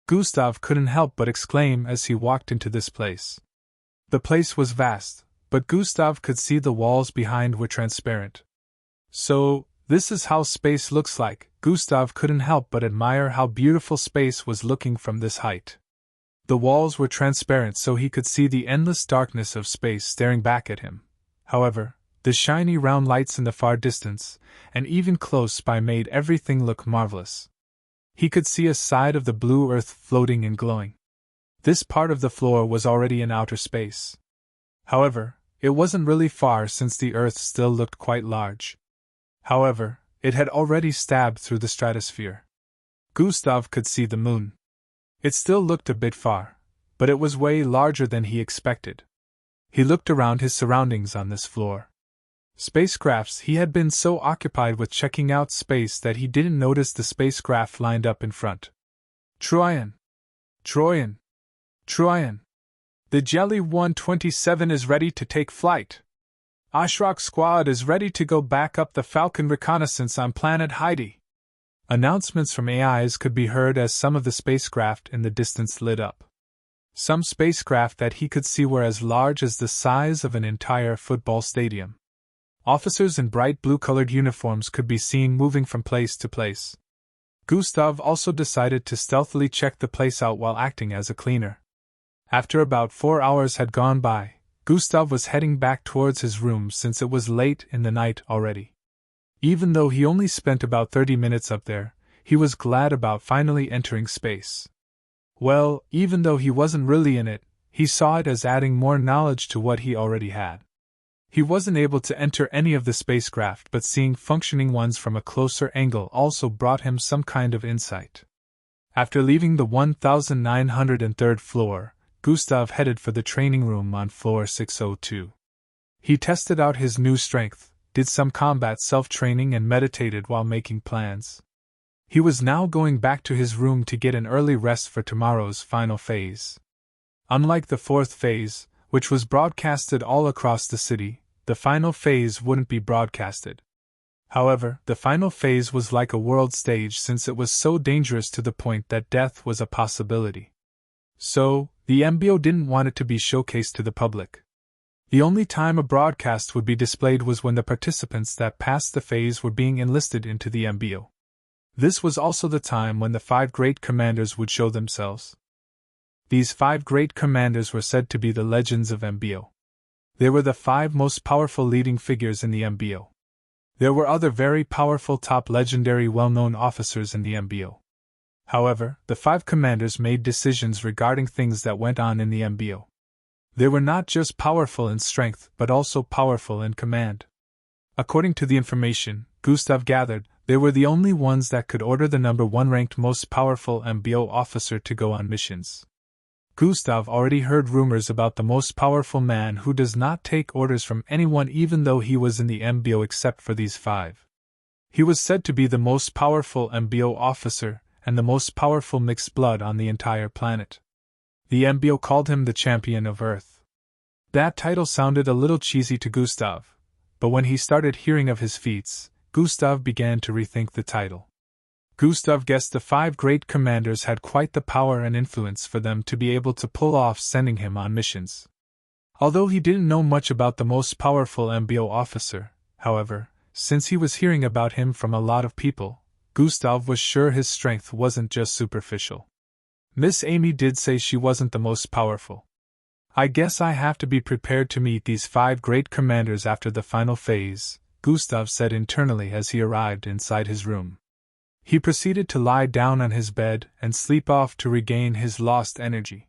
A: Gustav couldn't help but exclaim as he walked into this place. The place was vast, but Gustav could see the walls behind were transparent. So, this is how space looks like. Gustav couldn't help but admire how beautiful space was looking from this height. The walls were transparent so he could see the endless darkness of space staring back at him. However, the shiny round lights in the far distance, and even close by, made everything look marvelous. He could see a side of the blue earth floating and glowing. This part of the floor was already in outer space. However, it wasn't really far since the earth still looked quite large. However, it had already stabbed through the stratosphere. Gustav could see the moon. It still looked a bit far, but it was way larger than he expected. He looked around his surroundings on this floor. Spacecrafts. He had been so occupied with checking out space that he didn't notice the spacecraft lined up in front. Troyan! Troyan! Troyan! The Jelly 127 is ready to take flight. Ashrok Squad is ready to go back up the Falcon reconnaissance on planet Heidi. Announcements from AIs could be heard as some of the spacecraft in the distance lit up. Some spacecraft that he could see were as large as the size of an entire football stadium. Officers in bright blue-colored uniforms could be seen moving from place to place. Gustav also decided to stealthily check the place out while acting as a cleaner. After about 4 hours had gone by, Gustav was heading back towards his room since it was late in the night already. Even though he only spent about 30 minutes up there, he was glad about finally entering space. Well, even though he wasn't really in it, he saw it as adding more knowledge to what he already had. He wasn't able to enter any of the spacecraft, but seeing functioning ones from a closer angle also brought him some kind of insight. After leaving the 1903rd floor, Gustav headed for the training room on floor 602. He tested out his new strength, did some combat self-training and meditated while making plans. He was now going back to his room to get an early rest for tomorrow's final phase. Unlike the fourth phase, which was broadcasted all across the city, the final phase wouldn't be broadcasted. However, the final phase was like a world stage since it was so dangerous to the point that death was a possibility. So, the MBO didn't want it to be showcased to the public. The only time a broadcast would be displayed was when the participants that passed the phase were being enlisted into the MBO. This was also the time when the 5 great commanders would show themselves. These 5 great commanders were said to be the legends of MBO. They were the 5 most powerful leading figures in the MBO. There were other very powerful top legendary well-known officers in the MBO. However, the 5 commanders made decisions regarding things that went on in the MBO. They were not just powerful in strength, but also powerful in command. According to the information Gustav gathered, they were the only ones that could order the number 1 ranked most powerful MBO officer to go on missions. Gustav already heard rumors about the most powerful man who does not take orders from anyone even though he was in the MBO except for these 5. He was said to be the most powerful MBO officer and the most powerful mixed blood on the entire planet. The MBO called him the Champion of Earth. That title sounded a little cheesy to Gustav, but when he started hearing of his feats, Gustav began to rethink the title. Gustav guessed the 5 great commanders had quite the power and influence for them to be able to pull off sending him on missions. Although he didn't know much about the most powerful MBO officer, however, since he was hearing about him from a lot of people, Gustav was sure his strength wasn't just superficial. Miss Amy did say she wasn't the most powerful. I guess I have to be prepared to meet these 5 great commanders after the final phase, Gustav said internally as he arrived inside his room. He proceeded to lie down on his bed and sleep off to regain his lost energy.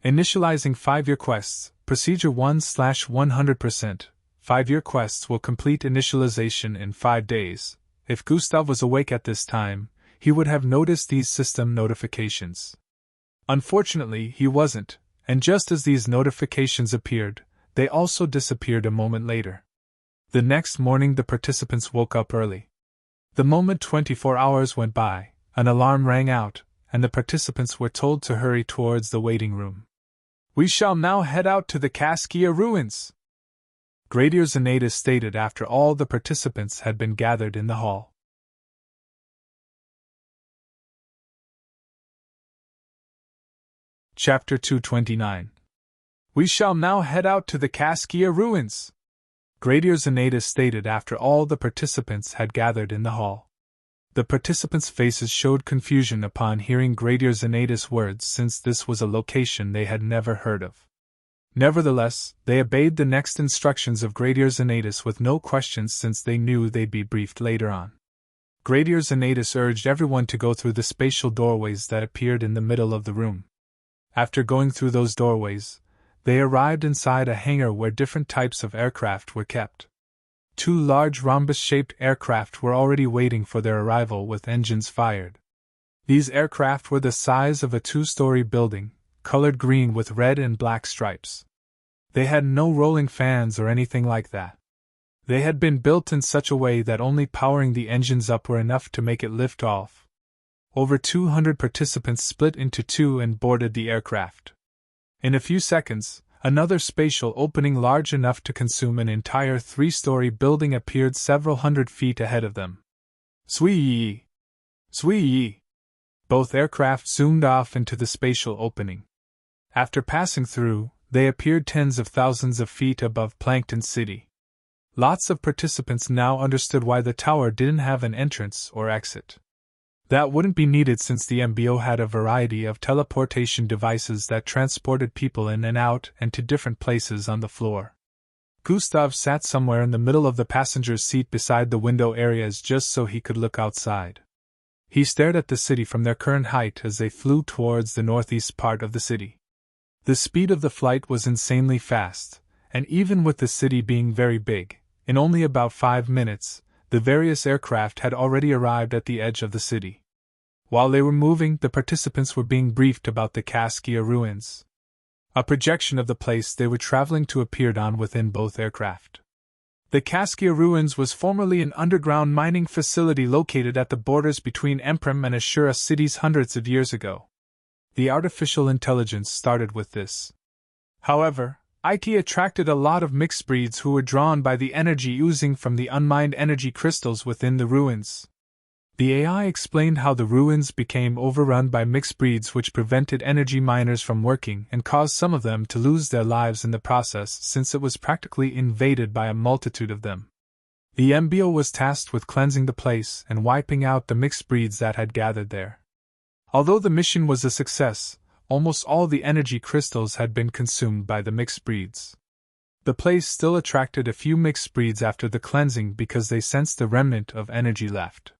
A: Initializing 5-year quests, Procedure 1/100%. 5-year quests will complete initialization in 5 days. If Gustav was awake at this time, he would have noticed these system notifications. Unfortunately, he wasn't, and just as these notifications appeared, they also disappeared a moment later. The next morning the participants woke up early. The moment 24 hours went by, an alarm rang out, and the participants were told to hurry towards the waiting room. We shall now head out to the Caskia ruins, Gradier Xanatus stated after all the participants had been gathered in the hall. Chapter 229. We shall now head out to the Caskia ruins, Gradier Xanatus stated after all the participants had gathered in the hall. The participants' faces showed confusion upon hearing Gradier Xanatus' words, since this was a location they had never heard of. Nevertheless, they obeyed the next instructions of Gradier Xanatus with no questions, since they knew they'd be briefed later on. Gradier Xanatus urged everyone to go through the spatial doorways that appeared in the middle of the room. After going through those doorways, they arrived inside a hangar where different types of aircraft were kept. 2 large rhombus-shaped aircraft were already waiting for their arrival with engines fired. These aircraft were the size of a 2-story building, colored green with red and black stripes. They had no rolling fans or anything like that. They had been built in such a way that only powering the engines up were enough to make it lift off. Over 200 participants split into 2 and boarded the aircraft. In a few seconds, another spatial opening large enough to consume an entire 3-story building appeared several hundred feet ahead of them. Swee! Swee! Both aircraft zoomed off into the spatial opening. After passing through, they appeared tens of thousands of feet above Plankton City. Lots of participants now understood why the tower didn't have an entrance or exit. That wouldn't be needed since the MBO had a variety of teleportation devices that transported people in and out and to different places on the floor. Gustav sat somewhere in the middle of the passenger's seat beside the window areas just so he could look outside. He stared at the city from their current height as they flew towards the northeast part of the city. The speed of the flight was insanely fast, and even with the city being very big, in only about 5 minutes, the various aircraft had already arrived at the edge of the city. While they were moving, the participants were being briefed about the Caskia ruins. A projection of the place they were traveling to appeared on within both aircraft. The Caskia ruins was formerly an underground mining facility located at the borders between Emprem and Ashura cities hundreds of years ago. The artificial intelligence started with this. However, IT attracted a lot of mixed breeds who were drawn by the energy oozing from the unmined energy crystals within the ruins. The AI explained how the ruins became overrun by mixed breeds, which prevented energy miners from working and caused some of them to lose their lives in the process, since it was practically invaded by a multitude of them. The MBO was tasked with cleansing the place and wiping out the mixed breeds that had gathered there. Although the mission was a success, almost all the energy crystals had been consumed by the mixed breeds. The place still attracted a few mixed breeds after the cleansing because they sensed the remnant of energy left.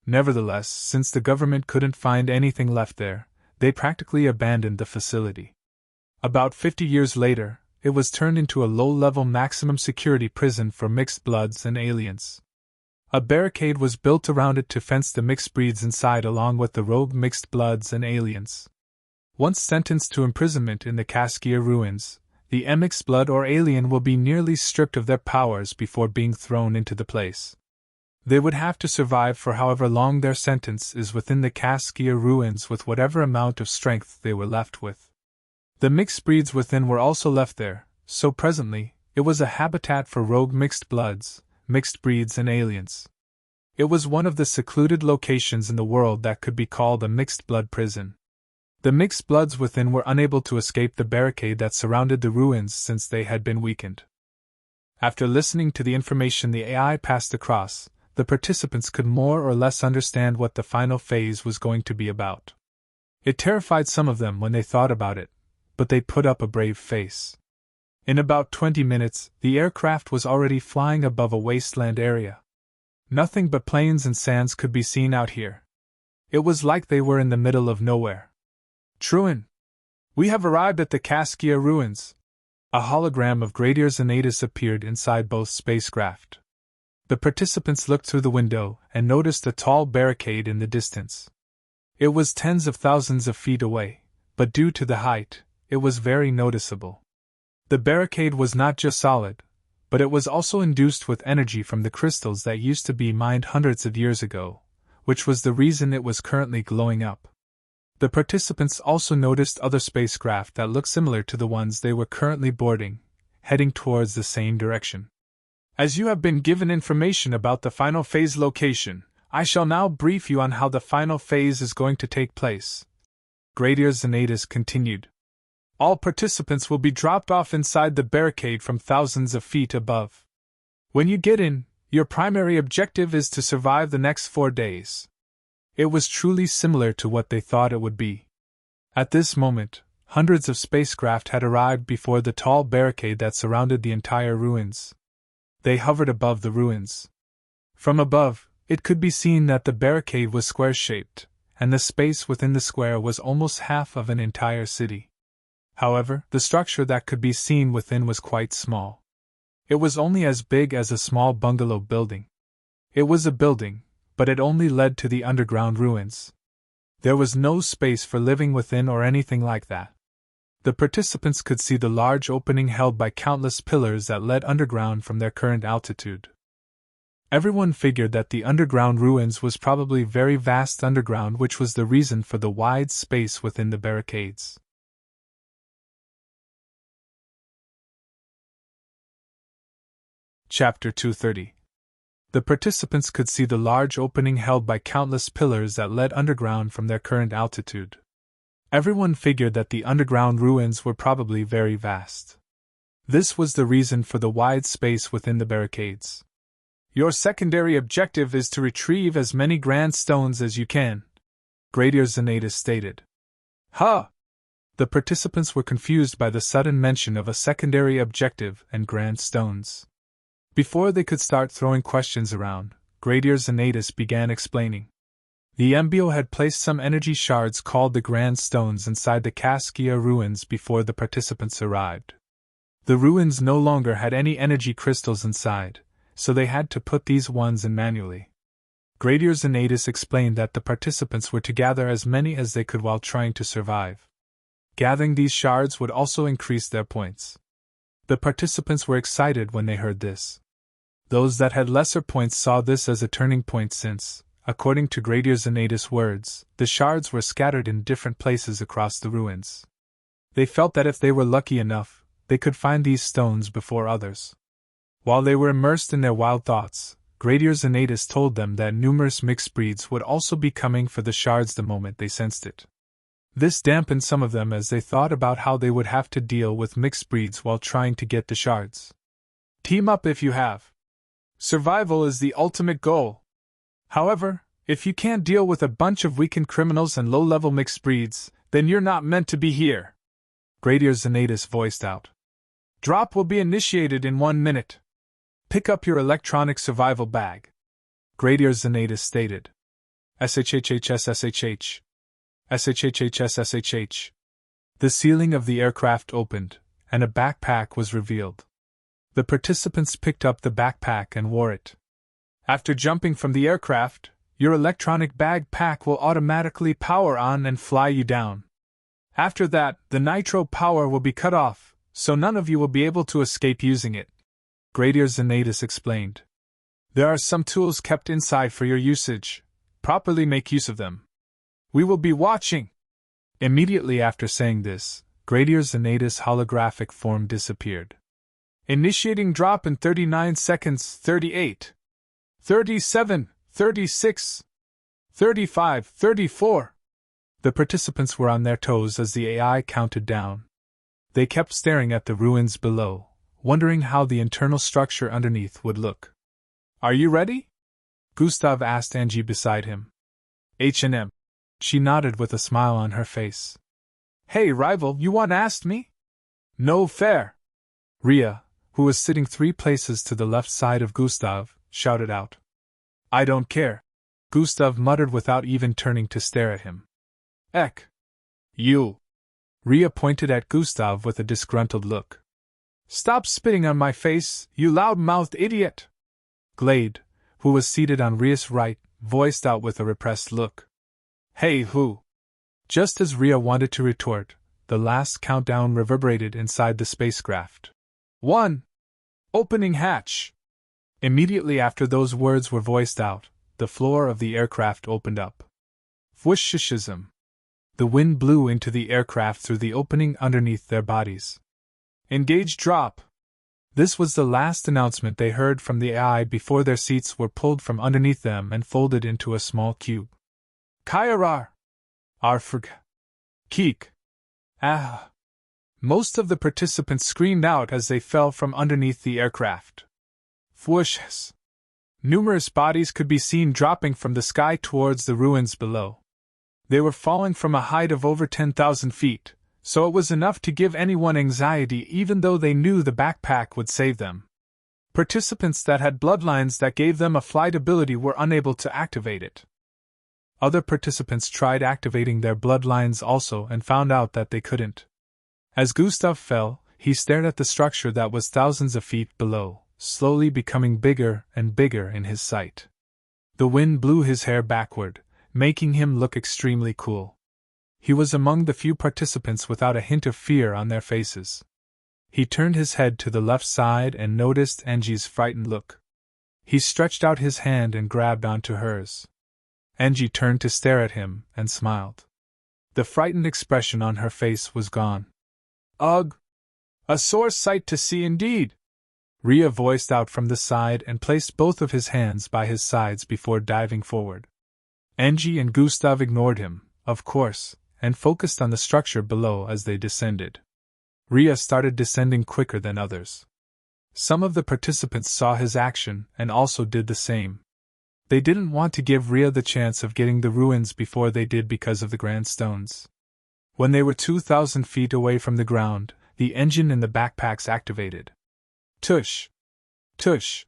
A: Nevertheless, since the government couldn't find anything left there, they practically abandoned the facility. About 50 years later, it was turned into a low-level maximum security prison for mixed bloods and aliens. A barricade was built around it to fence the mixed breeds inside along with the rogue mixed bloods and aliens. Once sentenced to imprisonment in the Caskia ruins, the mixed blood or alien will be nearly stripped of their powers before being thrown into the place. They would have to survive for however long their sentence is within the Caskia ruins with whatever amount of strength they were left with. The mixed breeds within were also left there, so presently, it was a habitat for rogue mixed bloods, mixed breeds and aliens. It was one of the secluded locations in the world that could be called a mixed blood prison. The mixed bloods within were unable to escape the barricade that surrounded the ruins since they had been weakened. After listening to the information the AI passed across, the participants could more or less understand what the final phase was going to be about. It terrified some of them when they thought about it, but they put up a brave face. In about 20 minutes, the aircraft was already flying above a wasteland area. Nothing but plains and sands could be seen out here. It was like they were in the middle of nowhere. Truan, we have arrived at the Caskia ruins. A hologram of Gradier Xanatus appeared inside both spacecraft. The participants looked through the window and noticed a tall barricade in the distance. It was tens of thousands of feet away, but due to the height, it was very noticeable. The barricade was not just solid, but it was also induced with energy from the crystals that used to be mined hundreds of years ago, which was the reason it was currently glowing up. The participants also noticed other spacecraft that looked similar to the ones they were currently boarding, heading towards the same direction. As you have been given information about the final phase location, I shall now brief you on how the final phase is going to take place. Gradier Xanatus continued. All participants will be dropped off inside the barricade from thousands of feet above. When you get in, your primary objective is to survive the next 4 days. It was truly similar to what they thought it would be. At this moment, hundreds of spacecraft had arrived before the tall barricade that surrounded the entire ruins. They hovered above the ruins. From above, it could be seen that the barricade was square-shaped, and the space within the square was almost half of an entire city. However, the structure that could be seen within was quite small. It was only as big as a small bungalow building. It was a building, but it only led to the underground ruins. There was no space for living within or anything like that. The participants could see the large opening held by countless pillars that led underground from their current altitude. Everyone figured that the underground ruins was probably very vast underground, which was the reason for the wide space within the barricades. Chapter 230. The participants could see the large opening held by countless pillars that led underground from their current altitude. Everyone figured that the underground ruins were probably very vast. This was the reason for the wide space within the barricades. Your secondary objective is to retrieve as many grand stones as you can, Gradier Xanatus stated. Huh! The participants were confused by the sudden mention of a secondary objective and grand stones. Before they could start throwing questions around, Gradier Xanatus began explaining. The MBO had placed some energy shards called the Grand Stones inside the Caskia ruins before the participants arrived. The ruins no longer had any energy crystals inside, so they had to put these ones in manually. Gradier Xanatus explained that the participants were to gather as many as they could while trying to survive. Gathering these shards would also increase their points. The participants were excited when they heard this. Those that had lesser points saw this as a turning point since, according to Gradier Xanatus' words, the shards were scattered in different places across the ruins. They felt that if they were lucky enough, they could find these stones before others. While they were immersed in their wild thoughts, Gradier Xanatus told them that numerous mixed breeds would also be coming for the shards the moment they sensed it. This dampened some of them as they thought about how they would have to deal with mixed breeds while trying to get the shards. Team up if you have. Survival is the ultimate goal. However, if you can't deal with a bunch of weakened criminals and low-level mixed breeds, then you're not meant to be here, Gradier Xanatus voiced out. Drop will be initiated in 1 minute. Pick up your electronic survival bag, Gradier Xanatus stated. SHHHSSHH. SHHHSSHH. The ceiling of the aircraft opened, and a backpack was revealed. The participants picked up the backpack and wore it. After jumping from the aircraft, your electronic backpack will automatically power on and fly you down. After that, the nitro power will be cut off, so none of you will be able to escape using it, Gradier Xanatus explained. There are some tools kept inside for your usage. Properly make use of them. We will be watching. Immediately after saying this, Gradier Xanatus' holographic form disappeared. Initiating drop in 39 seconds. 38, 37, 36, 35, 34. The participants were on their toes as the AI counted down. They kept staring at the ruins below, wondering how the internal structure underneath would look. Are you ready? Gustav asked Angie beside him. H&M. She nodded with a smile on her face. Hey, rival, you want asked me? No fair. Ria, who was sitting 3 places to the left side of Gustav, shouted out. I don't care. Gustav muttered without even turning to stare at him. Eck. You. Ria pointed at Gustav with a disgruntled look. Stop spitting on my face, you loud-mouthed idiot! Glade, who was seated on Ria's right, voiced out with a repressed look. Hey, who? Just as Ria wanted to retort, the last countdown reverberated inside the spacecraft. 1. Opening hatch. Immediately after those words were voiced out, the floor of the aircraft opened up. Whooshishism. The wind blew into the aircraft through the opening underneath their bodies. Engage drop. This was the last announcement they heard from the AI before their seats were pulled from underneath them and folded into a small cube. Kairar. Arfrg. Keek. Ah. Most of the participants screamed out as they fell from underneath the aircraft. Whooshes. Numerous bodies could be seen dropping from the sky towards the ruins below. They were falling from a height of over 10,000 feet, so it was enough to give anyone anxiety even though they knew the backpack would save them. Participants that had bloodlines that gave them a flight ability were unable to activate it. Other participants tried activating their bloodlines also and found out that they couldn't. As Gustav fell, he stared at the structure that was thousands of feet below, slowly becoming bigger and bigger in his sight. The wind blew his hair backward, making him look extremely cool. He was among the few participants without a hint of fear on their faces. He turned his head to the left side and noticed Angie's frightened look. He stretched out his hand and grabbed onto hers. Angie turned to stare at him and smiled. The frightened expression on her face was gone. Ugh! A sore sight to see indeed! Ria voiced out from the side and placed both of his hands by his sides before diving forward. Angie and Gustav ignored him, of course, and focused on the structure below as they descended. Ria started descending quicker than others. Some of the participants saw his action and also did the same. They didn't want to give Ria the chance of getting the ruins before they did because of the grand stones. When they were 2,000 feet away from the ground, the engine in the backpacks activated. Tush! Tush!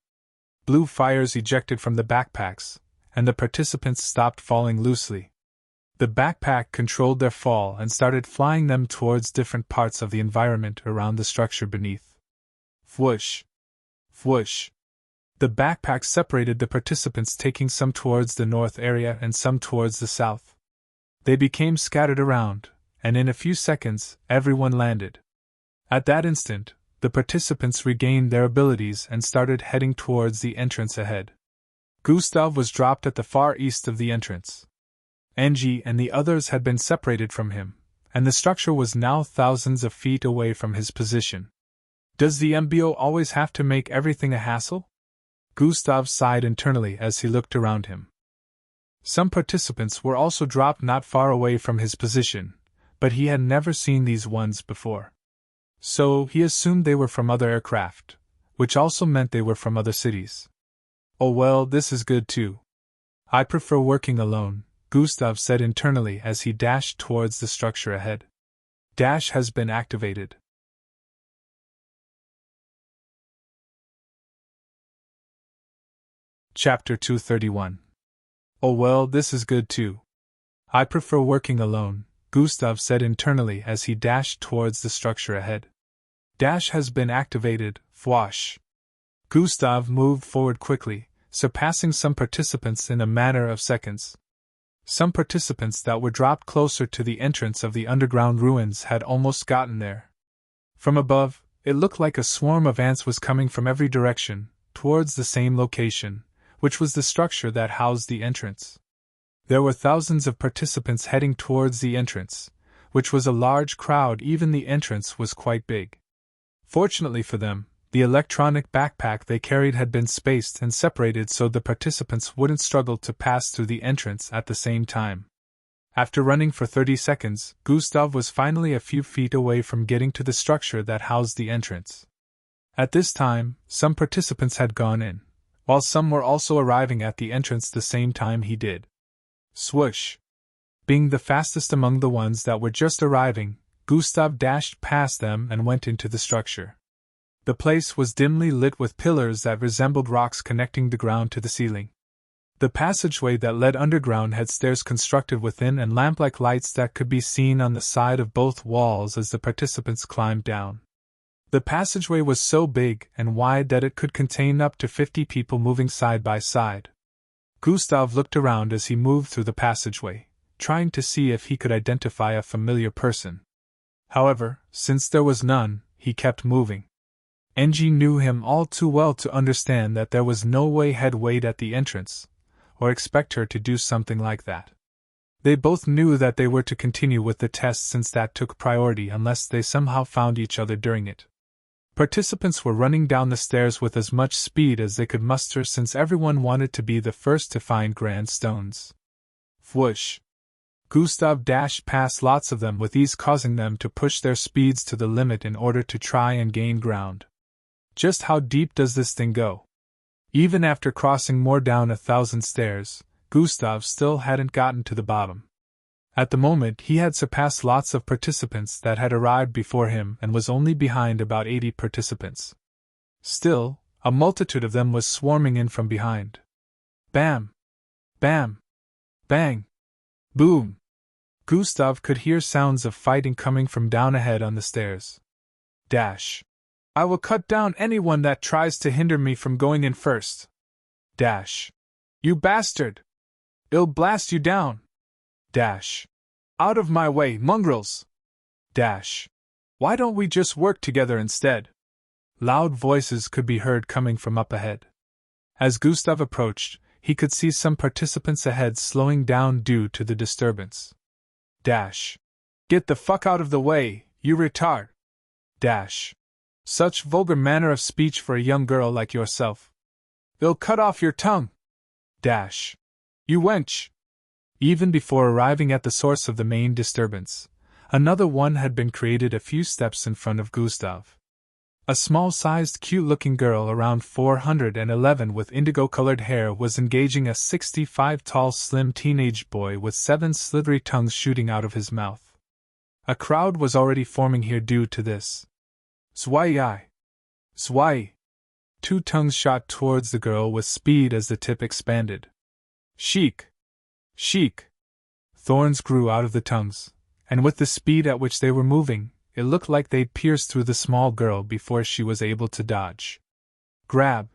A: Blue fires ejected from the backpacks, and the participants stopped falling loosely. The backpack controlled their fall and started flying them towards different parts of the environment around the structure beneath. Whoosh! Whoosh! The backpack separated the participants, taking some towards the north area and some towards the south. They became scattered around, and in a few seconds, everyone landed. At that instant, the participants regained their abilities and started heading towards the entrance ahead. Gustav was dropped at the far east of the entrance. Angie and the others had been separated from him, and the structure was now thousands of feet away from his position. Does the MBO always have to make everything a hassle? Gustav sighed internally as he looked around him. Some participants were also dropped not far away from his position, but he had never seen these ones before. So he assumed they were from other aircraft, which also meant they were from other cities. Oh well, this is good too. I prefer working alone, Gustav said internally as he dashed towards the structure ahead. Dash has been activated. Chapter 231. Oh well, this is good too. I prefer working alone, Gustav said internally as he dashed towards the structure ahead. Dash has been activated, Fwash. Gustav moved forward quickly, surpassing some participants in a matter of seconds. Some participants that were dropped closer to the entrance of the underground ruins had almost gotten there. From above, it looked like a swarm of ants was coming from every direction, towards the same location, which was the structure that housed the entrance. There were thousands of participants heading towards the entrance, which was a large crowd. Even the entrance was quite big. Fortunately for them, the electronic backpack they carried had been spaced and separated so the participants wouldn't struggle to pass through the entrance at the same time. After running for 30 seconds, Gustav was finally a few feet away from getting to the structure that housed the entrance. At this time, some participants had gone in, while some were also arriving at the entrance the same time he did. Swoosh! Being the fastest among the ones that were just arriving, Gustav dashed past them and went into the structure. The place was dimly lit with pillars that resembled rocks connecting the ground to the ceiling. The passageway that led underground had stairs constructed within and lamp-like lights that could be seen on the side of both walls as the participants climbed down. The passageway was so big and wide that it could contain up to 50 people moving side by side. Gustav looked around as he moved through the passageway, trying to see if he could identify a familiar person. However, since there was none, he kept moving. Angie knew him all too well to understand that there was no way he'd wait at the entrance, or expect her to do something like that. They both knew that they were to continue with the test since that took priority unless they somehow found each other during it. Participants were running down the stairs with as much speed as they could muster since everyone wanted to be the first to find grand stones. Whoosh! Gustav dashed past lots of them with ease, causing them to push their speeds to the limit in order to try and gain ground. Just how deep does this thing go? Even after crossing more down 1,000 stairs, Gustav still hadn't gotten to the bottom. At the moment, he had surpassed lots of participants that had arrived before him and was only behind about 80 participants. Still, a multitude of them was swarming in from behind. Bam! Bam! Bang! Boom! Gustav could hear sounds of fighting coming from down ahead on the stairs. Dash! I will cut down anyone that tries to hinder me from going in first. Dash! You bastard! I'll blast you down! Dash! Out of my way, mongrels! Dash! Why don't we just work together instead? Loud voices could be heard coming from up ahead. As Gustav approached, he could see some participants ahead slowing down due to the disturbance. Dash! Get the fuck out of the way, you retard! Dash! Such vulgar manner of speech for a young girl like yourself. I'll cut off your tongue! Dash! You wench! Even before arriving at the source of the main disturbance, another one had been created a few steps in front of Gustav. A small-sized, cute-looking girl around 411 with indigo-colored hair was engaging a 65-tall slim teenage boy with 7 slithery tongues shooting out of his mouth. A crowd was already forming here due to this. Swai! Swai! 2 tongues shot towards the girl with speed as the tip expanded. Sheik! Sheik! Thorns grew out of the tongues, and with the speed at which they were moving, it looked like they'd pierced through the small girl before she was able to dodge. Grab!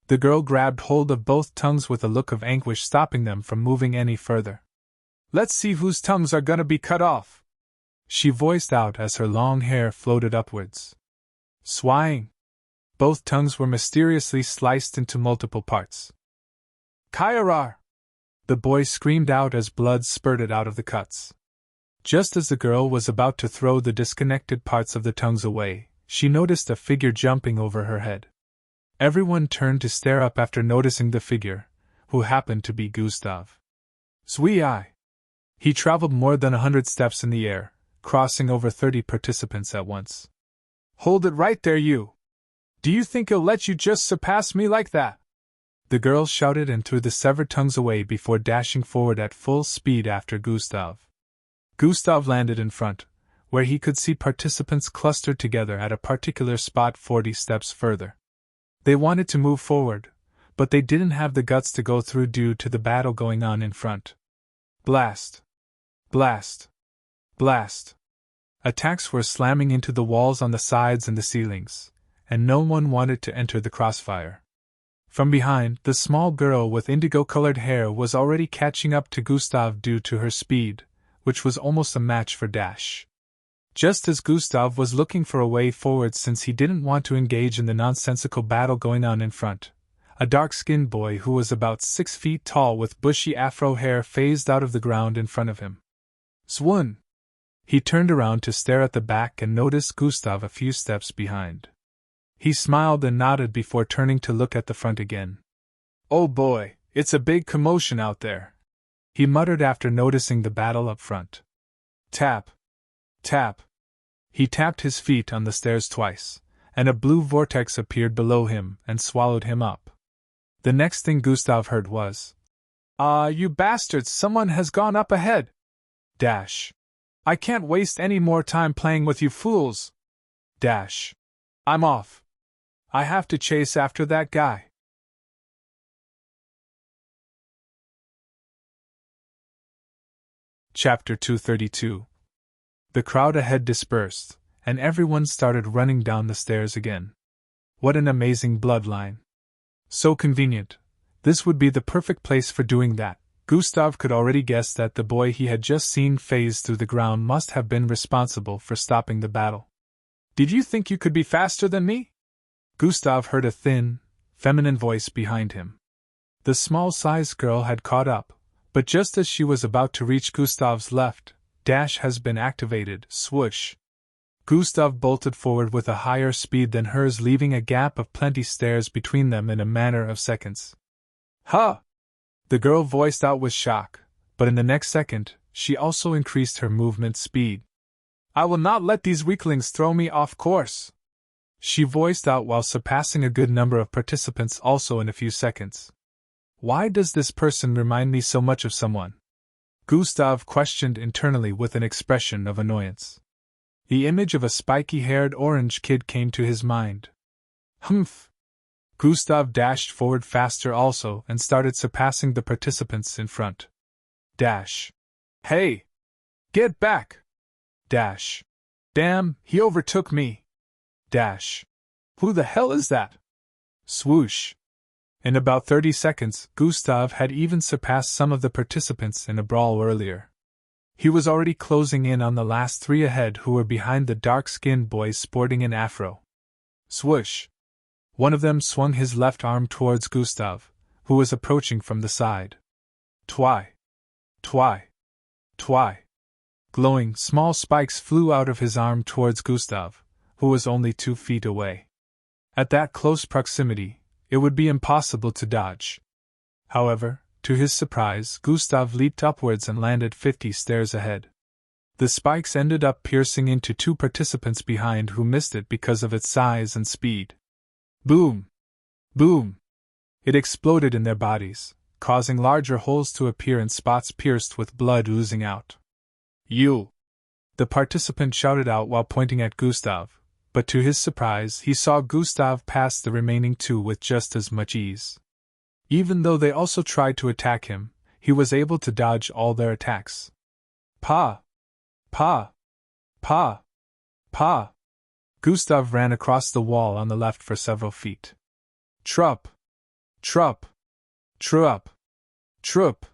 A: The girl grabbed hold of both tongues with a look of anguish, stopping them from moving any further. Let's see whose tongues are gonna be cut off! She voiced out as her long hair floated upwards. Swaying! Both tongues were mysteriously sliced into multiple parts. Kairar! The boy screamed out as blood spurted out of the cuts. Just as the girl was about to throw the disconnected parts of the tongues away, she noticed a figure jumping over her head. Everyone turned to stare up after noticing the figure, who happened to be Gustav. Zwee-eye! He traveled more than 100 steps in the air, crossing over 30 participants at once. Hold it right there, you! Do you think he'll let you just surpass me like that? The girl shouted and threw the severed tongues away before dashing forward at full speed after Gustav. Gustav landed in front, where he could see participants clustered together at a particular spot 40 steps further. They wanted to move forward, but they didn't have the guts to go through due to the battle going on in front. Blast! Blast! Blast! Attacks were slamming into the walls on the sides and the ceilings, and no one wanted to enter the crossfire. From behind, the small girl with indigo-colored hair was already catching up to Gustav due to her speed, which was almost a match for Dash. Just as Gustav was looking for a way forward since he didn't want to engage in the nonsensical battle going on in front, a dark-skinned boy who was about 6 feet tall with bushy afro hair phased out of the ground in front of him. Swoon! He turned around to stare at the back and noticed Gustav a few steps behind. He smiled and nodded before turning to look at the front again. Oh boy, it's a big commotion out there, he muttered after noticing the battle up front. Tap! Tap! He tapped his feet on the stairs twice, and a blue vortex appeared below him and swallowed him up. The next thing Gustav heard was, "Ah, you bastards, someone has gone up ahead! Dash. I can't waste any more time playing with you fools! Dash. I'm off. I have to chase after that guy." Chapter 232. The crowd ahead dispersed, and everyone started running down the stairs again. What an amazing bloodline! So convenient. This would be the perfect place for doing that. Gustav could already guess that the boy he had just seen phase through the ground must have been responsible for stopping the battle. "Did you think you could be faster than me?" Gustav heard a thin, feminine voice behind him. The small-sized girl had caught up, but just as she was about to reach Gustav's left, dash has been activated, swoosh. Gustav bolted forward with a higher speed than hers, leaving a gap of plenty stairs between them in a matter of seconds. "Huh!" the girl voiced out with shock, but in the next second, she also increased her movement speed. "I will not let these weaklings throw me off course," she voiced out while surpassing a good number of participants also in a few seconds. "Why does this person remind me so much of someone?" Gustav questioned internally with an expression of annoyance. The image of a spiky-haired orange kid came to his mind. Humph! Gustav dashed forward faster also and started surpassing the participants in front. Dash. "Hey! Get back!" Dash. "Damn, he overtook me!" Dash. "Who the hell is that?" Swoosh. In about 30 seconds, Gustav had even surpassed some of the participants in a brawl earlier. He was already closing in on the last three ahead, who were behind the dark-skinned boys sporting an afro. Swoosh! One of them swung his left arm towards Gustav, who was approaching from the side. Twi! Twi! Twi! Glowing, small spikes flew out of his arm towards Gustav, who was only 2 feet away. At that close proximity, it would be impossible to dodge. However, to his surprise, Gustav leaped upwards and landed 50 stairs ahead. The spikes ended up piercing into 2 participants behind who missed it because of its size and speed. Boom! Boom! It exploded in their bodies, causing larger holes to appear and spots pierced with blood oozing out. "You!" the participant shouted out while pointing at Gustav, but to his surprise he saw Gustav pass the remaining 2 with just as much ease. Even though they also tried to attack him, he was able to dodge all their attacks. Pa! Pa! Pa! Pa! Gustav ran across the wall on the left for several feet. Trup! Trup! Trup! Trup!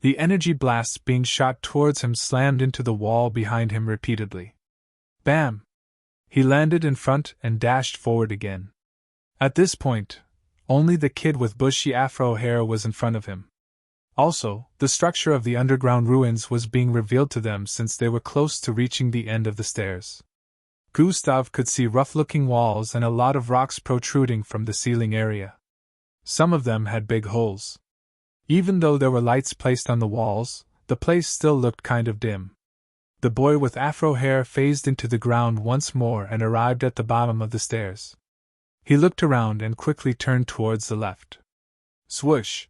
A: The energy blasts being shot towards him slammed into the wall behind him repeatedly. Bam! He landed in front and dashed forward again. At this point, only the kid with bushy afro hair was in front of him. Also, the structure of the underground ruins was being revealed to them since they were close to reaching the end of the stairs. Gustav could see rough-looking walls and a lot of rocks protruding from the ceiling area. Some of them had big holes. Even though there were lights placed on the walls, the place still looked kind of dim. The boy with afro hair phased into the ground once more and arrived at the bottom of the stairs. He looked around and quickly turned towards the left. Swoosh!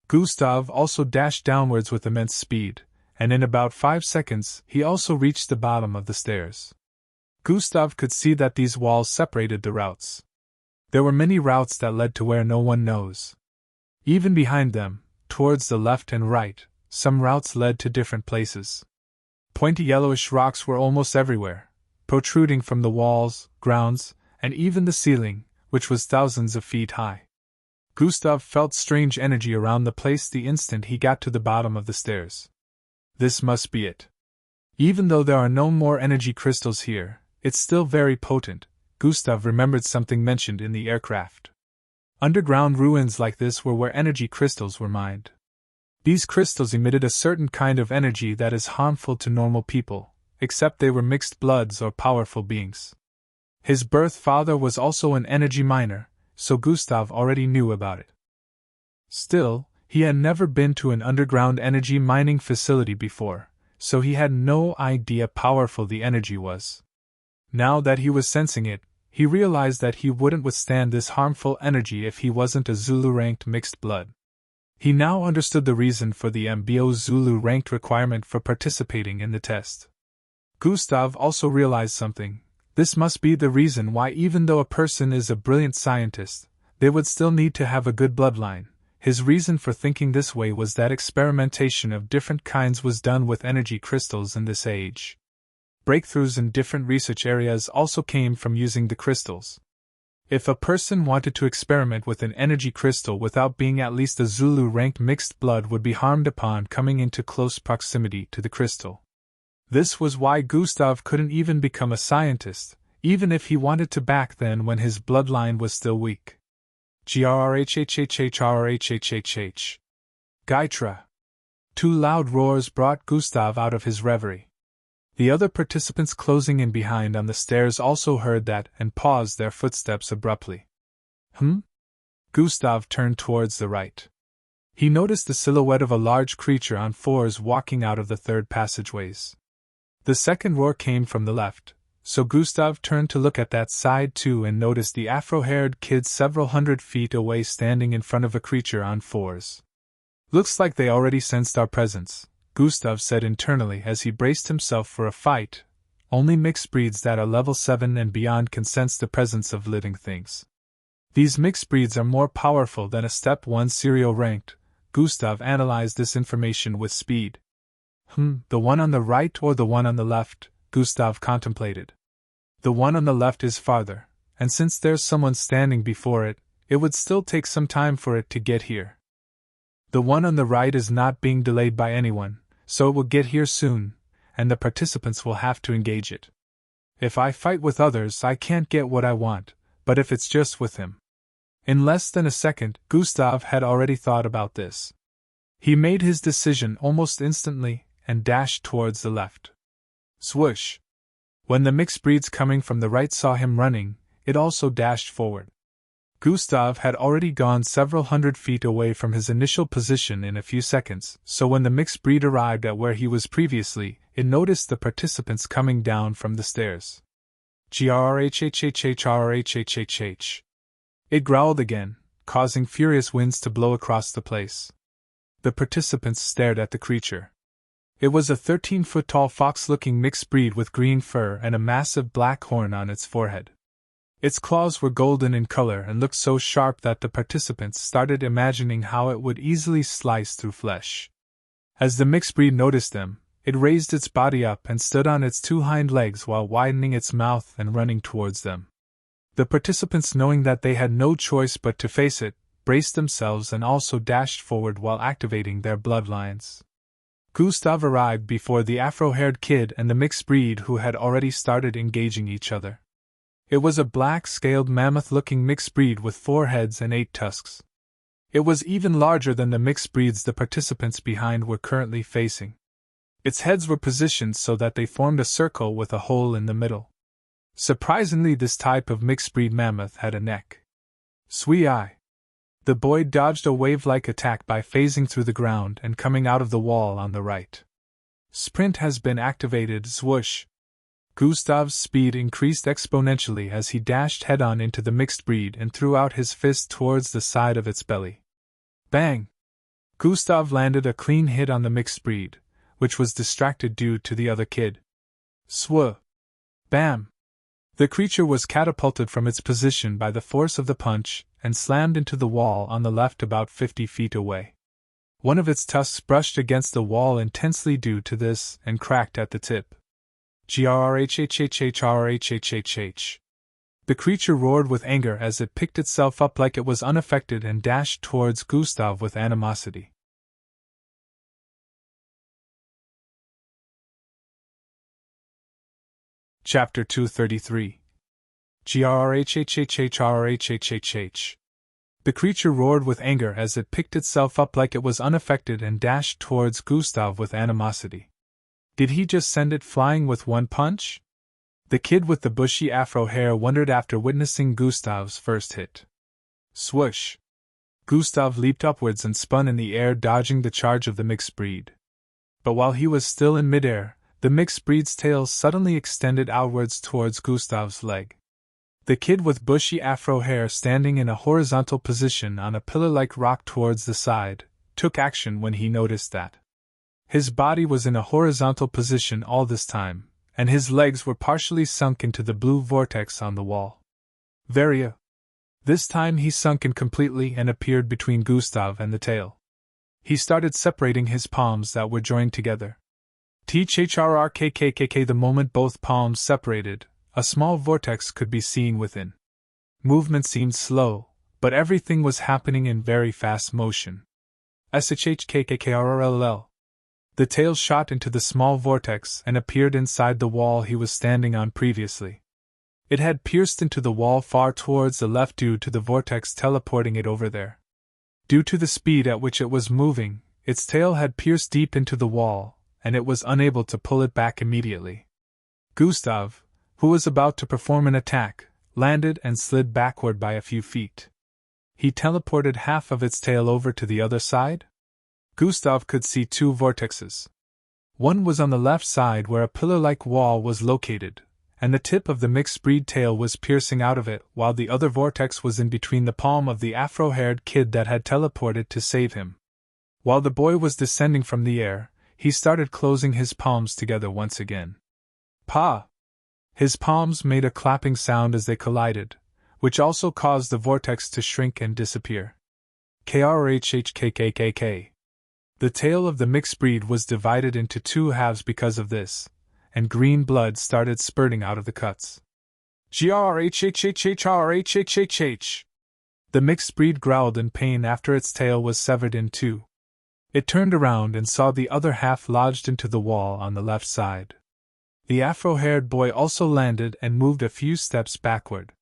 A: Gustav also dashed downwards with immense speed, and in about 5 seconds he also reached the bottom of the stairs. Gustav could see that these walls separated the routes. There were many routes that led to where no one knows. Even behind them, towards the left and right, some routes led to different places. Pointy yellowish rocks were almost everywhere, protruding from the walls, grounds, and even the ceiling, which was thousands of feet high. Gustav felt strange energy around the place the instant he got to the bottom of the stairs. This must be it. Even though there are no more energy crystals here, it's still very potent. Gustav remembered something mentioned in the aircraft. Underground ruins like this were where energy crystals were mined. These crystals emitted a certain kind of energy that is harmful to normal people, except they were mixed bloods or powerful beings. His birth father was also an energy miner, so Gustav already knew about it. Still, he had never been to an underground energy mining facility before, so he had no idea how powerful the energy was. Now that he was sensing it, He realized that he wouldn't withstand this harmful energy if he wasn't a Zulu-ranked mixed blood. He now understood the reason for the MBO Zulu ranked requirement for participating in the test. Gustav also realized something. This must be the reason why, even though a person is a brilliant scientist, they would still need to have a good bloodline. His reason for thinking this way was that experimentation of different kinds was done with energy crystals in this age. Breakthroughs in different research areas also came from using the crystals. If a person wanted to experiment with an energy crystal without being at least a Zulu-ranked mixed blood would be harmed upon coming into close proximity to the crystal. This was why Gustav couldn't even become a scientist, even if he wanted to back then when his bloodline was still weak. Grrrhhhhhhhhhhh. Gaitra. Two loud roars brought Gustav out of his reverie. The other participants closing in behind on the stairs also heard that and paused their footsteps abruptly. Gustav turned towards the right. He noticed the silhouette of a large creature on fours walking out of the third passageways. The second roar came from the left, so Gustav turned to look at that side too and noticed the afro-haired kid several hundred feet away standing in front of a creature on fours. "Looks like they already sensed our presence," Gustav said internally as he braced himself for a fight. Only mixed breeds that are level 7 and beyond can sense the presence of living things. These mixed breeds are more powerful than a step 1 serial ranked. Gustav analyzed this information with speed. The one on the right or the one on the left? Gustav contemplated. The one on the left is farther, and since there's someone standing before it, it would still take some time for it to get here. The one on the right is not being delayed by anyone, so it will get here soon, and the participants will have to engage it. If I fight with others, I can't get what I want, but if it's just with him. In less than a second, Gustav had already thought about this. He made his decision almost instantly and dashed towards the left. Swoosh! When the mixed breeds coming from the right saw him running, it also dashed forward. Gustav had already gone several hundred feet away from his initial position in a few seconds, so when the mixed breed arrived at where he was previously, it noticed the participants coming down from the stairs. Grrrhhhhhhhhh. It growled again, causing furious winds to blow across the place. The participants stared at the creature. It was a 13-foot-tall fox-looking mixed breed with green fur and a massive black horn on its forehead. Its claws were golden in color and looked so sharp that the participants started imagining how it would easily slice through flesh. As the mixed breed noticed them, it raised its body up and stood on its two hind legs while widening its mouth and running towards them. The participants, knowing that they had no choice but to face it, braced themselves and also dashed forward while activating their bloodlines. Gustav arrived before the afro-haired kid and the mixed breed, who had already started engaging each other. It was a black-scaled mammoth-looking mixed breed with 4 heads and 8 tusks. It was even larger than the mixed breeds the participants behind were currently facing. Its heads were positioned so that they formed a circle with a hole in the middle. Surprisingly, this type of mixed breed mammoth had a neck. Swee-eye! The boy dodged a wave-like attack by phasing through the ground and coming out of the wall on the right. Sprint has been activated. Swoosh! Gustav's speed increased exponentially as he dashed head-on into the mixed breed and threw out his fist towards the side of its belly. Bang! Gustav landed a clean hit on the mixed breed, which was distracted due to the other kid. Swah! Bam! The creature was catapulted from its position by the force of the punch and slammed into the wall on the left about 50 feet away. One of its tusks brushed against the wall intensely due to this and cracked at the tip. Grrrhhhhhhhhh. The creature roared with anger as it picked itself up like it was unaffected and dashed towards Gustav with animosity. Chapter 233. Grrrhhhhhhhhh. The creature roared with anger as it picked itself up like it was unaffected and dashed towards Gustav with animosity. Did he just send it flying with one punch? The kid with the bushy afro hair wondered after witnessing Gustav's first hit. Swoosh! Gustav leaped upwards and spun in the air, dodging the charge of the mixed breed. But while he was still in midair, the mixed breed's tail suddenly extended outwards towards Gustav's leg. The kid with bushy afro hair standing in a horizontal position on a pillar-like rock towards the side, took action when he noticed that his body was in a horizontal position all this time, and his legs were partially sunk into the blue vortex on the wall. Varia. This time he sunk in completely and appeared between Gustav and the tail. He started separating his palms that were joined together. THRRKKKK. The moment both palms separated, a small vortex could be seen within. Movement seemed slow, but everything was happening in very fast motion. SHHKKKRRLL. The tail shot into the small vortex and appeared inside the wall he was standing on previously. It had pierced into the wall far towards the left due to the vortex teleporting it over there. Due to the speed at which it was moving, its tail had pierced deep into the wall, and it was unable to pull it back immediately. Gustav, who was about to perform an attack, landed and slid backward by a few feet. He teleported half of its tail over to the other side? Gustav could see two vortexes. One was on the left side where a pillar-like wall was located, and the tip of the mixed-breed tail was piercing out of it, while the other vortex was in between the palm of the afro-haired kid that had teleported to save him. While the boy was descending from the air, he started closing his palms together once again. Pa! His palms made a clapping sound as they collided, which also caused the vortex to shrink and disappear. KRHHKKKK. The tail of the mixed breed was divided into two halves because of this, and green blood started spurting out of the cuts. GRHHHHRHHHH. The mixed breed growled in pain after its tail was severed in two. It turned around and saw the other half lodged into the wall on the left side. The afro-haired boy also landed and moved a few steps backward.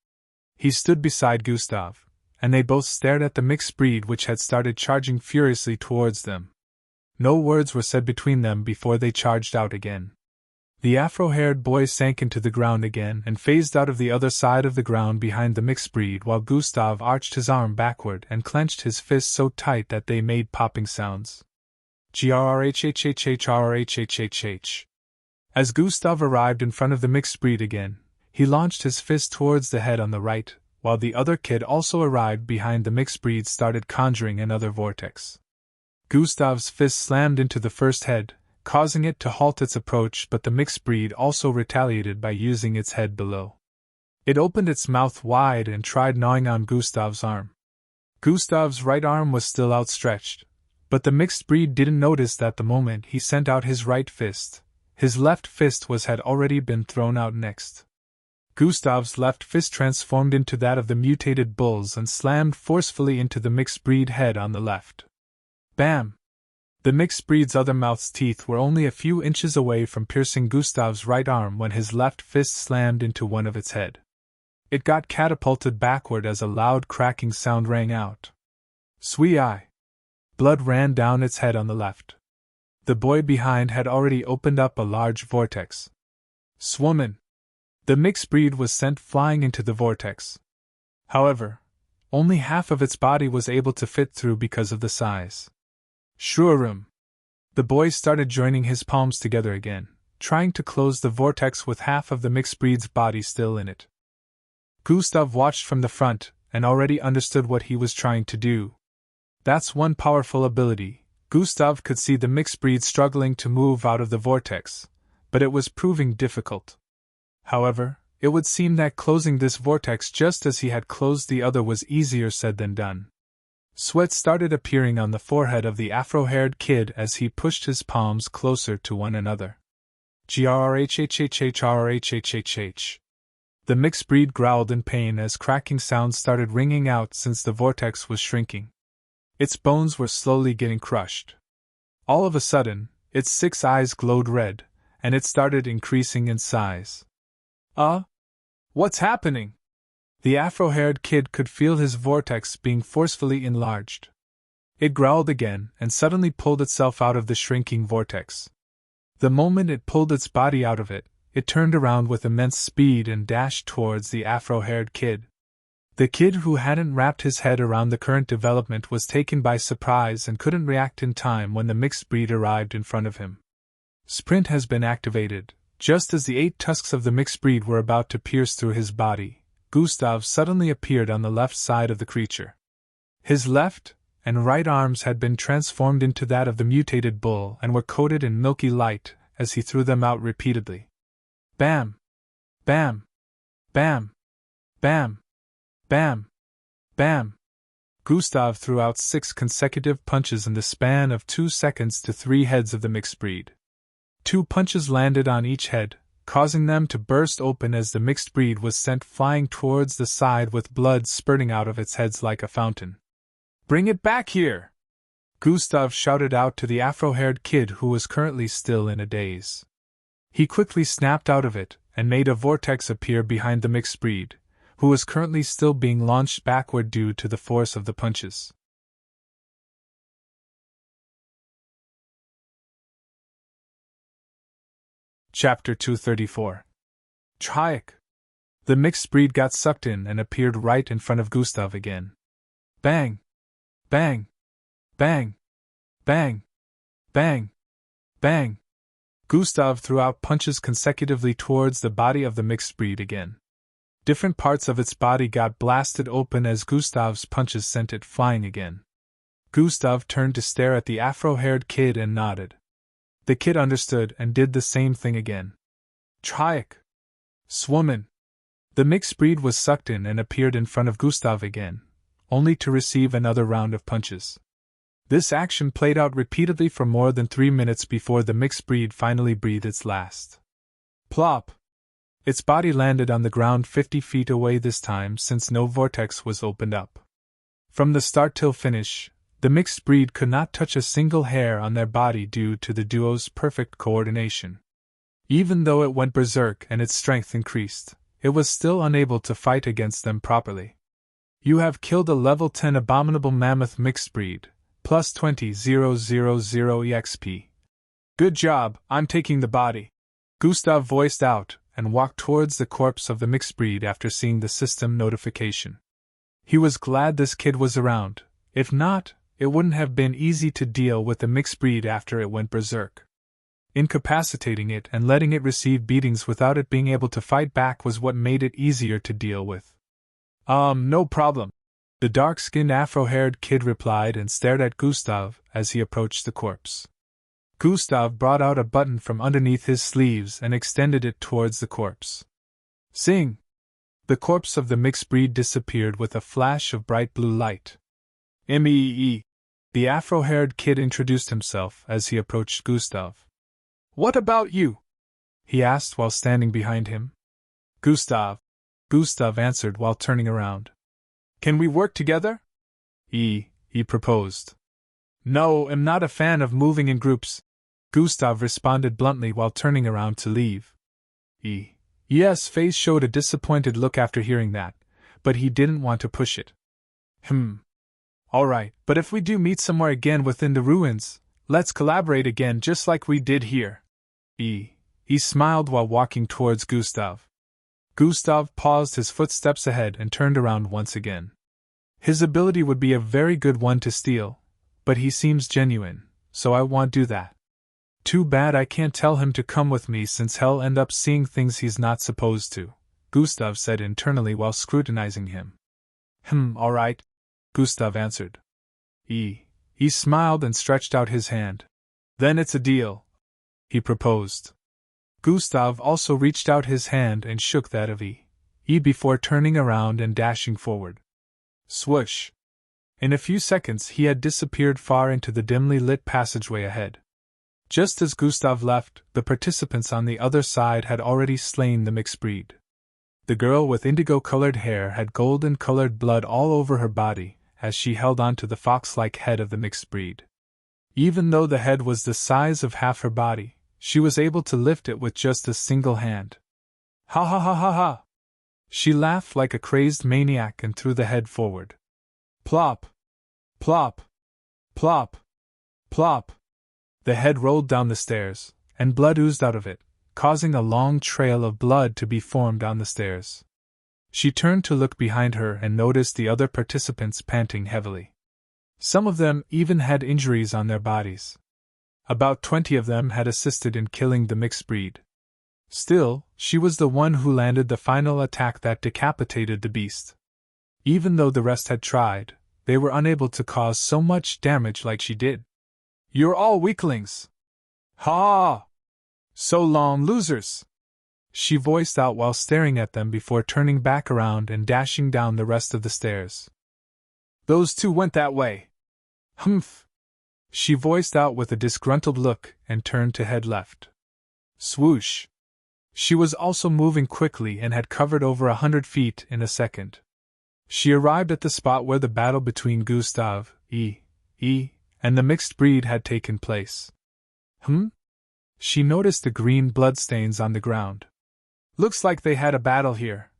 A: He stood beside Gustav, and they both stared at the mixed breed which had started charging furiously towards them. No words were said between them before they charged out again. The afro-haired boy sank into the ground again and phased out of the other side of the ground behind the mixed breed while Gustav arched his arm backward and clenched his fists so tight that they made popping sounds. GRHHHHRHHHH. As Gustav arrived in front of the mixed breed again, he launched his fist towards the head on the right, while the other kid also arrived behind the mixed breed started conjuring another vortex. Gustav's fist slammed into the first head, causing it to halt its approach, but the mixed breed also retaliated by using its head below. It opened its mouth wide and tried gnawing on Gustav's arm. Gustav's right arm was still outstretched, but the mixed breed didn't notice that the moment he sent out his right fist, his left fist had already been thrown out next. Gustav's left fist transformed into that of the mutated bulls and slammed forcefully into the mixed breed head on the left. Bam! The mixed breed's other mouth's teeth were only a few inches away from piercing Gustav's right arm when his left fist slammed into one of its head. It got catapulted backward as a loud cracking sound rang out. Swee-eye! Blood ran down its head on the left. The boy behind had already opened up a large vortex. Swoman! The mixed breed was sent flying into the vortex. However, only half of its body was able to fit through because of the size. Shrurum! The boy started joining his palms together again, trying to close the vortex with half of the mixed breed's body still in it. Gustav watched from the front and already understood what he was trying to do. That's one powerful ability. Gustav could see the mixed breed struggling to move out of the vortex, but it was proving difficult. However, it would seem that closing this vortex just as he had closed the other was easier said than done. Sweat started appearing on the forehead of the afro-haired kid as he pushed his palms closer to one another. GRHHHHRHHHH. The mixed breed growled in pain as cracking sounds started ringing out since the vortex was shrinking. Its bones were slowly getting crushed. All of a sudden, its 6 eyes glowed red, and it started increasing in size. What's happening? The afro-haired kid could feel his vortex being forcefully enlarged. It growled again and suddenly pulled itself out of the shrinking vortex. The moment it pulled its body out of it, it turned around with immense speed and dashed towards the afro-haired kid. The kid who hadn't wrapped his head around the current development was taken by surprise and couldn't react in time when the mixed breed arrived in front of him. Sprint has been activated. Just as the 8 tusks of the mixed breed were about to pierce through his body, Gustav suddenly appeared on the left side of the creature. His left and right arms had been transformed into that of the mutated bull and were coated in milky light as he threw them out repeatedly. Bam! Bam! Bam! Bam! Bam! Bam! Gustav threw out 6 consecutive punches in the span of 2 seconds to 3 heads of the mixed breed. 2 punches landed on each head, causing them to burst open as the mixed breed was sent flying towards the side with blood spurting out of its heads like a fountain. "Bring it back here!" Gustav shouted out to the afro-haired kid who was currently still in a daze. He quickly snapped out of it and made a vortex appear behind the mixed breed, who was currently still being launched backward due to the force of the punches. Chapter 234. Triac. The mixed breed got sucked in and appeared right in front of Gustav again. Bang! Bang! Bang! Bang! Bang! Bang! Gustav threw out punches consecutively towards the body of the mixed breed again. Different parts of its body got blasted open as Gustav's punches sent it flying again. Gustav turned to stare at the afro-haired kid and nodded. The kid understood and did the same thing again. Triac. Swoman. The mixed breed was sucked in and appeared in front of Gustav again, only to receive another round of punches. This action played out repeatedly for more than 3 minutes before the mixed breed finally breathed its last. Plop! Its body landed on the ground 50 feet away this time since no vortex was opened up. From the start till finish, the mixed breed could not touch a single hair on their body due to the duo's perfect coordination. Even though it went berserk and its strength increased, it was still unable to fight against them properly. You have killed a level 10 abominable mammoth mixed breed, plus 20,000 EXP. Good job, I'm taking the body. Gustav voiced out and walked towards the corpse of the mixed breed after seeing the system notification. He was glad this kid was around. If not, it wouldn't have been easy to deal with the mixed breed after it went berserk. Incapacitating it and letting it receive beatings without it being able to fight back was what made it easier to deal with. No problem. The dark-skinned afro-haired kid replied and stared at Gustav as he approached the corpse. Gustav brought out a button from underneath his sleeves and extended it towards the corpse. Sing! The corpse of the mixed breed disappeared with a flash of bright blue light. "Mee." The afro-haired kid introduced himself as he approached Gustav. "What about you?" he asked while standing behind him. Gustav answered while turning around. "Can we work together?" He proposed. "No, I'm not a fan of moving in groups," Gustav responded bluntly while turning around to leave. Yes, face showed a disappointed look after hearing that, but he didn't want to push it. Alright, but if we do meet somewhere again within the ruins, let's collaborate again just like we did here. He smiled while walking towards Gustav. Gustav paused his footsteps ahead and turned around once again. His ability would be a very good one to steal, but he seems genuine, so I won't do that. Too bad I can't tell him to come with me since he'll end up seeing things he's not supposed to, Gustav said internally while scrutinizing him. Alright, Gustav answered. He smiled and stretched out his hand. Then it's a deal, he proposed. Gustav also reached out his hand and shook that of E before turning around and dashing forward. Swoosh! In a few seconds he had disappeared far into the dimly lit passageway ahead. Just as Gustav left, the participants on the other side had already slain the mixed breed. The girl with indigo-colored hair had golden-colored blood all over her body as she held onto the fox-like head of the mixed breed. Even though the head was the size of half her body, she was able to lift it with just a single hand. Ha ha ha ha ha! She laughed like a crazed maniac and threw the head forward. Plop! Plop! Plop! Plop! The head rolled down the stairs, and blood oozed out of it, causing a long trail of blood to be formed on the stairs. She turned to look behind her and noticed the other participants panting heavily. Some of them even had injuries on their bodies. About 20 of them had assisted in killing the mixed breed. Still, she was the one who landed the final attack that decapitated the beast. Even though the rest had tried, they were unable to cause so much damage like she did. "You're all weaklings! Ha! So long, losers!" she voiced out while staring at them before turning back around and dashing down the rest of the stairs. "Those two went that way." "Humph!" she voiced out with a disgruntled look and turned to head left. Swoosh! She was also moving quickly and had covered over 100 feet in a second. She arrived at the spot where the battle between Gustav, and the mixed breed had taken place. She noticed the green bloodstains on the ground. "Looks like they had a battle here,"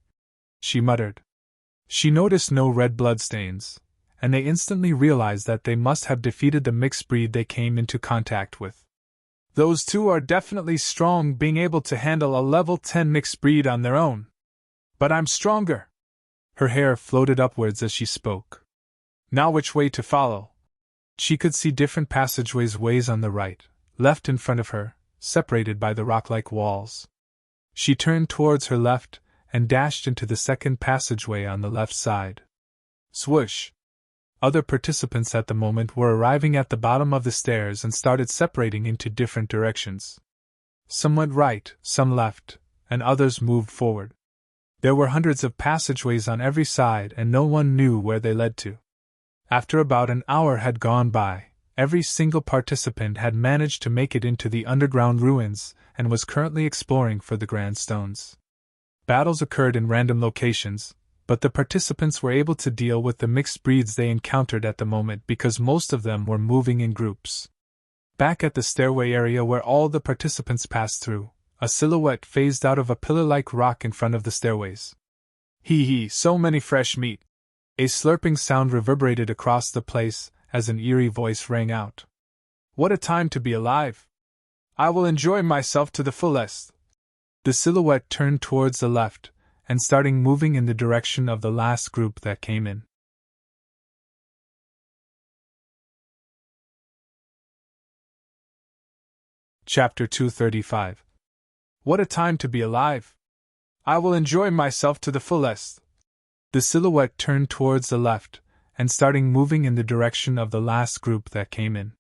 A: she muttered. She noticed no red bloodstains, and they instantly realized that they must have defeated the mixed breed they came into contact with. "Those two are definitely strong, being able to handle a level 10 mixed breed on their own. But I'm stronger." Her hair floated upwards as she spoke. "Now which way to follow?" She could see different passageways on the right, left in front of her, separated by the rock-like walls. She turned towards her left and dashed into the second passageway on the left side. Swoosh! Other participants at the moment were arriving at the bottom of the stairs and started separating into different directions. Some went right, some left, and others moved forward. There were hundreds of passageways on every side and no one knew where they led to. After about an hour had gone by, every single participant had managed to make it into the underground ruins and was currently exploring for the grand stones. Battles occurred in random locations, but the participants were able to deal with the mixed breeds they encountered at the moment because most of them were moving in groups. Back at the stairway area where all the participants passed through, a silhouette phased out of a pillar-like rock in front of the stairways. "Hee, so many fresh meat!" A slurping sound reverberated across the place as an eerie voice rang out. "What a time to be alive! I will enjoy myself to the fullest." The silhouette turned towards the left, and starting moving in the direction of the last group that came in. Chapter 235. What a time to be alive! I will enjoy myself to the fullest. The silhouette turned towards the left, and starting moving in the direction of the last group that came in.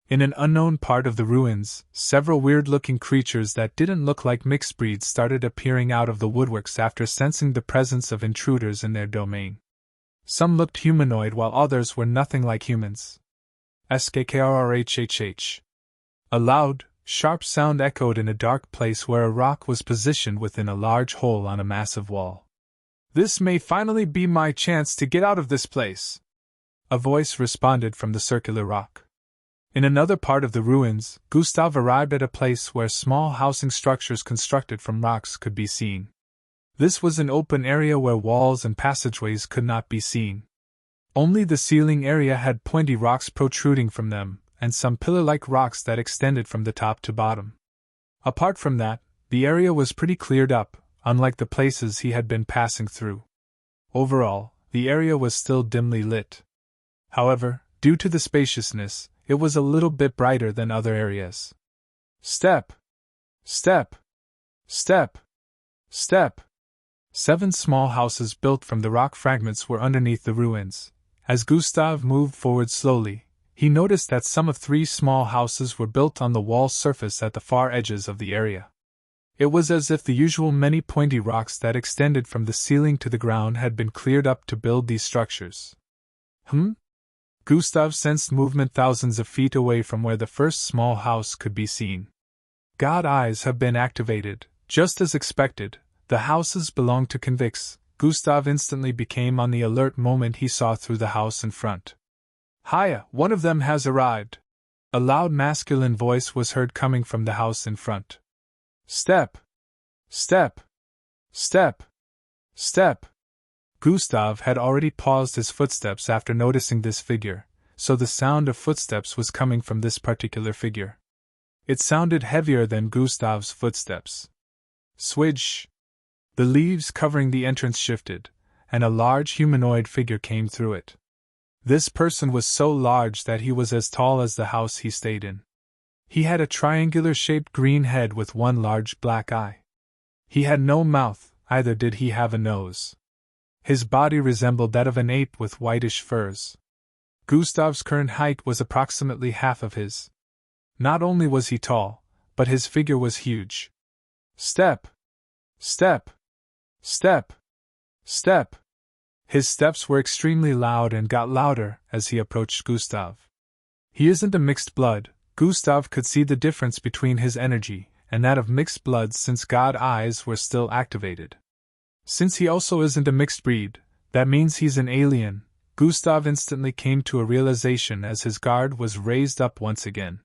A: In an unknown part of the ruins, several weird-looking creatures that didn't look like mixed breeds started appearing out of the woodworks after sensing the presence of intruders in their domain. Some looked humanoid while others were nothing like humans. Skkrrhhh. A loud, sharp sound echoed in a dark place where a rock was positioned within a large hole on a massive wall. "This may finally be my chance to get out of this place," a voice responded from the circular rock. In another part of the ruins, Gustav arrived at a place where small housing structures constructed from rocks could be seen. This was an open area where walls and passageways could not be seen. Only the ceiling area had pointy rocks protruding from them, and some pillar-like rocks that extended from the top to bottom. Apart from that, the area was pretty cleared up, unlike the places he had been passing through. Overall, the area was still dimly lit. However, due to the spaciousness, it was a little bit brighter than other areas. Step! Step! Step! Step! 7 small houses built from the rock fragments were underneath the ruins. As Gustav moved forward slowly, he noticed that some of 3 small houses were built on the wall surface at the far edges of the area. It was as if the usual many pointy rocks that extended from the ceiling to the ground had been cleared up to build these structures. Gustav sensed movement thousands of feet away from where the first small house could be seen. God eyes have been activated. Just as expected, the houses belonged to convicts. Gustav instantly became on the alert moment he saw through the house in front. "Hiya, one of them has arrived." A loud masculine voice was heard coming from the house in front. "Step! Step! Step! Step!" Gustav had already paused his footsteps after noticing this figure, so the sound of footsteps was coming from this particular figure. It sounded heavier than Gustav's footsteps. Swidge! The leaves covering the entrance shifted, and a large humanoid figure came through it. This person was so large that he was as tall as the house he stayed in. He had a triangular-shaped green head with one large black eye. He had no mouth, either did he have a nose. His body resembled that of an ape with whitish furs. Gustav's current height was approximately half of his. Not only was he tall, but his figure was huge. Step! Step! Step! Step! His steps were extremely loud and got louder as he approached Gustav. He isn't a mixed blood. Gustav could see the difference between his energy and that of mixed bloods since God's eyes were still activated. Since he also isn't a mixed breed, that means he's an alien. Gustav instantly came to a realization as his guard was raised up once again.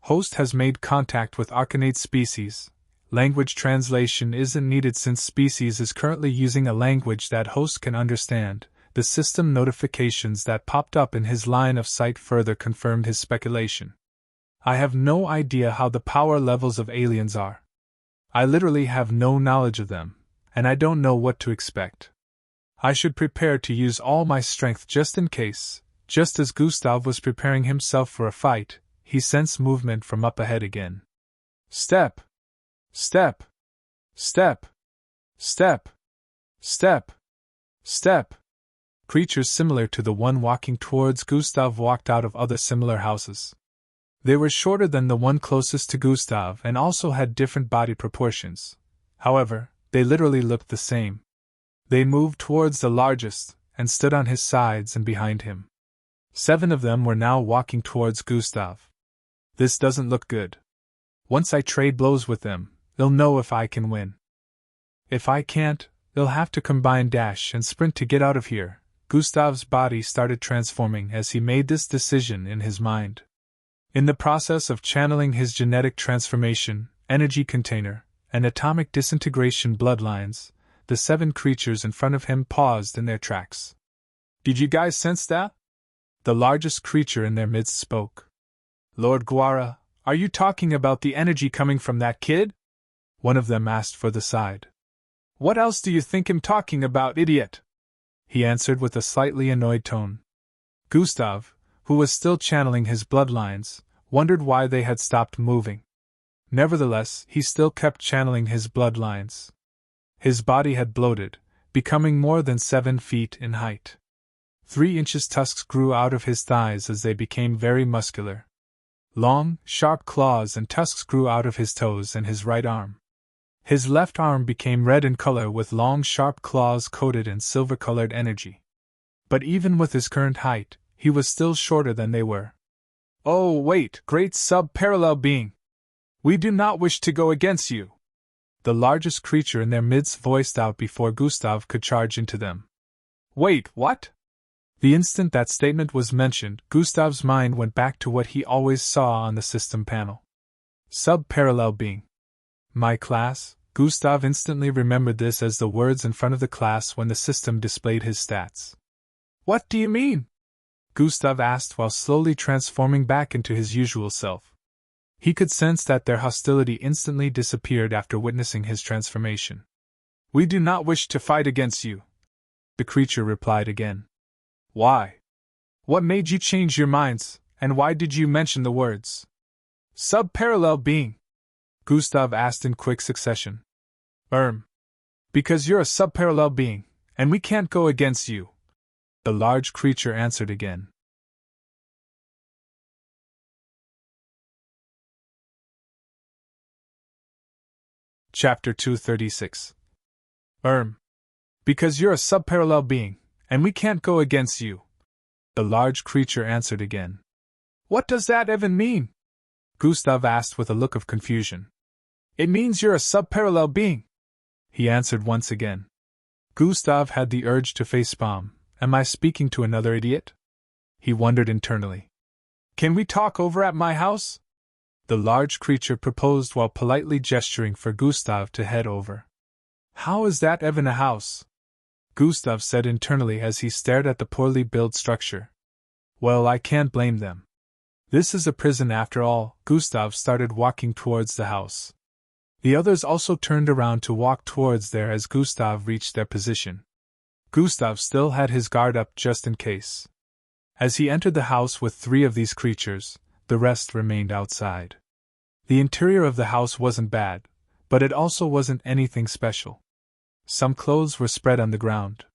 A: Host has made contact with Arcanate species. Language translation isn't needed since species is currently using a language that host can understand. The system notifications that popped up in his line of sight further confirmed his speculation. I have no idea how the power levels of aliens are. I literally have no knowledge of them, and I don't know what to expect. I should prepare to use all my strength just in case. Just as Gustav was preparing himself for a fight, he sensed movement from up ahead again. Step! Step! Step! Step! Step! Step! Creatures similar to the one walking towards Gustav walked out of other similar houses. They were shorter than the one closest to Gustav and also had different body proportions. However, they literally looked the same. They moved towards the largest and stood on his sides and behind him. 7 of them were now walking towards Gustav. This doesn't look good. Once I trade blows with them, they'll know if I can win. If I can't, they'll have to combine dash and sprint to get out of here. Gustav's body started transforming as he made this decision in his mind. In the process of channeling his genetic transformation, energy container, and atomic disintegration bloodlines, the 7 creatures in front of him paused in their tracks. Did you guys sense that? The largest creature in their midst spoke. Lord Guara, are you talking about the energy coming from that kid? One of them asked for the side. What else do you think him talking about, idiot? He answered with a slightly annoyed tone. Gustav, who was still channeling his bloodlines, wondered why they had stopped moving. Nevertheless, he still kept channeling his bloodlines. His body had bloated, becoming more than 7 feet in height. 3 inches tusks grew out of his thighs as they became very muscular. Long, sharp claws and tusks grew out of his toes and his right arm. His left arm became red in color with long, sharp claws coated in silver-colored energy. But even with his current height, he was still shorter than they were. Oh, wait, great sub-parallel being! We do not wish to go against you! The largest creature in their midst voiced out before Gustav could charge into them. Wait, what? The instant that statement was mentioned, Gustav's mind went back to what he always saw on the system panel. Sub-parallel being. My class. Gustav instantly remembered this as the words in front of the class when the system displayed his stats. What do you mean? Gustav asked while slowly transforming back into his usual self. He could sense that their hostility instantly disappeared after witnessing his transformation. We do not wish to fight against you, the creature replied again. Why? What made you change your minds, and why did you mention the words sub-parallel being? Gustav asked in quick succession. Because you're a sub-parallel being, and we can't go against you, the large creature answered again. Chapter 236. Because you're a sub-parallel being, and we can't go against you, the large creature answered again. What does that even mean? Gustav asked with a look of confusion. It means you're a sub-parallel being, he answered once again. Gustav had the urge to facepalm. Am I speaking to another idiot? He wondered internally. Can we talk over at my house? The large creature proposed while politely gesturing for Gustav to head over. How is that even a house? Gustav said internally as he stared at the poorly built structure. Well, I can't blame them. This is a prison after all. Gustav started walking towards the house. The others also turned around to walk towards there as Gustav reached their position. Gustav still had his guard up just in case. As he entered the house with 3 of these creatures, the rest remained outside. The interior of the house wasn't bad. but it also wasn't anything special. Some clothes were spread on the ground.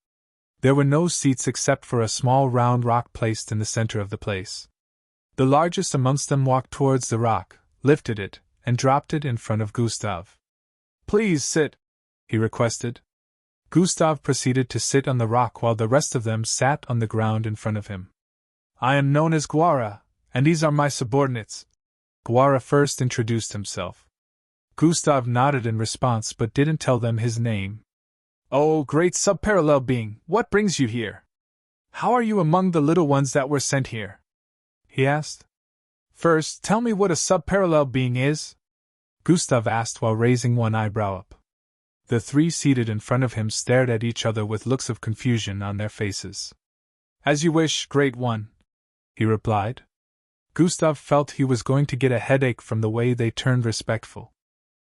A: There were no seats except for a small round rock placed in the center of the place. The largest amongst them walked towards the rock, lifted it, and dropped it in front of Gustav. "Please sit," he requested. Gustav proceeded to sit on the rock while the rest of them sat on the ground in front of him. "I am known as Guara, and these are my subordinates." Guara first introduced himself. Gustav nodded in response but didn't tell them his name. "Oh, great subparallel being, what brings you here? How are you among the little ones that were sent here?" he asked. "First, tell me what a subparallel being is?" Gustav asked while raising one eyebrow up. The three seated in front of him stared at each other with looks of confusion on their faces. "As you wish, Great One," he replied. Gustav felt he was going to get a headache from the way they turned respectful.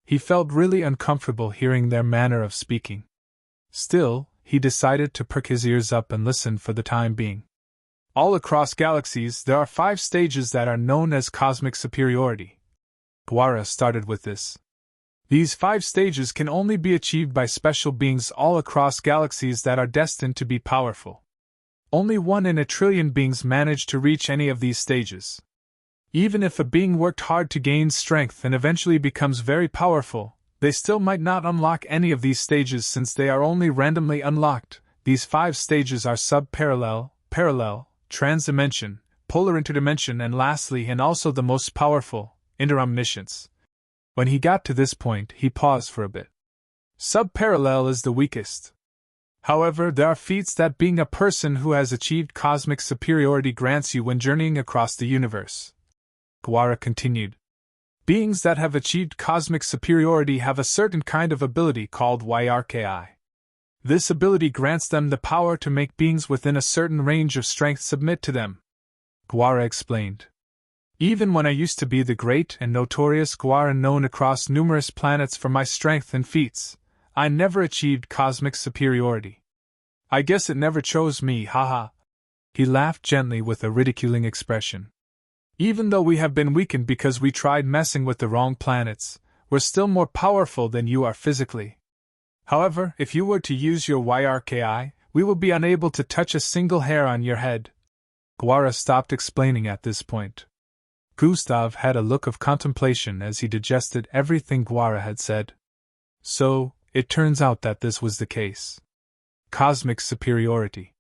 A: He felt really uncomfortable hearing their manner of speaking. Still, he decided to perk his ears up and listen for the time being. "All across galaxies, there are 5 stages that are known as cosmic superiority." Guara started with this. "These 5 stages can only be achieved by special beings all across galaxies that are destined to be powerful. Only 1 in a trillion beings manage to reach any of these stages. Even if a being worked hard to gain strength and eventually becomes very powerful, they still might not unlock any of these stages since they are only randomly unlocked. These 5 stages are subparallel, parallel, transdimension, polar interdimension, and lastly, and also the most powerful, interomniscience." When he got to this point, he paused for a bit. "Subparallel is the weakest. However, there are feats that being a person who has achieved cosmic superiority grants you when journeying across the universe." Guara continued. "Beings that have achieved cosmic superiority have a certain kind of ability called YRKI. This ability grants them the power to make beings within a certain range of strength submit to them." Guara explained. "Even when I used to be the great and notorious Guara known across numerous planets for my strength and feats, I never achieved cosmic superiority. I guess it never chose me, haha." He laughed gently with a ridiculing expression. "Even though we have been weakened because we tried messing with the wrong planets, we're still more powerful than you are physically. However, if you were to use your YRKI, we will be unable to touch a single hair on your head." Guara stopped explaining at this point. Gustav had a look of contemplation as he digested everything Guara had said. So, it turns out that this was the case. Cosmic superiority.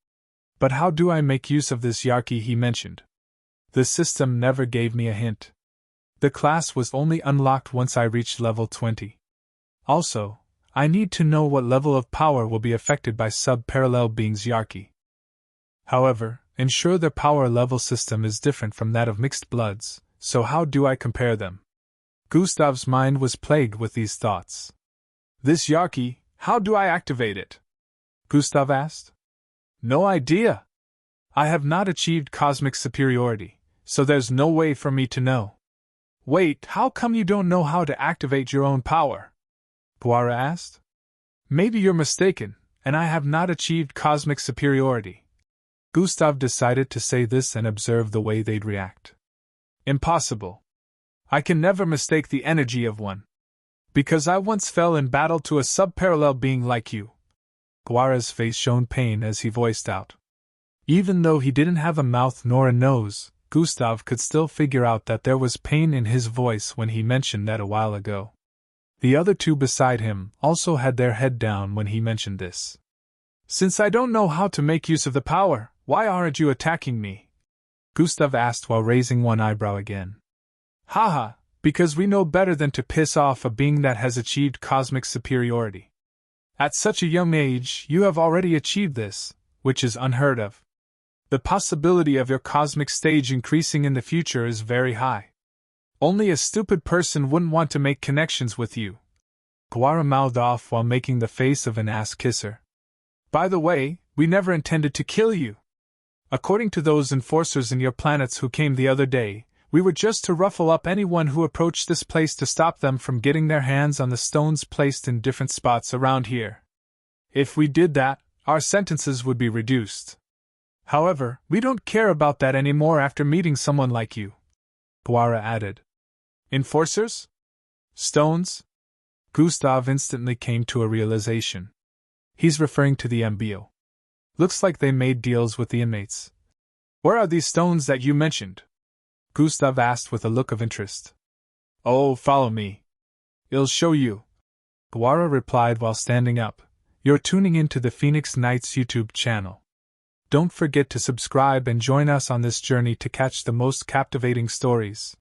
A: But how do I make use of this Yarki he mentioned? The system never gave me a hint. The class was only unlocked once I reached level 20. Also, I need to know what level of power will be affected by sub-parallel beings Yarki. However, ensure their power level system is different from that of mixed bloods, so how do I compare them? Gustav's mind was plagued with these thoughts. "This Yarki, how do I activate it?" Gustav asked. "No idea. I have not achieved cosmic superiority, so there's no way for me to know." "Wait, how come you don't know how to activate your own power?" Guara asked. "Maybe you're mistaken, and I have not achieved cosmic superiority." Gustav decided to say this and observe the way they'd react. "Impossible. I can never mistake the energy of one. Because I once fell in battle to a subparallel being like you." Guara's face shone pain as he voiced out. Even though he didn't have a mouth nor a nose, Gustav could still figure out that there was pain in his voice when he mentioned that a while ago. The other 2 beside him also had their head down when he mentioned this. "Since I don't know how to make use of the power, why aren't you attacking me?" Gustav asked while raising one eyebrow again. "Haha, because we know better than to piss off a being that has achieved cosmic superiority. At such a young age, you have already achieved this, which is unheard of. The possibility of your cosmic stage increasing in the future is very high. Only a stupid person wouldn't want to make connections with you." Guara mouthed off while making the face of an ass-kisser. "By the way, we never intended to kill you. According to those enforcers in your planets who came the other day, we were just to ruffle up anyone who approached this place to stop them from getting their hands on the stones placed in different spots around here. If we did that, our sentences would be reduced. However, we don't care about that anymore after meeting someone like you," Guara added. "Enforcers? Stones? Gustav instantly came to a realization. He's referring to the MBO. Looks like they made deals with the inmates. Where are these stones that you mentioned? Gustav asked with a look of interest. Oh, follow me. I'll show you. Guara replied while standing up. You're tuning into the Phoenix Nights YouTube channel. Don't forget to subscribe and join us on this journey to catch the most captivating stories.